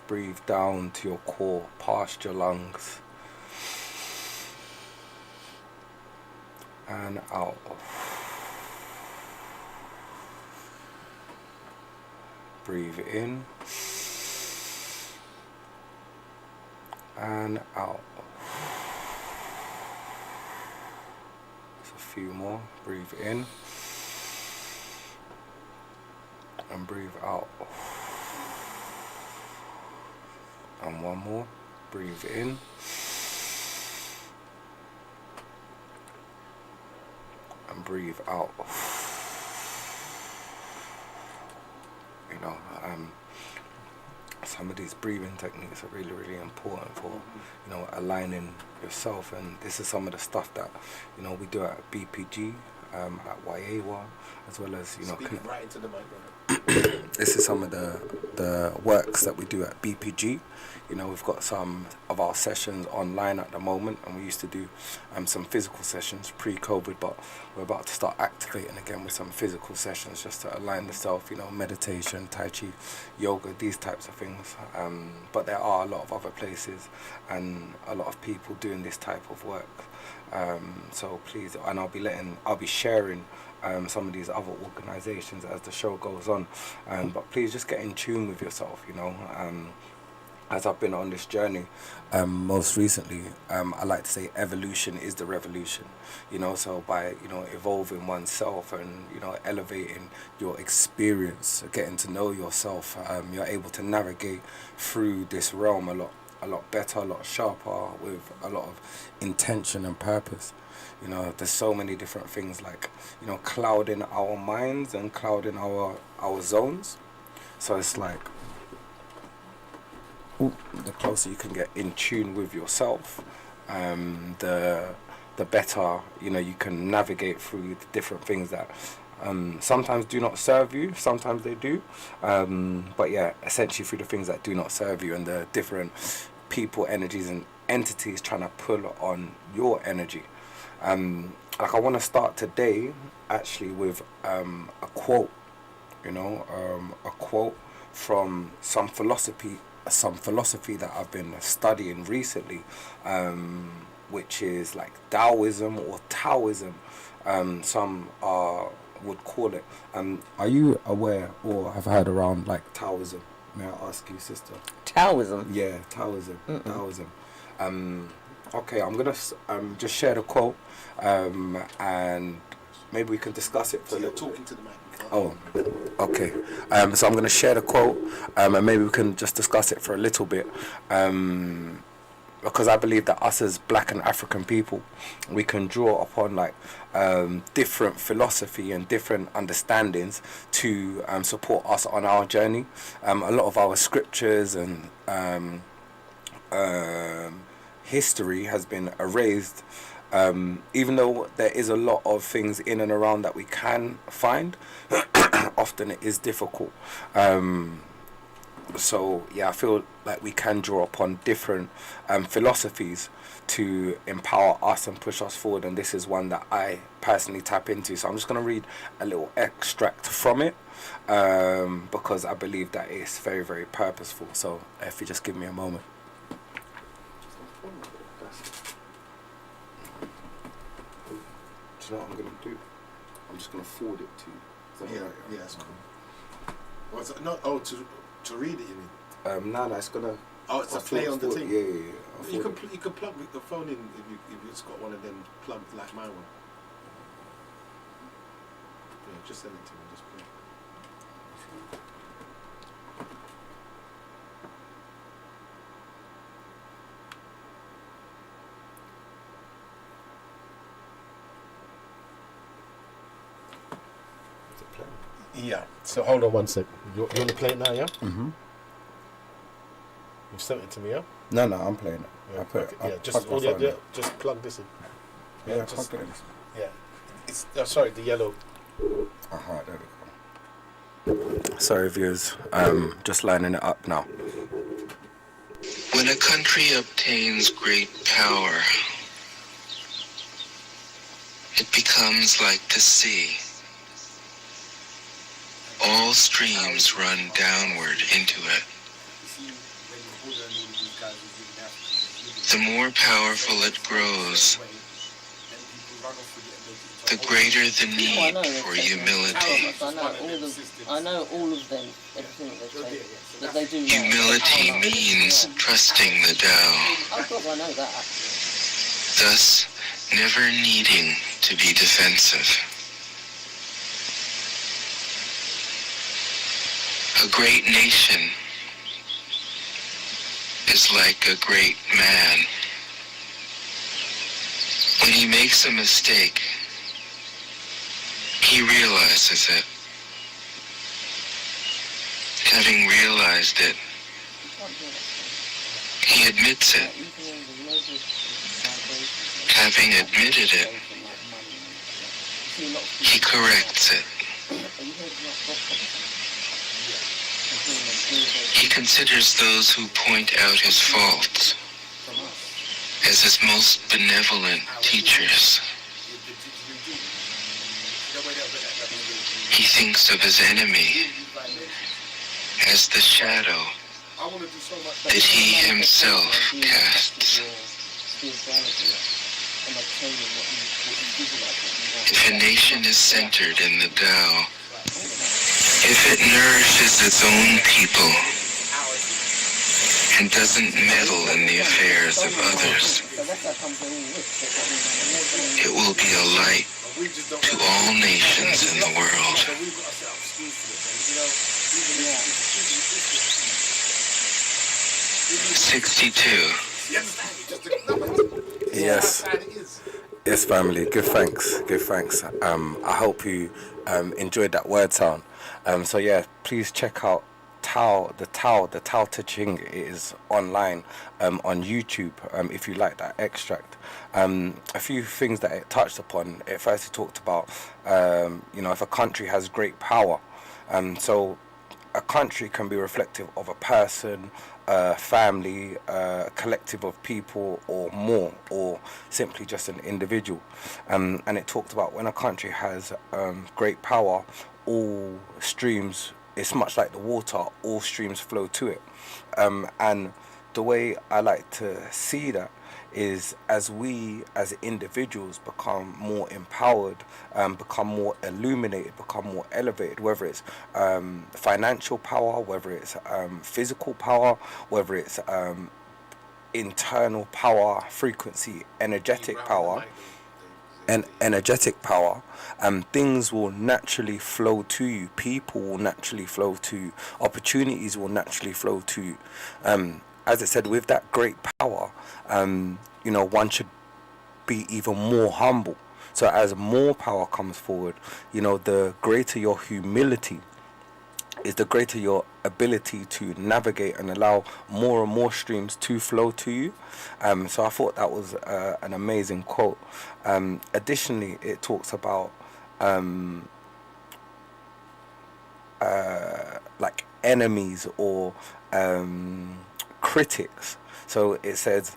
down to your core, past your lungs, and out. Breathe in and out. Just a few more. Breathe in and breathe out. And one more. Breathe in and breathe out. Some of these breathing techniques are really, really important for, aligning yourself. And this is some of the stuff that, we do at BPG, at Wayewa, as well as,
Speak right into the microphone.
This is some of the works that we do at BPG. We've got some of our sessions online at the moment, and we used to do some physical sessions pre-COVID, but we're about to start activating again with some physical sessions just to align the self, meditation, Tai Chi, yoga, these types of things. But there are a lot of other places and a lot of people doing this type of work. So please, and I'll be sharing some of these other organizations as the show goes on, but please just get in tune with yourself. As I've been on this journey, most recently, I like to say evolution is the revolution. So by evolving oneself and elevating your experience, getting to know yourself, you're able to navigate through this realm a lot better, a lot sharper, with a lot of intention and purpose. There's so many different things like, clouding our minds and clouding our zones. So it's like, the closer you can get in tune with yourself, the better, you can navigate through the different things that sometimes do not serve you, sometimes they do. But yeah, essentially through the things that do not serve you and the different people, energies and entities trying to pull on your energy. Like, I want to start today actually with a quote, a quote from some philosophy that I've been studying recently, which is like Taoism or Taoism. Some would call it. Are you aware or have heard around like Taoism? May I ask you, sister?
Taoism?
Yeah, Taoism. Taoism. Okay, I'm gonna just share the quote, and maybe we can discuss it for a little.
Talking to the man.
Oh, okay. So I'm going to share the quote, and maybe we can just discuss it for a little bit. Because I believe that us as Black and African people, we can draw upon like different philosophy and different understandings to support us on our journey. A lot of our scriptures and history has been erased. Even though there is a lot of things in and around that we can find, often it is difficult. So yeah, I feel like we can draw upon different philosophies to empower us and push us forward, and this is one that I personally tap into. So I'm just going to read a little extract from it, because I believe that it's very, very purposeful. So if you just give me a moment. Do you know what I'm going to do? I'm just going to forward it to you. Is that all right?
Yeah, that's cool. What's it? No, to read it, you mean?
No, it's gonna.
Oh, it's a play on the thing.
Yeah.
You can plug the phone in if it's got one of them plugged like my one. Yeah, just send it to me. Just play. Yeah. So hold on one sec. You want to play it now, yeah?
Mm-hmm.
You sent it to me, yeah?
No, I'm playing it.
Yeah,
Just
plug this in.
Yeah,
just
plug it in.
Yeah. It's sorry, the yellow.
There we go. Sorry, viewers. Just lining it up now.
When a country obtains great power, it becomes like the sea. All streams run downward into it. The more powerful it grows, the greater the need for humility.
I know all of them, everything that they do.
Humility means trusting the Tao,
Of course, I know that.
thus never needing to be defensive. A great nation is like a great man. When he makes a mistake, he realizes it. Having realized it, he admits it. Having admitted it, he corrects it. He considers those who point out his faults as his most benevolent teachers. He thinks of his enemy as the shadow that he himself casts. If a nation is centered in the Tao, if it nourishes its own people and doesn't meddle in the affairs of others, it will be a light to all nations in the world. 62.
Yes, family. Give thanks. I hope you enjoyed that word sound. So yeah, please check out the Tao Te Ching. It is online on YouTube. If you like that extract, a few things that it touched upon. It first talked about if a country has great power, so a country can be reflective of a person, a family, a collective of people, or more, or simply just an individual. And it talked about when a country has great power, all streams, it's much like the water, all streams flow to it. And the way I like to see that is as we as individuals become more empowered, become more illuminated, become more elevated, whether it's financial power, whether it's physical power, whether it's internal power, frequency, energetic power, energetic power, things will naturally flow to you. People will naturally flow to you. Opportunities will naturally flow to you. As I said, with that great power, one should be even more humble. So as more power comes forward, the greater your humility is, the greater your ability to navigate and allow more and more streams to flow to you. So I thought that was an amazing quote. Additionally, it talks about like enemies or critics. So it says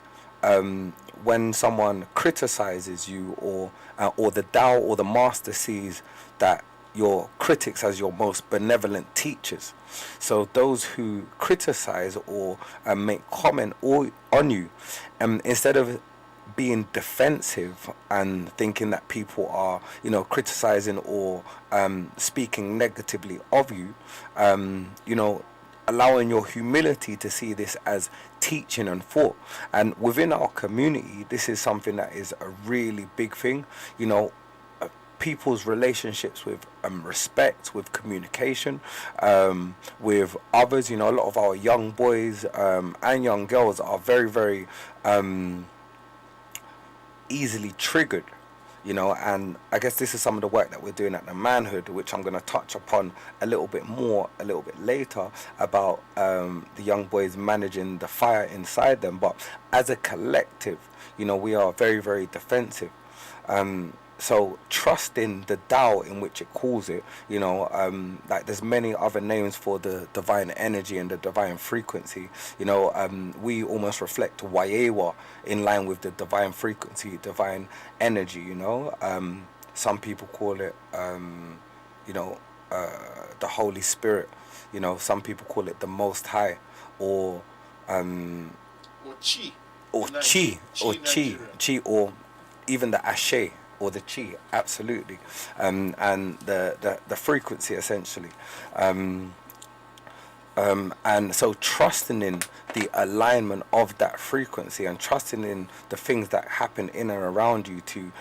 when someone criticizes you, or the Tao or the master sees that your critics as your most benevolent teachers. So those who criticize or make comment on you, instead of being defensive and thinking that people are, criticizing or speaking negatively of you, allowing your humility to see this as teaching and thought. And within our community, this is something that is a really big thing. People's relationships with respect, with communication, with others. A lot of our young boys and young girls are very, very easily triggered, and I guess this is some of the work that we're doing at the Manhood, which I'm going to touch upon a little bit later, about the young boys managing the fire inside them. But as a collective, we are very, very defensive. So trusting the Tao in which it calls it, like there's many other names for the divine energy and the divine frequency. We almost reflect Wayewa in line with the divine frequency, divine energy. Some people call it, the Holy Spirit. Some people call it the Most High, or
Chi,
or even the Ashe, or the Chi, absolutely, and the frequency essentially, and so trusting in the alignment of that frequency and trusting in the things that happen in and around you to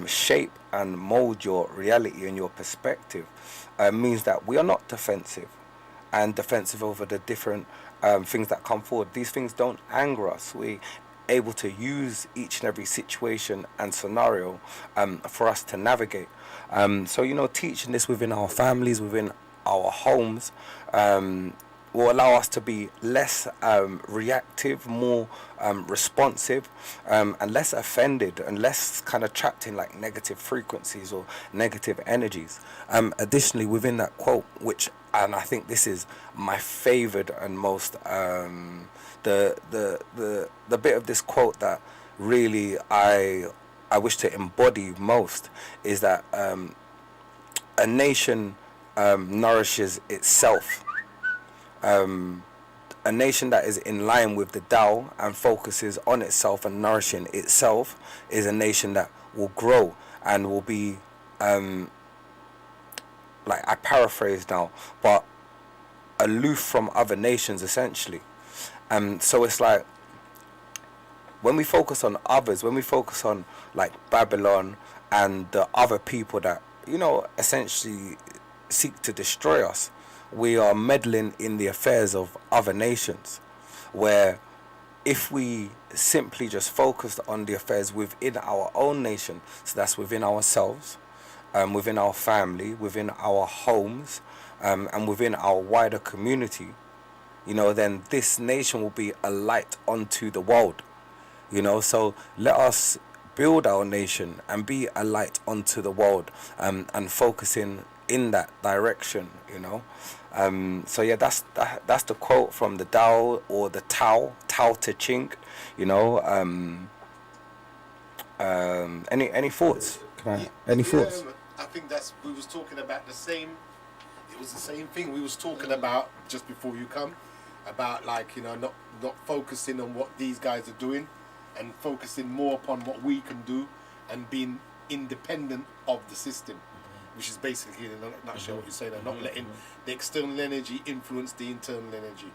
shape and mold your reality and your perspective means that we are not defensive over the different things that come forward. These things don't anger us. We able to use each and every situation and scenario for us to navigate. So teaching this within our families, within our homes, will allow us to be less reactive, more responsive, and less offended, and less kind of trapped in like negative frequencies or negative energies. Additionally, within that quote, and I think this is my favorite and most the bit of this quote that really I wish to embody most is that a nation nourishes itself. A nation that is in line with the Tao and focuses on itself and nourishing itself is a nation that will grow and will be, like I paraphrase now, but aloof from other nations essentially. So it's like when we focus on others, when we focus on like Babylon and the other people that, essentially seek to destroy us, we are meddling in the affairs of other nations, where if we simply just focused on the affairs within our own nation, so that's within ourselves, within our family, within our homes, and within our wider community, then this nation will be a light unto the world. So let us build our nation and be a light unto the world, and focusing in that direction. So yeah, that's the quote from the Tao, or the Tao Te Ching. Any thoughts? Any thoughts?
I think we was talking about the same. It was the same thing we was talking about just before you come, about like not focusing on what these guys are doing, and focusing more upon what we can do, and being independent of the system, which is basically in a nutshell what you're saying, and not letting the external energy influence the internal energy,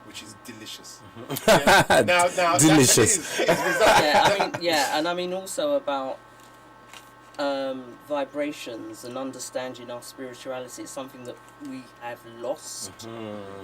which is delicious. Yeah. Now
delicious.
And I mean also about vibrations and understanding our spirituality is something that we have lost.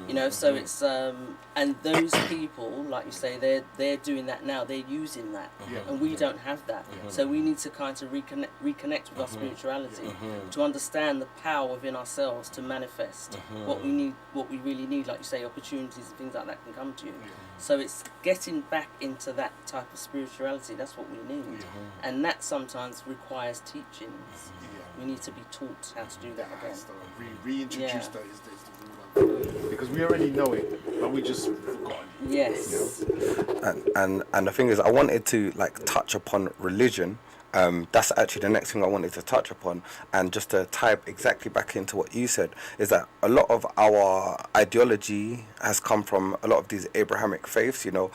You know, so it's and those people, like you say, they're doing that now. They're using that, and we don't have that. So we need to kind of reconnect with our spirituality to understand the power within ourselves to manifest what we need, what we really need. Like you say, opportunities and things like that can come to you. So it's getting back into that type of spirituality. That's what we need, and that sometimes requires teachings. We need to be taught how to do that again.
Reintroduce that is the rule, because we already know it, but we just forgotten.
Yes.
And the thing is, I wanted to like touch upon religion. That's actually the next thing I wanted to touch upon, and just to type exactly back into what you said, is that a lot of our ideology has come from a lot of these Abrahamic faiths, you know,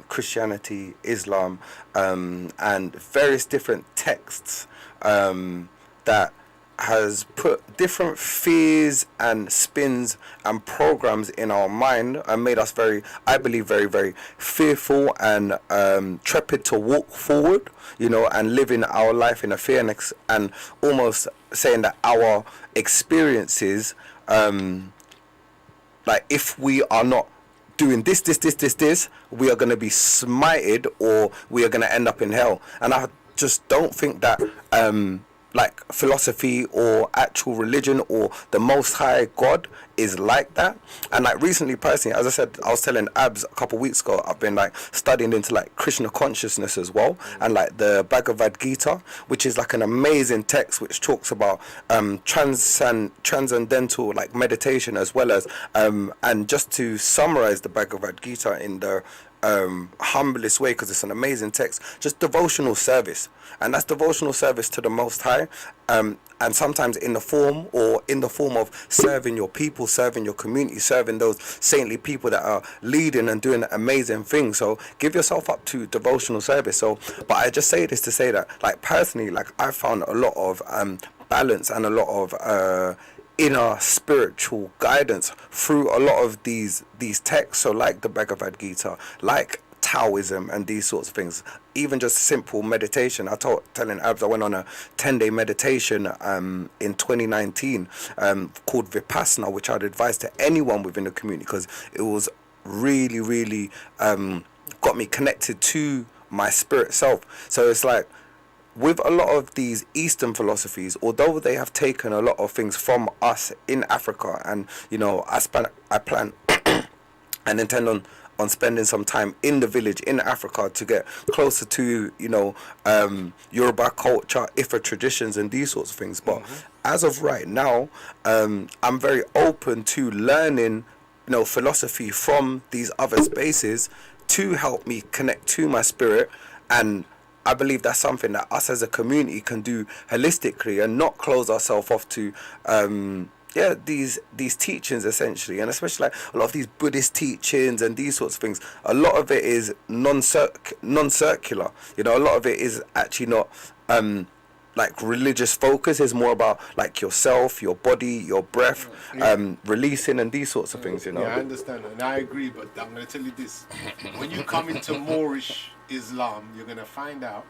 Christianity, Islam, and various different texts that has put different fears and spins and programs in our mind and made us very, I believe, very, very fearful and trepid to walk forward, you know, and living our life in a fear and almost saying that our experiences, like if we are not doing this, we are going to be smited or we are going to end up in hell. And I just don't think that like philosophy or actual religion or the Most High God is like that. And like recently, personally, as I said, I was telling Abz a couple of weeks ago, I've been like studying into like Krishna consciousness as well, and like the Bhagavad Gita, which is like an amazing text which talks about transcendental like meditation, as well as and just to summarize the Bhagavad Gita in the humblest way, because it's an amazing text, just devotional service, and that's devotional service to the Most High, and sometimes in the form of serving your people, serving your community, serving those saintly people that are leading and doing amazing things. So give yourself up to devotional service. So, but I just say this to say that, like personally, like I found a lot of balance and a lot of inner spiritual guidance through a lot of these texts. So like the Bhagavad Gita, like Taoism and these sorts of things, even just simple meditation. Telling Abz, I went on a 10-day meditation in 2019 called Vipassana, which I'd advise to anyone within the community, because it was really, really got me connected to my spirit self. So it's like, with a lot of these Eastern philosophies, although they have taken a lot of things from us in Africa, and you know, I plan and intend on spending some time in the village in Africa to get closer to, you know, Yoruba culture, Ifa traditions and these sorts of things. But as of right now, I'm very open to learning, you know, philosophy from these other spaces to help me connect to my spirit. And I believe that's something that us as a community can do holistically and not close ourselves off to these teachings essentially, and especially like a lot of these Buddhist teachings and these sorts of things. A lot of it is non-circular. You know, a lot of it is actually not like religious focus. It's more about like yourself, your body, your breath, releasing and these sorts of things. You know.
Yeah, I understand and I agree, but I'm going to tell you this: when you come into Moorish Islam, you're going to find out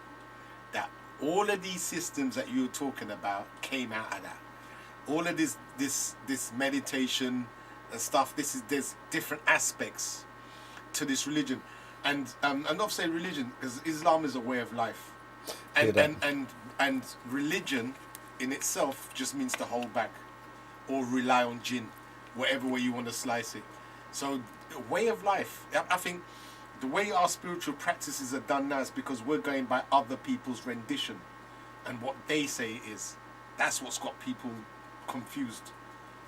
that all of these systems that you're talking about came out of that. All of this meditation and stuff. There's different aspects to this religion, and not say religion, because Islam is a way of life, and religion in itself just means to hold back or rely on jinn, whatever way you want to slice it. So a way of life. I think the way our spiritual practices are done now is because we're going by other people's rendition and what they say it is. That's what's got people confused,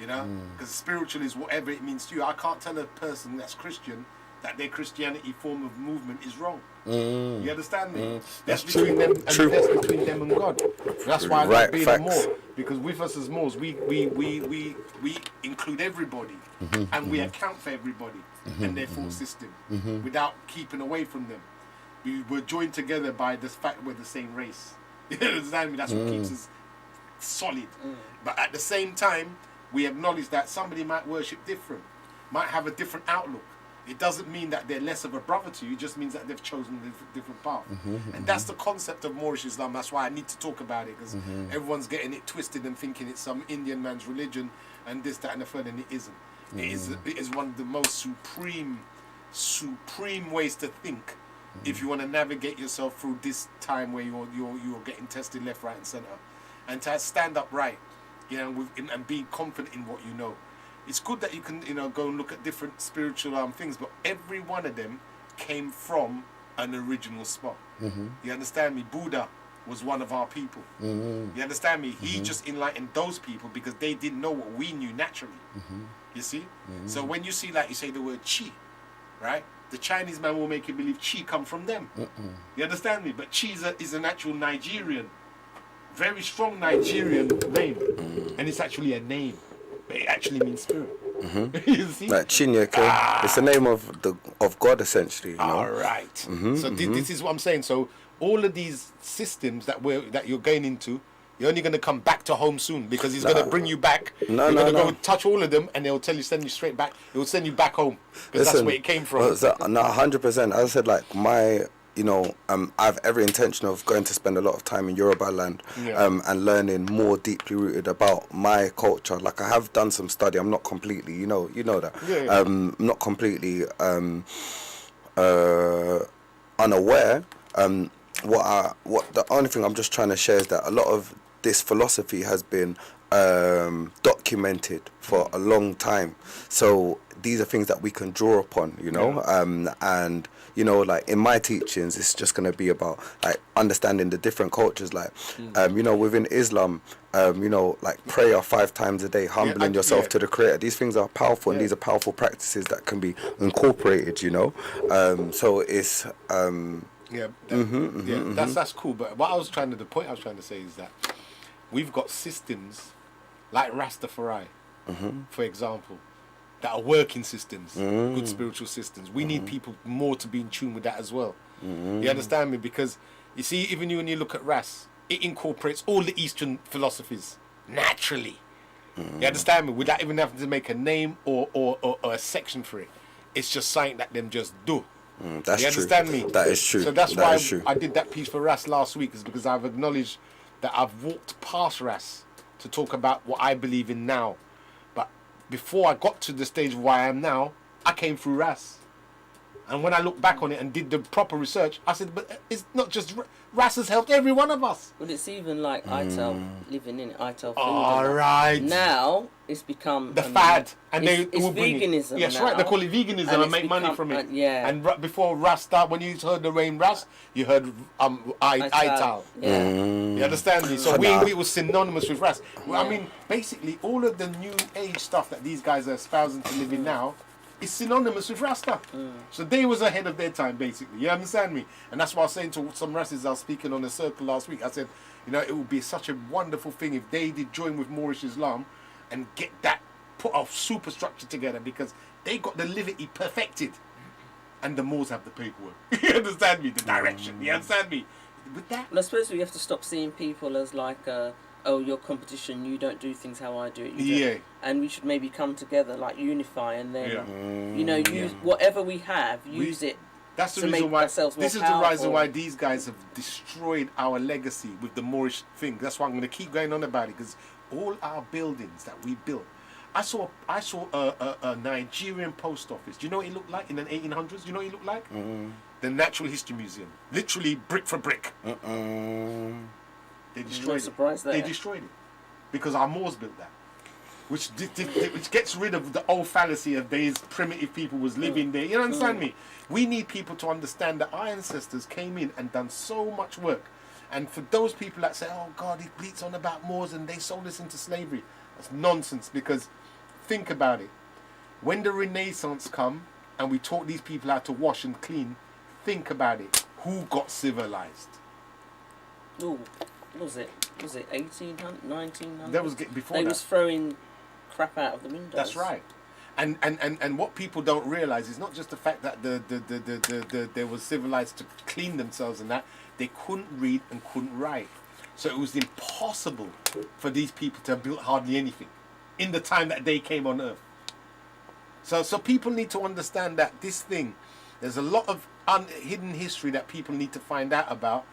you know, because spiritual is whatever it means to you. I can't tell a person that's Christian that their Christianity form of movement is wrong. You understand me? That's between them, and that's between them and God. That's why I'm not being a Moor, because with us as Moors, we include everybody, and we account for everybody and their thought system without keeping away from them. We're joined together by the fact we're the same race. You understand me? That's what keeps us solid. But at the same time, we acknowledge that somebody might worship different, might have a different outlook. It doesn't mean that they're less of a brother to you. It just means that they've chosen a different path. And that's the concept of Moorish Islam. That's why I need to talk about it, because everyone's getting it twisted and thinking it's some Indian man's religion and this, that, and the third, and it isn't. It is one of the most supreme ways to think if you want to navigate yourself through this time where you're getting tested left, right, and center, and to stand up right, you know, and be confident in what you know. It's good that you can, you know, go and look at different spiritual things, but every one of them came from an original spot. You understand me? Buddha was one of our people. You understand me? He just enlightened those people because they didn't know what we knew naturally. You see? So when you see, like you say the word chi, right? The Chinese man will make you believe chi come from them. You understand me? But chi is an actual Nigerian, very strong Nigerian name. And it's actually a name. But it actually means spirit. You see?
Like Chinyake, it's the name of God, essentially. You know?
All right. So this is what I'm saying. So all of these systems that you're going into, you're only going to come back to home soon, because he's going to bring you back. You're going to go touch all of them, and they'll send you straight back. It will send you back home, because that's where it came from.
No, 100%. As I said, like I have every intention of going to spend a lot of time in Yoruba land, and learning more deeply rooted about my culture. Like I have done some study. I'm not completely, you know that. Not completely unaware. What the only thing I'm just trying to share is that a lot of this philosophy has been documented for a long time. So these are things that we can draw upon, you know, and you know, like in my teachings, it's just going to be about like understanding the different cultures, like you know, within Islam, you know, like prayer 5 times a day, humbling yourself to the Creator. These things are powerful, and these are powerful practices that can be incorporated, you know. So it's
that's cool. But the point I was trying to say is that we've got systems like Rastafari, for example, that are working systems, good spiritual systems. We need people more to be in tune with that as well. You understand me? Because you see, even when you look at Ras, it incorporates all the Eastern philosophies naturally. You understand me? Without even having to make a name or a section for it. It's just something that them just do.
That's
you understand me?
That is true.
So that's why I did that piece for Ras last week, is because I've acknowledged that I've walked past Ras to talk about what I believe in now. But before I got to the stage where I am now, I came through Ras. And when I look back on it and did the proper research, I said, but it's not just Ras has helped every one of us.
Well, it's even like ITEL living in it, ITEL.
All right.
Now it's become
the fad, and
it's veganism.
Yes,
now.
right. They call it veganism and make money from it. And before Ras started, when you heard the name Ras, you heard ITEL. You understand me? So we were synonymous with Ras. Well, I mean, basically, all of the new age stuff that these guys are espousing to live in now is synonymous with Rasta. So they was ahead of their time, basically. You understand me? And that's why I was saying to some Rastas I was speaking on a circle last week, I said, you know, it would be such a wonderful thing if they did join with Moorish Islam and get that, put a superstructure together, because they got the liberty perfected. And the Moors have the paperwork. You understand me? The direction. You understand me? With that.
Well, I suppose we have to stop seeing people as like, oh, your competition, you don't do things how I do it. And we should maybe come together, like unify, and then, you know, use whatever we have, use it.
That's the reason why. This is the reason why these guys have destroyed our legacy with the Moorish thing. That's why I'm going to keep going on about it, because all our buildings that we built. I saw a Nigerian post office. Do you know what it looked like in the 1800s? Do you know what it looked like? The Natural History Museum, literally brick for brick. They destroyed it. They destroyed it because our Moors built that, which gets rid of the old fallacy of these primitive people was living there. You understand me? We need people to understand that our ancestors came in and done so much work. And for those people that say, "Oh God, it bleats on about Moors and they sold us into slavery," that's nonsense. Because think about it: when the Renaissance come and we taught these people how to wash and clean, think about it: who got civilized?
Ooh. Was it 1800, 1900?
That was before that.
They was throwing crap out of the windows.
That's right. And what people don't realize is not just the fact that they were civilized to clean themselves and that, they couldn't read and couldn't write. So it was impossible for these people to have built hardly anything in the time that they came on earth. So people need to understand that this thing, there's a lot of hidden history that people need to find out about,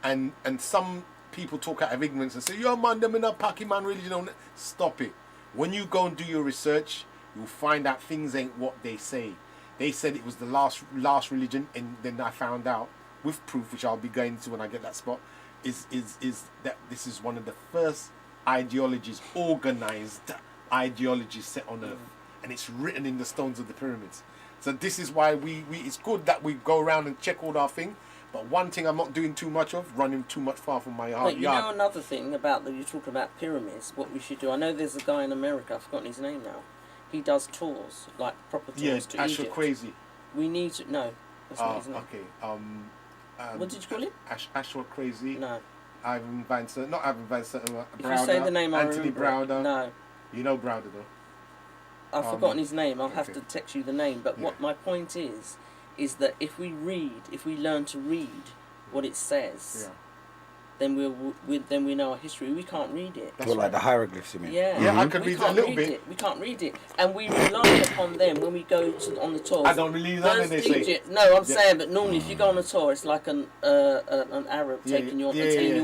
and some people talk out of ignorance and say, "Yo, man, them in a Paki man religion." Stop it. When you go and do your research, you'll find out things ain't what they say. They said it was the last religion, and then I found out with proof, which I'll be going to when I get that spot, is that this is one of the first ideologies, organized ideologies set on earth, and it's written in the stones of the pyramids. So this is why we it's good that we go around and check all our thing. But one thing I'm not doing too much of, running too much far from my yard.
But you know another thing about you talk about pyramids, what we should do. I know there's a guy in America, I've forgotten his name now. He does tours, like proper tours to
Ashwa
Egypt.
Crazy.
We need to that's not his name.
Okay.
What did you call him?
Ashwa Crazy.
No.
Ivan Van Serten, not Ivan Van Serten.
If you say the name,
Anthony Browder.
No.
You know Browder though.
I've forgotten his name. I'll have
okay.
to text you the name. But what my point is that if we learn to read what it says, then we know our history. We can't read it.
Well, like the hieroglyphs, you mean?
Yeah.
Yeah, I can read it a little bit.
We can't read it, and we rely upon them when we go on the tours.
I don't really know what they say.
No, I'm saying, but normally if you go on a tour, it's like an Arab taking your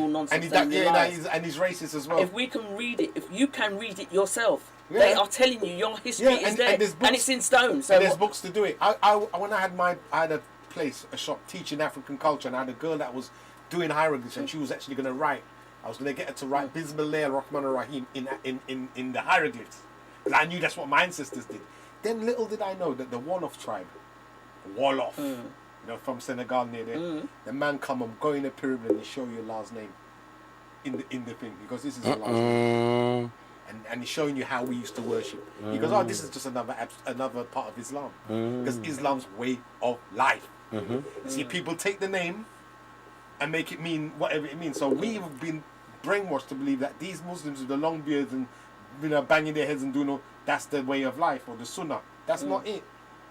nonsense.
And he's racist as well.
If we can read it, if you can read it yourself. Yeah. They are telling you your history is there, and it's in stone. So
and there's books to do it. When I had a place, a shop teaching African culture, and I had a girl that was doing hieroglyphs, and she was actually going to write. I was going to get her to write Bismillah ar-Rahman ar-Rahim in the hieroglyphs, because I knew that's what my ancestors did. Then little did I know that the Wolof tribe, you know, from Senegal near there, the man come and go in a pyramid and he show you Allah's name in the thing, because this is Allah's name. And he's showing you how we used to worship. He goes, "Oh, this is just another part of Islam, because Islam's way of life." See, people take the name and make it mean whatever it means. So we've been brainwashed to believe that these Muslims with the long beards and banging their heads and doing all, that's the way of life or the Sunnah. That's not it.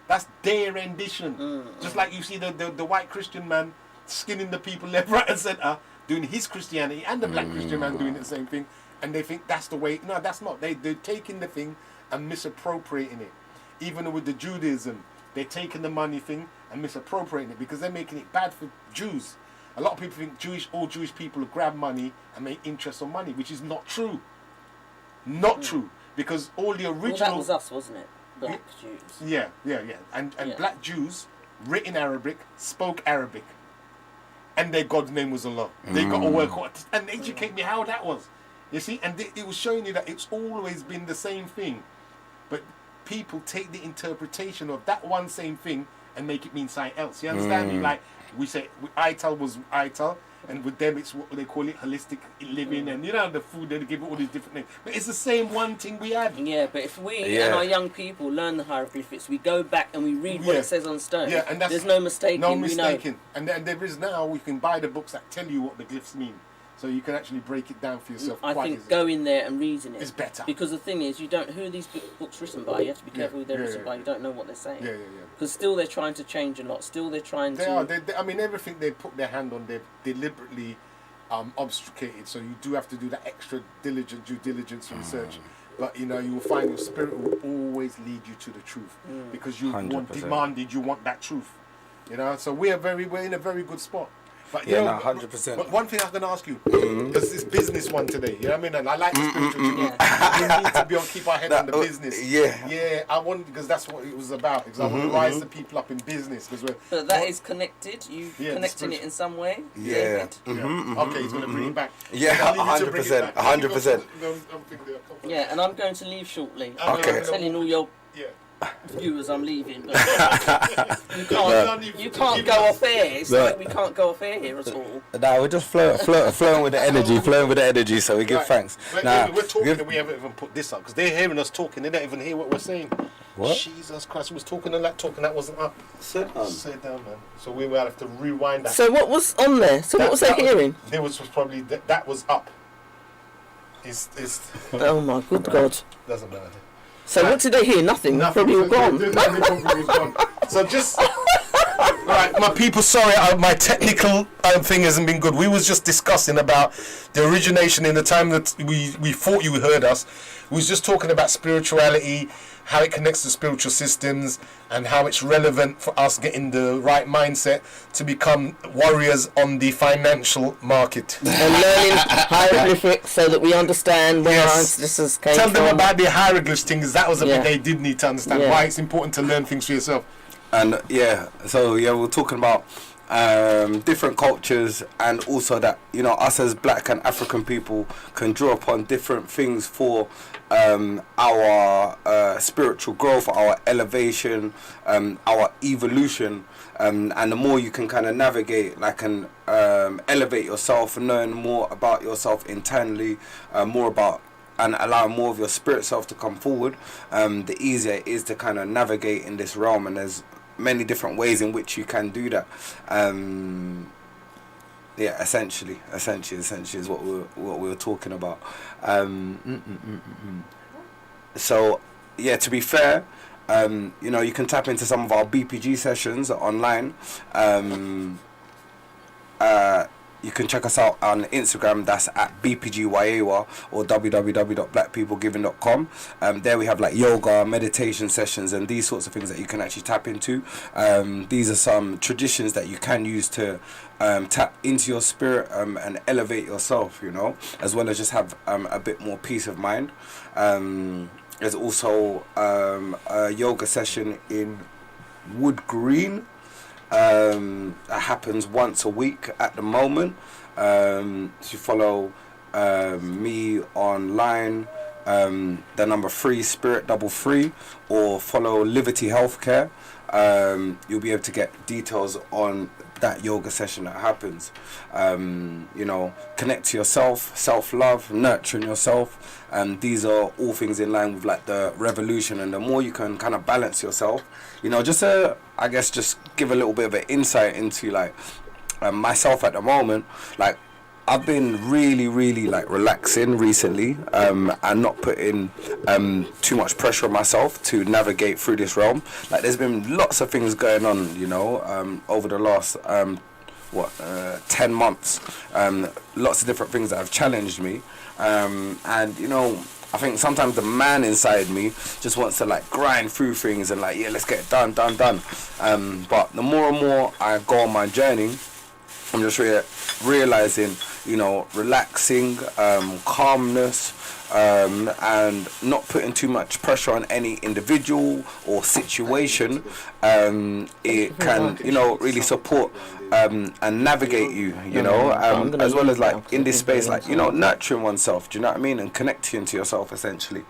That's their rendition. Just like you see the white Christian man skinning the people left, right, and centre, doing his Christianity, and the black Christian man doing the same thing. And they think that's the way. No, that's not. They're taking the thing and misappropriating it. Even with the Judaism, they're taking the money thing and misappropriating it, because they're making it bad for Jews. A lot of people think all Jewish people grab money and make interest on money, which is not true. Not true. Because all the original...
Well, that was us, wasn't it? Black Jews.
Yeah. And black Jews, written Arabic, spoke Arabic. And their God's name was Allah. They got to work hard and educate me how that was. You see, and it was showing you that it's always been the same thing. But people take the interpretation of that one same thing and make it mean something else. You understand me? Like, we say Ital was Ital, and with them it's what they call it holistic living, and you know the food, they give it all these different names. But it's the same one thing we had.
Yeah, but if we and our young people learn the hieroglyphics, we go back and we read what it says on stone.
Yeah, and
there's no mistaking.
No mistaking. And there is now, we can buy the books that tell you what the glyphs mean. So you can actually break it down for yourself.
I think go in there and reading it
is better.
Because the thing is, you don't who are these books written by. You have to be careful who they're written by. You don't know what they're saying.
Yeah.
Because still they're trying to change a lot. Still they're trying
to.
They
are. I mean, everything they put their hand on, they've deliberately obfuscated. So you do have to do that extra due diligence research. But you know, you will find your spirit will always lead you to the truth, because you want that truth. You know, so we're in a very good spot. But,
100%.
But one thing I'm going to ask you, because this business one today, you know what I mean? And I like the spiritual thing. We need to keep our head on the business. Yeah, I want, because that's what it was about. Because I want to rise the people up in business.
But that is connected. You connecting it in some way.
Yeah. Okay, he's going to bring it back.
Yeah, 100%. 100%.
Yeah, and I'm going to leave shortly.
Okay.
I'm telling all your viewers I'm leaving, but you can't go off air. It's like we can't go off air here at all.
No, we're just flowing with the energy, so we give thanks.
We're talking and we haven't even put this up, because they're hearing us talking, they don't even hear what we're saying.
What?
Jesus Christ, we was talking that wasn't up. Sit down, man. So we will have to rewind that.
So what was on there? So what was they hearing?
There was probably that was up.
Oh my good God.
Doesn't matter.
So what did they hear? Nothing. Probably all gone.
So just right, my people. Sorry, my technical thing hasn't been good. We was just discussing about the origination in the time that we thought you heard us. We was just talking about spirituality, how it connects to spiritual systems, and how it's relevant for us getting the right mindset to become warriors on the financial market.
And learning hieroglyphics so that we understand where our ancestors came
Tell
from.
them about the hieroglyphs things. That was a bit
Yeah.
they did need to understand.
Yeah.
Why it's important to learn things for yourself.
And we're talking about different cultures, and also that, you know, us as black and African people can draw upon different things for our spiritual growth, our elevation, our evolution, and the more you can kind of navigate, like, and elevate yourself, learn more about yourself internally, more about, and allow more of your spirit self to come forward, the easier it is to kind of navigate in this realm. And there's many different ways in which you can do that. Essentially is what we were talking about. So yeah, to be fair, you know, you can tap into some of our BPG sessions online. You can check us out on Instagram, that's at BPGYAWA, or www.blackpeoplegiving.com. There we have like yoga, meditation sessions, and these sorts of things that you can actually tap into. These are some traditions that you can use to tap into your spirit and elevate yourself, you know, as well as just have a bit more peace of mind. There's also a yoga session in Wood Green. That happens once a week at the moment. To follow me online, the number 3 Spirit 33, or follow Liberty Healthcare. You'll be able to get details on that yoga session that happens. You know, connect to yourself, self-love, nurturing yourself, and these are all things in line with like the revolution. And the more you can kind of balance yourself, you know, just I guess just give a little bit of an insight into like myself at the moment. Like, I've been really like relaxing recently, and not putting too much pressure on myself to navigate through this realm. Like, there's been lots of things going on, you know, over the last 10 months. Lots of different things that have challenged me, and you know, I think sometimes the man inside me just wants to like grind through things and like, yeah, let's get it done. But the more and more I go on my journey, I'm just realizing, you know, relaxing, calmness, and not putting too much pressure on any individual or situation. It can, you know, really support and navigate you, you know, as well as like in this space, like, you know, nurturing oneself, do you know what I mean, and connecting to yourself essentially.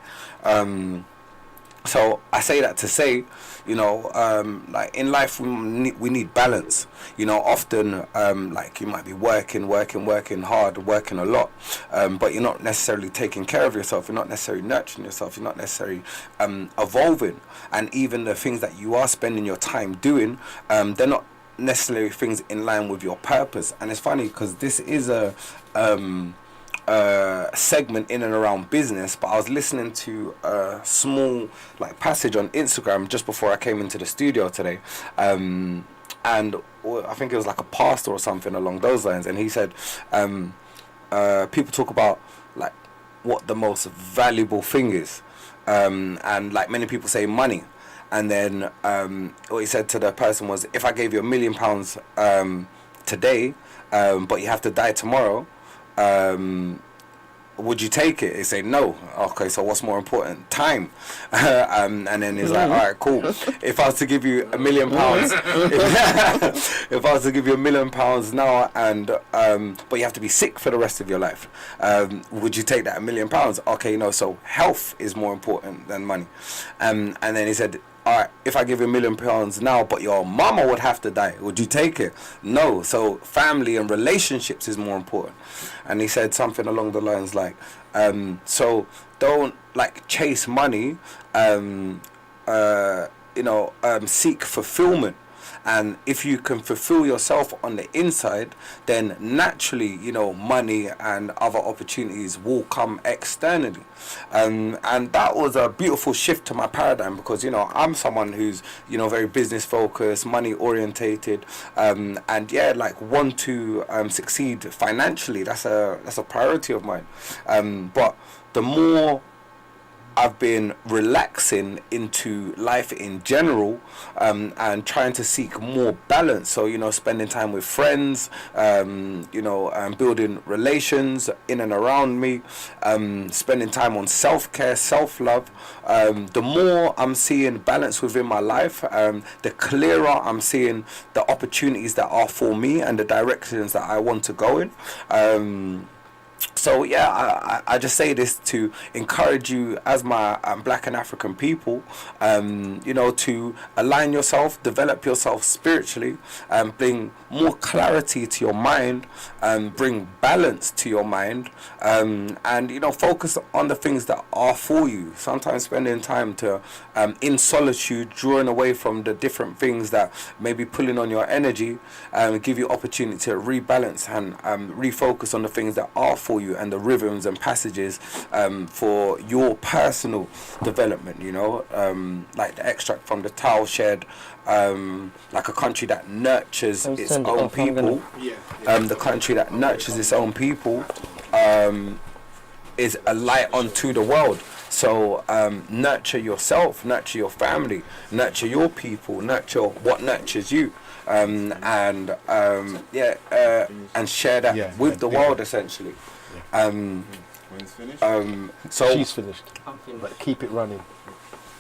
So I say that to say, you know, like in life we need balance. You know, often like you might be working hard, working a lot, but you're not necessarily taking care of yourself. You're not necessarily nurturing yourself. You're not necessarily evolving. And even the things that you are spending your time doing, they're not necessarily things in line with your purpose. And it's funny because this is a segment in and around business, but I was listening to a small like passage on Instagram just before I came into the studio today, and I think it was like a pastor or something along those lines, and he said people talk about like what the most valuable thing is, and like many people say money, and then what he said to the person was, if I gave you £1 million today, but you have to die tomorrow, would you take it? They say no. Okay, so what's more important? Time. And then he's like, all right, cool. If I was to give you £1 million, if I was to give you £1 million now, and but you have to be sick for the rest of your life, would you take that £1 million? Okay, no. So health is more important than money. And then he said, all right, if I give you £1 million now, but your mama would have to die, would you take it? No. So family and relationships is more important. And he said something along the lines like, so don't like chase money, seek fulfillment. And if you can fulfill yourself on the inside, then naturally, you know, money and other opportunities will come externally. And that was a beautiful shift to my paradigm, because, you know, I'm someone who's, you know, very business focused, money orientated, and yeah, like want to succeed financially. That's a priority of mine. But the more I've been relaxing into life in general, and trying to seek more balance. So, you know, spending time with friends, you know, building relations in and around me, spending time on self-care, self-love. The more I'm seeing balance within my life, the clearer I'm seeing the opportunities that are for me and the directions that I want to go in. So yeah, I just say this to encourage you as my Black and African people, you know, to align yourself, develop yourself spiritually, bring more clarity to your mind, bring balance to your mind, and, you know, focus on the things that are for you. Sometimes spending time to in solitude, drawing away from the different things that may be pulling on your energy, give you opportunity to rebalance and refocus on the things that are for you and the rhythms and passages for your personal development, you know, like the extract from the Tao shed, like a country that nurtures its own people, the country that nurtures its own people is a light unto the world. So nurture yourself, nurture your family, nurture your people, nurture what nurtures you, and share that with the world, essentially. So
She's finished, but keep it running.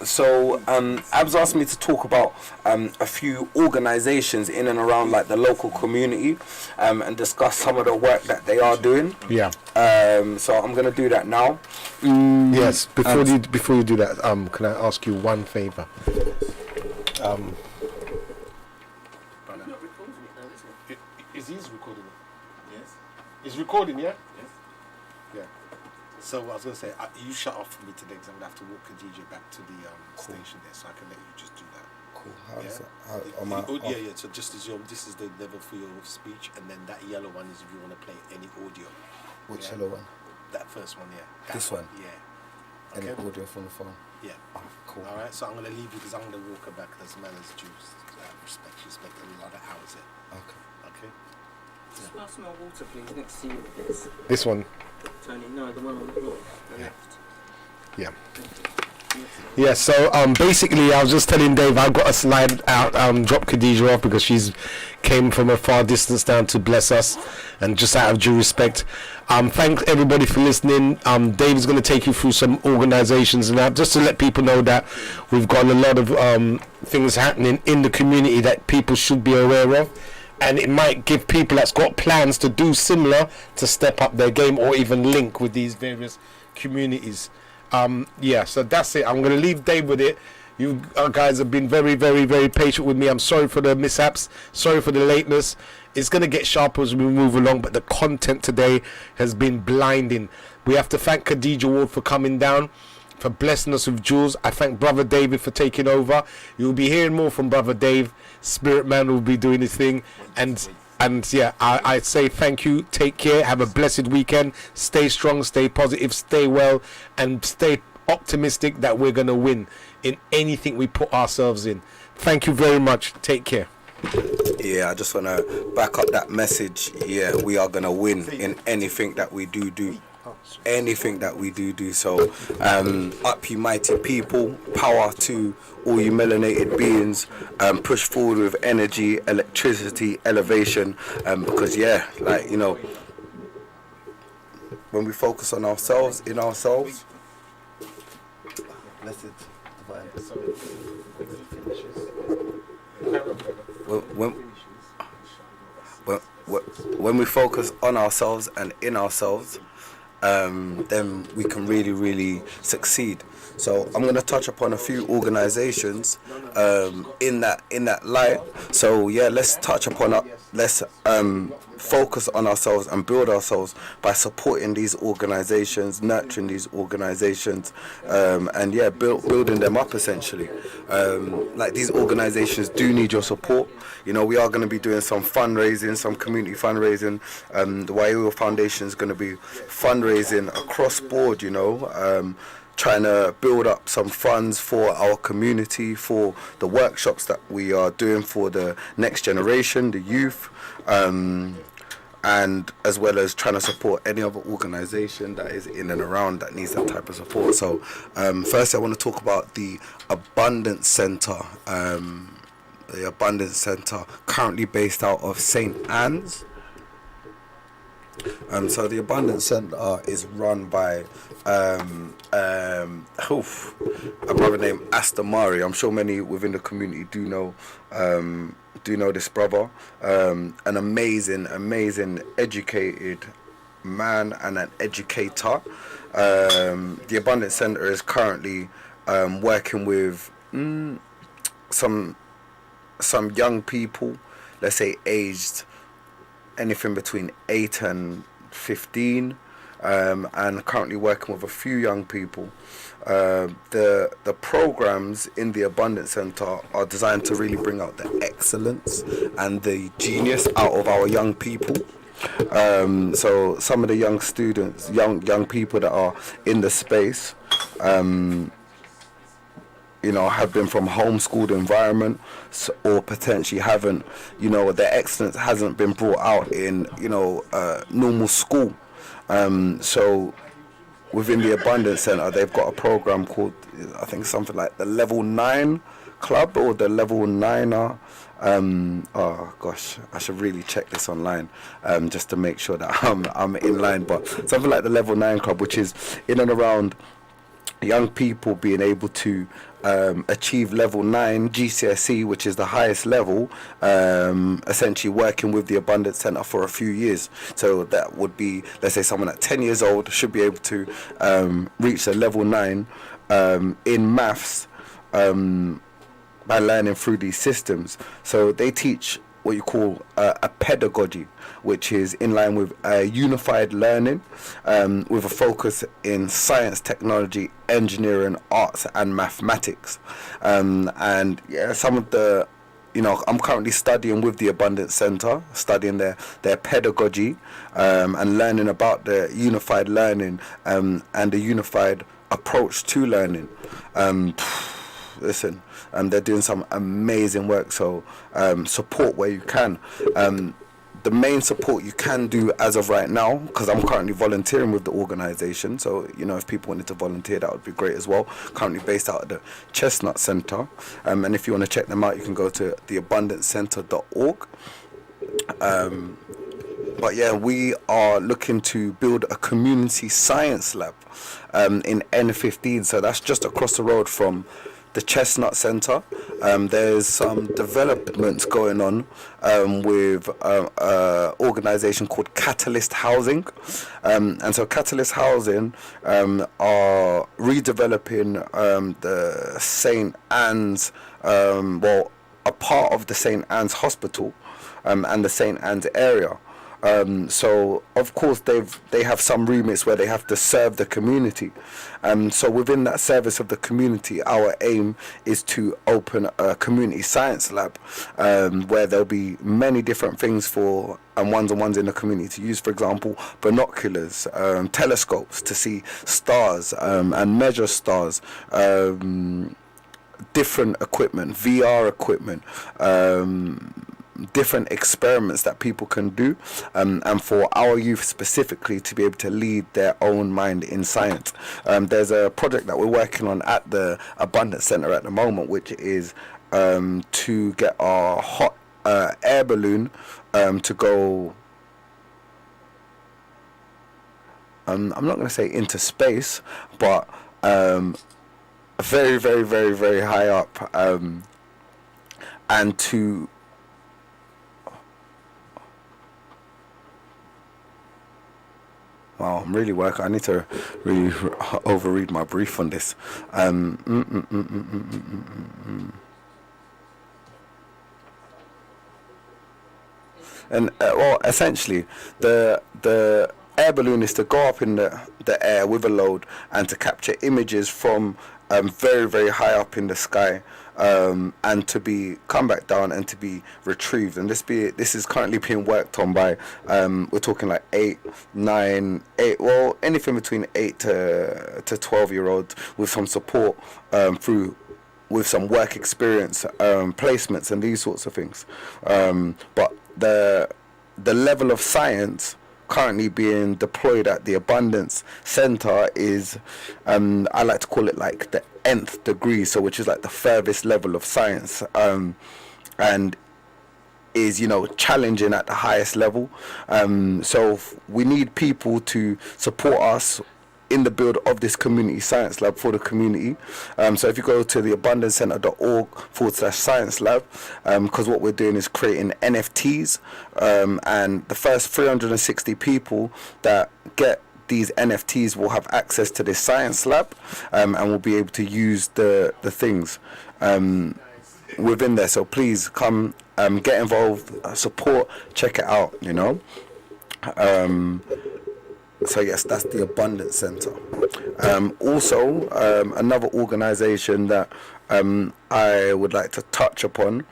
So Abz asked me to talk about a few organisations in and around like the local community, and discuss some of the work that they are doing.
Yeah.
So I'm gonna do that now.
Yes. Before you do that, can I ask you one favour? Is he recording it? Yes. He's recording, yeah? Yes. Yeah. So I was going to say, you shut off for me today because I'm going to have to walk Khadijah back to the station there, so I can let you just do that.
Cool.
Yeah. So just as this is the level for your speech, and then that yellow one is if you want to play any audio.
Which yellow one?
That first one, yeah.
This one?
Yeah.
Any
Okay.
audio from the phone?
Yeah.
Oh, cool.
All right. So I'm going to leave you because I'm going to walk her back. As manners due. Respect. She spent a lot of hours there.
Okay.
Okay.
Just pass my water, please, next to you. This.
This one.
Tony, no, the one on the floor. The left.
Yeah. Yeah, so basically I was just telling Dave I've got to slide out, drop Khadijah off because she's came from a far distance down to bless us, and just out of due respect, thanks everybody for listening. Dave is going to take you through some organizations and that, just to let people know that we've got a lot of things happening in the community that people should be aware of, and it might give people that's got plans to do similar to step up their game or even link with these various communities. Yeah, so that's it. I'm going to leave Dave with it. You guys have been very, very, very patient with me. I'm sorry for the mishaps. Sorry for the lateness. It's going to get sharper as we move along, but the content today has been blinding. We have to thank Khadijah Ward for coming down, for blessing us with jewels. I thank Brother David for taking over. You'll be hearing more from Brother Dave. Spirit Man will be doing his thing. And yeah, I say thank you. Take care. Have a blessed weekend. Stay strong, stay positive, stay well, and stay optimistic that we're going to win in anything we put ourselves in. Thank you very much. Take care.
Yeah, I just want to back up that message. Yeah, we are going to win in anything that we do. Anything that we do. So up you mighty people, power to all you melanated beings, push forward with energy, electricity, elevation, because yeah, like, you know, when we focus on ourselves, in ourselves, when we focus on ourselves and in ourselves, then we can really, really succeed. So I'm going to touch upon a few organizations in that light. So yeah, let's touch upon let's focus on ourselves and build ourselves by supporting these organizations, nurturing these organizations, and yeah, building them up essentially. Like, these organizations do need your support. You know, we are going to be doing some fundraising, some community fundraising. The Wayo Foundation is going to be fundraising across board, you know, trying to build up some funds for our community, for the workshops that we are doing for the next generation, the youth. and as well as trying to support any other organisation that is in and around that needs that type of support. So first I want to talk about the Abundance Centre. The Abundance Centre, currently based out of St. Anne's. So the Abundance Centre is run by a brother named Astamari. I'm sure many within the community do know this brother. An amazing educated man and an educator. The Abundance Centre is currently working with some young people, let's say aged anything between 8 and 15, and currently working with a few young people. The programs in the Abundance Centre are designed to really bring out the excellence and the genius out of our young people. So some of the young students, young people that are in the space, have been from homeschooled environment, or potentially haven't, their excellence hasn't been brought out in, normal school. So within the Abundance Centre, they've got a program called, I think something like the Level 9 Club or the Level 9er. Oh gosh, I should really check this online, just to make sure that I'm in line. But something like the Level 9 Club, which is in and around young people being able to achieve level 9 GCSE, which is the highest level, essentially working with the Abundance Centre for a few years. So that would be, let's say someone at 10 years old should be able to reach the level 9 in maths by learning through these systems. So they teach what you call a pedagogy, which is in line with unified learning, with a focus in science, technology, engineering, arts and mathematics. And yeah, some of the, I'm currently studying with the Abundance Centre, studying their pedagogy, and learning about the unified learning and the unified approach to learning. Listen, they're doing some amazing work, so support where you can. The main support you can do as of right now, because I'm currently volunteering with the organisation, so if people wanted to volunteer, that would be great as well. Currently based out of the Chestnut Centre, and if you want to check them out, you can go to theabundancecentre.org. But yeah, we are looking to build a community science lab in N15, so that's just across the road from the Chestnut Centre. There's some developments going on with an organisation called Catalyst Housing. And so Catalyst Housing are redeveloping the St. Anne's, a part of the St. Anne's Hospital and the St. Anne's area. So of course they have some remits where they have to serve the community. So within that service of the community, our aim is to open a community science lab, where there'll be many different things for ones in the community to use. For example, binoculars, telescopes to see stars and measure stars, different equipment, VR equipment, different experiments that people can do, and for our youth specifically to be able to lead their own mind in science. There's a project that we're working on at the Abundance Centre at the moment, which is to get our hot air balloon to go, I'm not going to say into space, but very, very, very, very high up, and to wow, I'm really working. I need to really overread my brief on this. And well, essentially, the air balloon is to go up in the air with a load and to capture images from very, very high up in the sky, and to come back down and to be retrieved. And this is currently being worked on by we're talking like 8, 9, 8, well, anything between 8 to 12-year-olds with some support with some work experience, placements and these sorts of things. But the level of science currently being deployed at the Abundance Center is, I like to call it like the nth degree, so which is like the furthest level of science, and is, you know, challenging at the highest level. So we need people to support us in the build of this community science lab for the community. So if you go to the abundancecenter.org/science lab, because what we're doing is creating NFTs, and the first 360 people that get these NFTs will have access to this science lab, and will be able to use the things within there. So please come, get involved, support, check it out, you know. So yes, that's the Abundance Center. Also, another organization that I would like to touch upon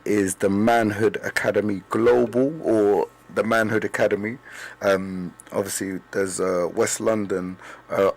is the Manhood Academy Global, or the Manhood Academy. Obviously, there's a West London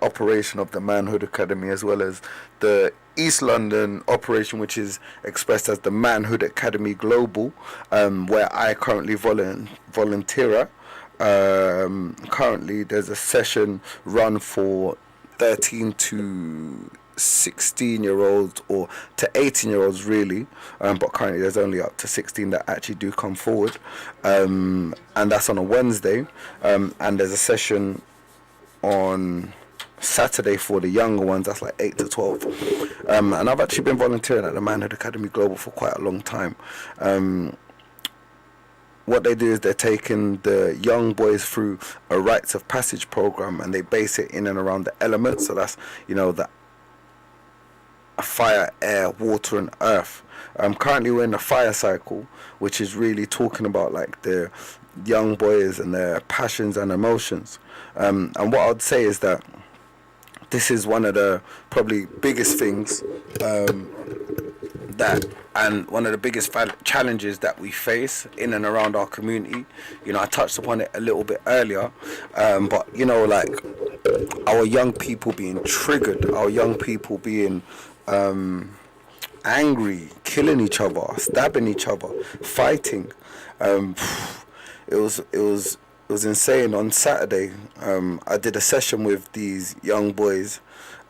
operation of the Manhood Academy, as well as the East London operation, which is expressed as the Manhood Academy Global, where I currently volunteer at. Currently there's a session run for 13 to 16-year-olds, or to 18-year-olds really, but currently there's only up to 16 that actually do come forward, and that's on a Wednesday, and there's a session on Saturday for the younger ones, that's like 8 to 12, and I've actually been volunteering at the Manhood Academy Global for quite a long time. What they do is they're taking the young boys through a rites of passage program, and they base it in and around the elements. So that's, you know, the fire, air, water, and earth. Currently we're in the fire cycle, which is really talking about like the young boys and their passions and emotions. And what I'd say is that this is one of the probably biggest things and one of the biggest challenges that we face in and around our community. You know, I touched upon it a little bit earlier, but you know, like our young people being triggered, our young people being angry, killing each other, stabbing each other, fighting. It was insane. On Saturday, I did a session with these young boys,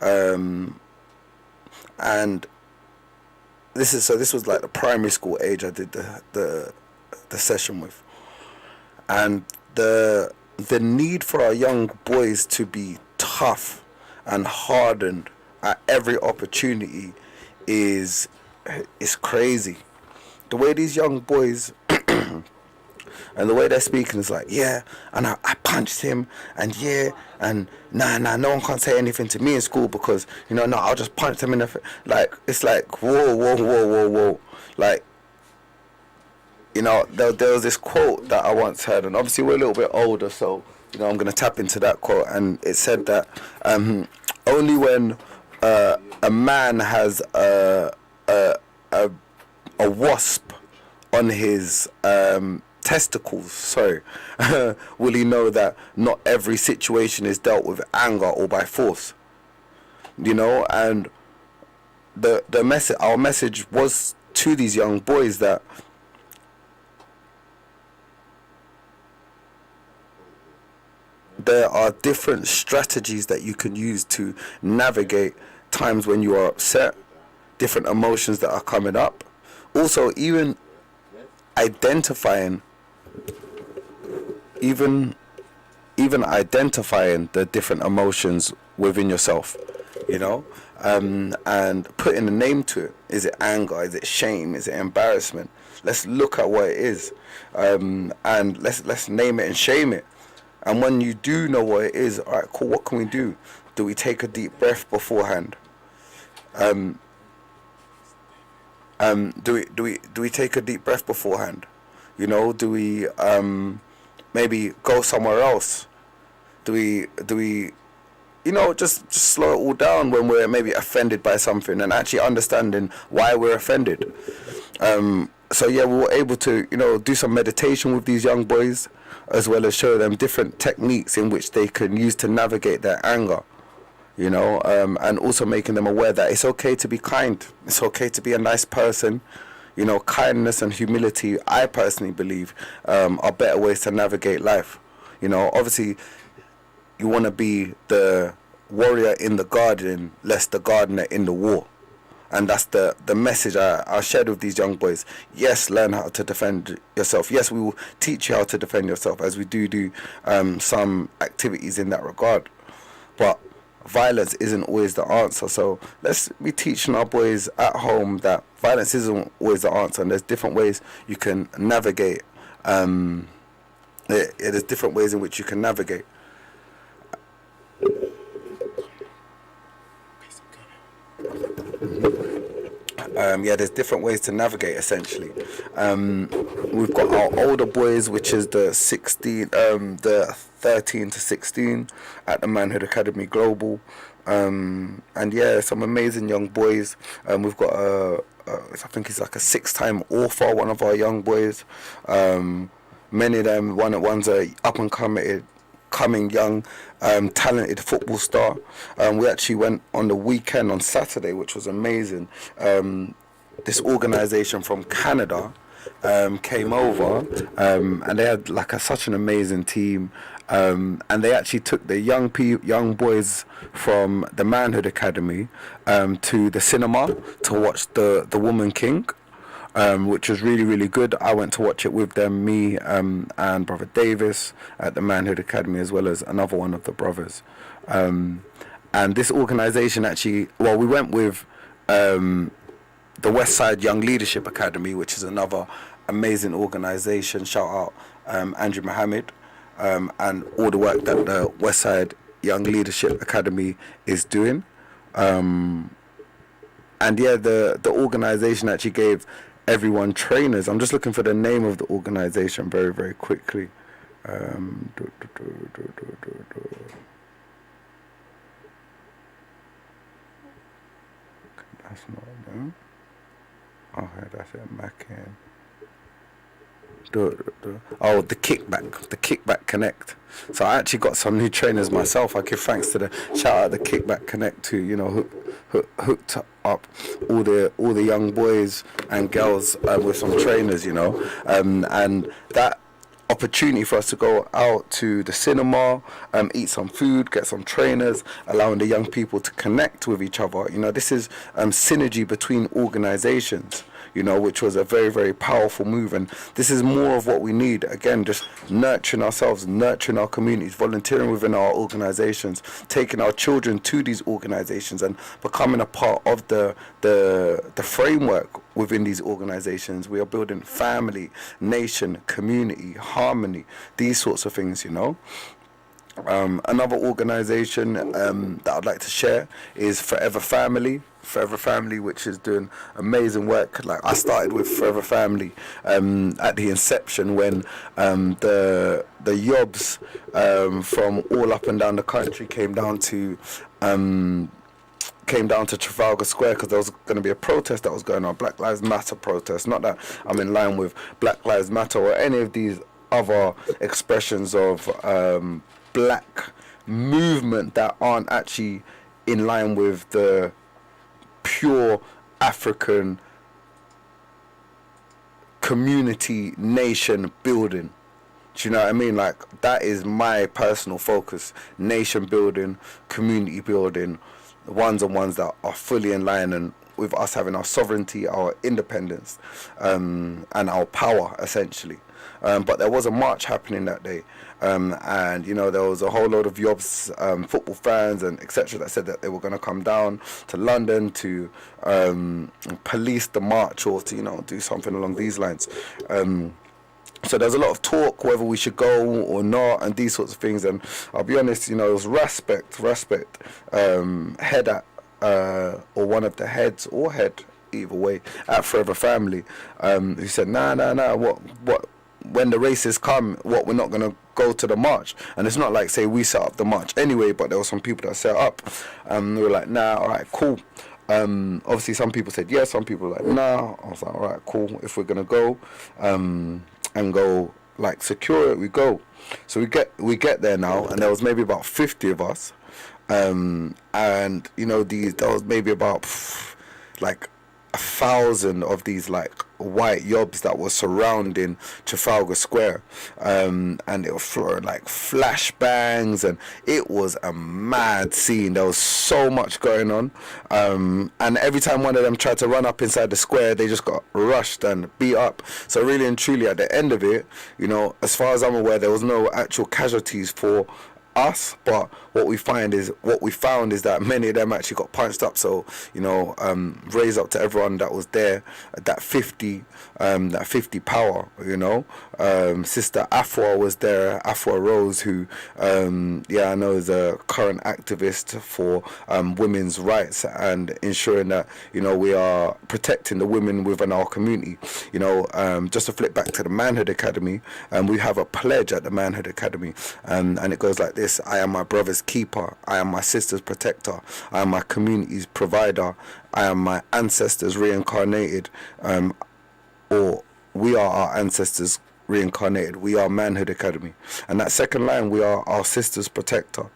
and this was like the primary school age I did the session with, and the need for our young boys to be tough and hardened at every opportunity is crazy. The way these young boys and the way they're speaking is like, yeah, and I punched him, and yeah, and nah, no one can't say anything to me in school because, you know, no, I'll just punch them in the like, it's like, whoa. Like, you know, there was this quote that I once heard, and obviously we're a little bit older, so, you know, I'm going to tap into that quote, and it said that only when a man has a wasp on his testicles, will he know that not every situation is dealt with anger or by force. You know, and our message was to these young boys that there are different strategies that you can use to navigate times when you are upset, different emotions that are coming up. Also, even identifying the different emotions within yourself, you know, and putting a name to it. Is it anger? Is it shame? Is it embarrassment? Let's look at what it is, and let's name it and shame it. And when you do know what it is, all right, cool, what can we do? Do we take a deep breath beforehand? Do we take a deep breath beforehand? You know, do we maybe go somewhere else? Do we you know, just slow it all down when we're maybe offended by something, and actually understanding why we're offended. So yeah, we were able to, you know, do some meditation with these young boys, as well as show them different techniques in which they can use to navigate their anger, you know, and also making them aware that it's okay to be kind, it's okay to be a nice person, You know, kindness and humility, I personally believe, are better ways to navigate life. You know, obviously, you want to be the warrior in the garden, less the gardener in the war. And that's the message I shared with these young boys. Yes, learn how to defend yourself. Yes, we will teach you how to defend yourself, as we do some activities in that regard. But violence isn't always the answer. So let's be teaching our boys at home that violence isn't always the answer, and there's different ways you can navigate. There's different ways in which you can navigate. There's different ways to navigate, essentially. We've got our older boys, which is the 13 to 16 at the Manhood Academy Global. And yeah, some amazing young boys. We've got I think he's like a 6-time author, one of our young boys. Many of them, one's a up and coming young talented football star. We actually went on the weekend on Saturday, which was amazing. This organization from Canada came over, and they had like such an amazing team, and they actually took the young boys from the Manhood Academy to the cinema to watch the Woman King. Which was really, really good. I went to watch it with them, me and Brother Davis at the Manhood Academy, as well as another one of the brothers. And this organisation actually, well, we went with the Westside Young Leadership Academy, which is another amazing organisation. Shout out Andrew Mohammed and all the work that the Westside Young Leadership Academy is doing. And yeah, the organisation actually gave everyone trainers. I'm just looking for the name of the organisation very, very quickly. That's not them. Okay, that's it. Mackin. Oh, the Kickback Connect. So I actually got some new trainers myself. I give thanks to shout out the Kickback Connect who, you know, hooked up all the young boys and girls with some trainers, you know, and that opportunity for us to go out to the cinema, eat some food, get some trainers, allowing the young people to connect with each other. You know, this is synergy between organizations, you know, which was a very, very powerful move. And this is more of what we need. Again, just nurturing ourselves, nurturing our communities, volunteering within our organizations, taking our children to these organizations and becoming a part of the framework within these organizations. We are building family, nation, community, harmony, these sorts of things, you know. Another organization that I'd like to share is Forever Family, which is doing amazing work. Like, I started with Forever Family at the inception when the Yobs from all up and down the country came down to Trafalgar Square because there was going to be a protest that was going on, Black Lives Matter protest. Not that I'm in line with Black Lives Matter or any of these other expressions of black movement that aren't actually in line with the pure African community nation building. Do you know what I mean? Like, that is my personal focus: nation building, community building, the ones that are fully in line and with us having our sovereignty, our independence, and our power, essentially. But there was a march happening that day, and you know, there was a whole load of Yobs football fans and etc. that said that they were going to come down to London to police the march or to, you know, do something along these lines. So there's a lot of talk whether we should go or not and these sorts of things. And I'll be honest, you know, it was respect, head at or one of the heads or head either way at Forever Family, who said nah, what when the racists come, we're not going to go to the march. And it's not like, say, we set up the march anyway, but there were some people that set up. They were like, nah, all right, cool. Obviously, some people said yes, some people were like, nah. I was like, all right, cool. If we're going to go and go, like, secure it, we go. So we get there now, and there was maybe about 50 of us. And, you know, there was maybe about, like, 1,000 of these, like, white yobs that was surrounding Trafalgar Square, and it was like flashbangs, and it was a mad scene. There was so much going on, and every time one of them tried to run up inside the square, they just got rushed and beat up. So really and truly, at the end of it, you know, as far as I'm aware, there was no actual casualties for us, but what we found is that many of them actually got punched up. So, you know, raise up to everyone that was there, that 50 power, you know. Sister Afua was there, Afua Rose, who I know is a current activist for women's rights and ensuring that, you know, we are protecting the women within our community. You know, just to flip back to the Manhood Academy, we have a pledge at the Manhood Academy, and it goes like this: I am my brother's keeper, I am my sister's protector, I am my community's provider, I am my ancestors reincarnated, or we are our ancestors reincarnated, we are Manhood Academy. And that second line, we are our sister's protector.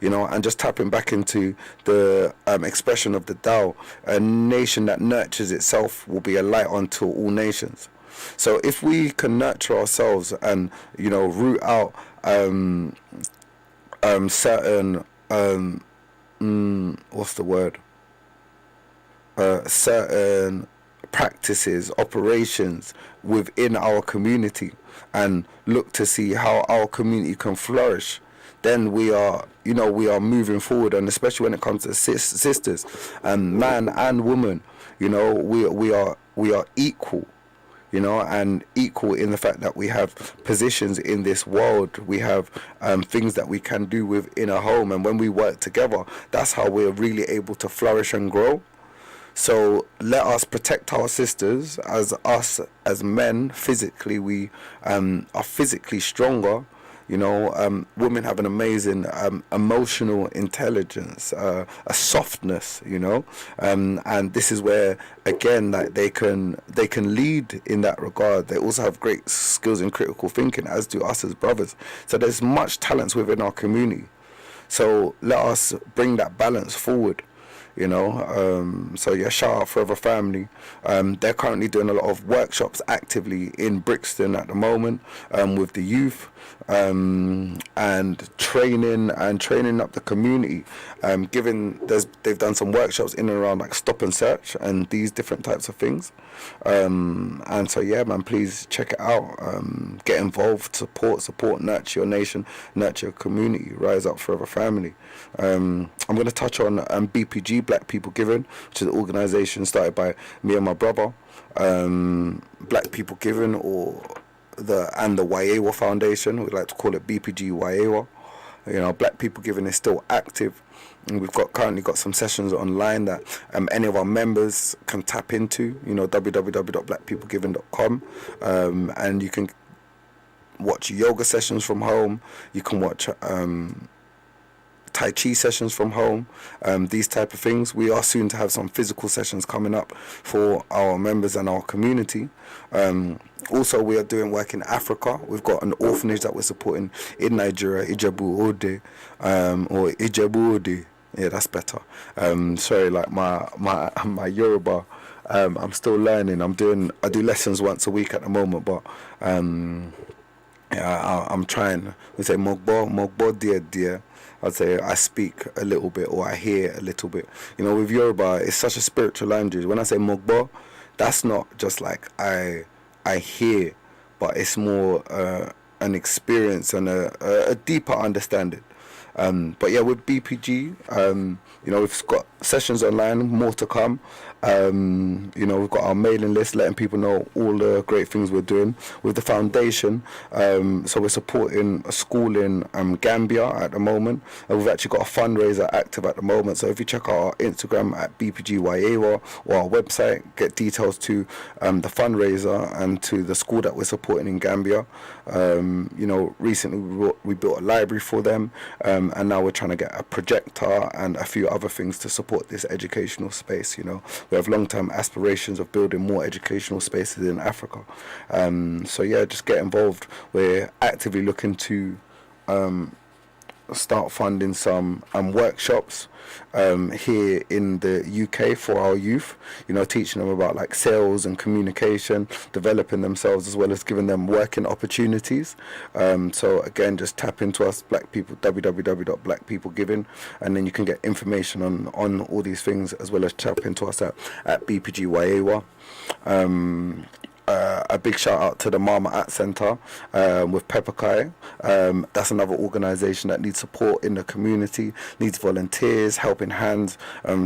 You know, and just tapping back into the expression of the Tao, a nation that nurtures itself will be a light unto all nations. So if we can nurture ourselves and, you know, root out certain certain practices, operations within our community, and look to see how our community can flourish, then we are moving forward. And especially when it comes to sisters, and man and woman, you know, we are equal. You know, and equal in the fact that we have positions in this world, we have things that we can do within a home, and when we work together, that's how we're really able to flourish and grow. So let us protect our sisters. As men, physically, we are physically stronger. You know, women have an amazing emotional intelligence, a softness, you know, and this is where, again, like they can lead in that regard. They also have great skills in critical thinking, as do us as brothers. So there's much talents within our community. So let us bring that balance forward. You know, so yeah, shout out Forever Family. They're currently doing a lot of workshops actively in Brixton at the moment, with the youth, and training up the community. They've done some workshops in and around like stop and search and these different types of things. And so yeah, man, please check it out. Get involved, support, nurture your nation, nurture your community. Rise up Forever Family. I'm going to touch on BPG, Black People Giving, which is an organisation started by me and my brother. Black People Giving, and the Wayewa Foundation. We like to call it BPG Wayewa. You know, Black People Giving is still active, and we've currently got some sessions online that any of our members can tap into. You know, www.blackpeoplegiving.com, and you can watch yoga sessions from home. You can watch Tai Chi sessions from home, these type of things. We are soon to have some physical sessions coming up for our members and our community. Also, we are doing work in Africa. We've got an orphanage that we're supporting in Nigeria, Ijebu Ode, or Ijebu Ode. Yeah, that's better. Sorry, like my Yoruba. I'm still learning. I do lessons once a week at the moment, but yeah, I'm trying. We say Mogbo dear. I'd say I speak a little bit, or I hear a little bit. You know, with Yoruba, it's such a spiritual language. When I say Mogbo, that's not just like I hear, but it's more an experience and a deeper understanding. But yeah, with BPG, you know, we've got sessions online, more to come. You know, we've got our mailing list letting people know all the great things we're doing with the foundation. So we're supporting a school in Gambia at the moment. We've actually got a fundraiser active at the moment. So if you check out our Instagram at BPGYAWA, or our website, get details to the fundraiser and to the school that we're supporting in Gambia. You know, recently we built a library for them, and now we're trying to get a projector and a few other things to support this educational space. You know, we have long-term aspirations of building more educational spaces in Africa. So yeah, just get involved. We're actively looking to start funding some workshops here in the UK for our youth, you know, teaching them about like sales and communication, developing themselves, as well as giving them working opportunities. So again, just tap into us, Black People, www.blackpeoplegiving, and then you can get information on all these things, as well as tap into us at BPG Wayewa. A big shout out to the Mama At Centre with Pepper Kai. That's another organisation that needs support in the community, needs volunteers, helping hands,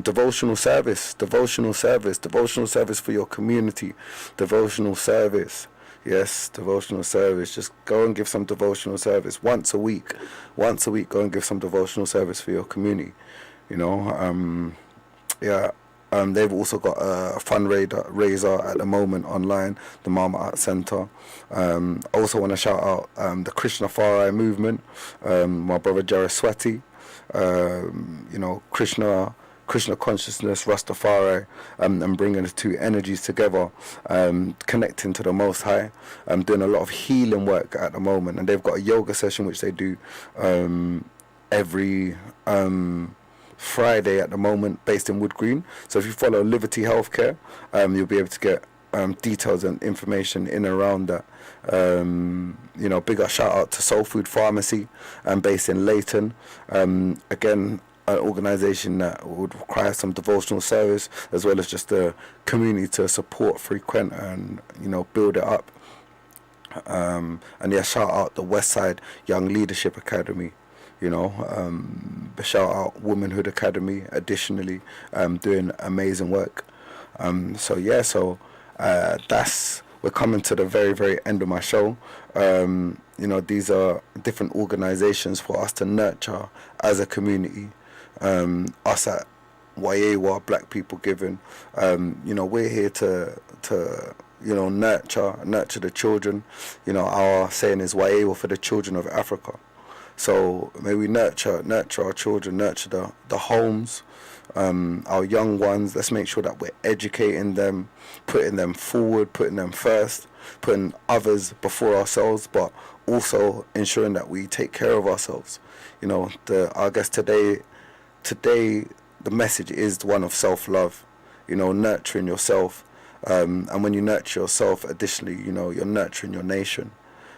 devotional service for your community, devotional service. Yes, devotional service. Just go and give some devotional service once a week. Once a week, go and give some devotional service for your community. You know, yeah. They've also got a fundraiser at the moment online, the Mama Art Centre. I also want to shout out the Krishna Farai movement, my brother Jaraswati, you know, Krishna consciousness, Rastafari, and bringing the two energies together, connecting to the Most High, doing a lot of healing work at the moment. And they've got a yoga session which they do every Friday at the moment, based in Wood Green. So if you follow Liberty Healthcare, you'll be able to get details and information in and around that. You know, big shout out to Soul Food Pharmacy, based in Leighton. Again, an organisation that would require some devotional service, as well as just a community to support, frequent, and, you know, build it up. And yeah, shout out the Westside Young Leadership Academy. You know, shout out Womanhood Academy, additionally, doing amazing work. So we're coming to the very, very end of my show. You know, these are different organizations for us to nurture as a community. Us at Wayewa, Black People Giving, you know, we're here to you know, nurture the children. You know, our saying is Wayewa for the children of Africa. So may we nurture our children, nurture the homes, our young ones. Let's make sure that we're educating them, putting them forward, putting them first, putting others before ourselves, but also ensuring that we take care of ourselves. You know, I guess today the message is one of self-love. You know, nurturing yourself, and when you nurture yourself, additionally, you know, you're nurturing your nation.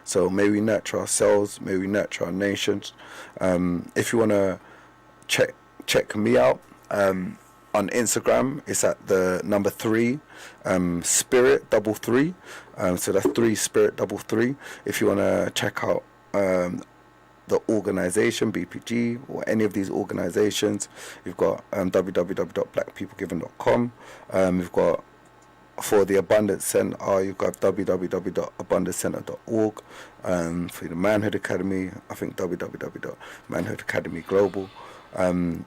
So may we nurture ourselves, may we nurture our nations. If you want to check me out on Instagram, it's at the number 3, Spirit 33. So that's 3 Spirit 33. If you want to check out the organization, BPG, or any of these organizations, you've got www.blackpeoplegiving.com. You've got, for the Abundance Center, you've got www.abundancecenter.org. For the Manhood Academy, I think www.Manhood Academy Global, and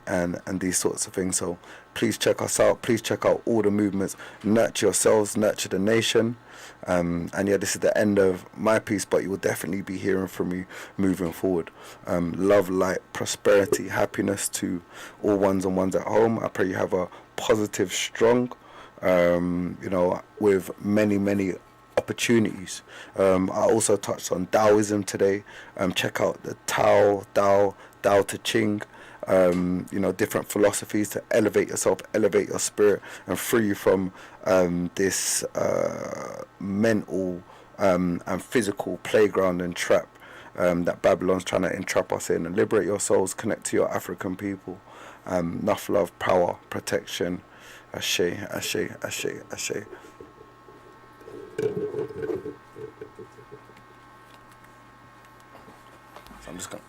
these sorts of things. So please check us out. Please check out all the movements. Nurture yourselves, nurture the nation. And yeah, this is the end of my piece, but you will definitely be hearing from me moving forward. Love, light, prosperity, happiness to all ones and ones at home. I pray you have a positive, strong, you know, with many opportunities. I also touched on Taoism today. Check out the Tao Te Ching. You know, different philosophies to elevate yourself, elevate your spirit, and free you from this mental and physical playground and trap that Babylon's trying to entrap us in. And liberate your souls, connect to your African people. Enough love, power, protection. Ashe, ashe, ashe, ashe. So I'm just gonna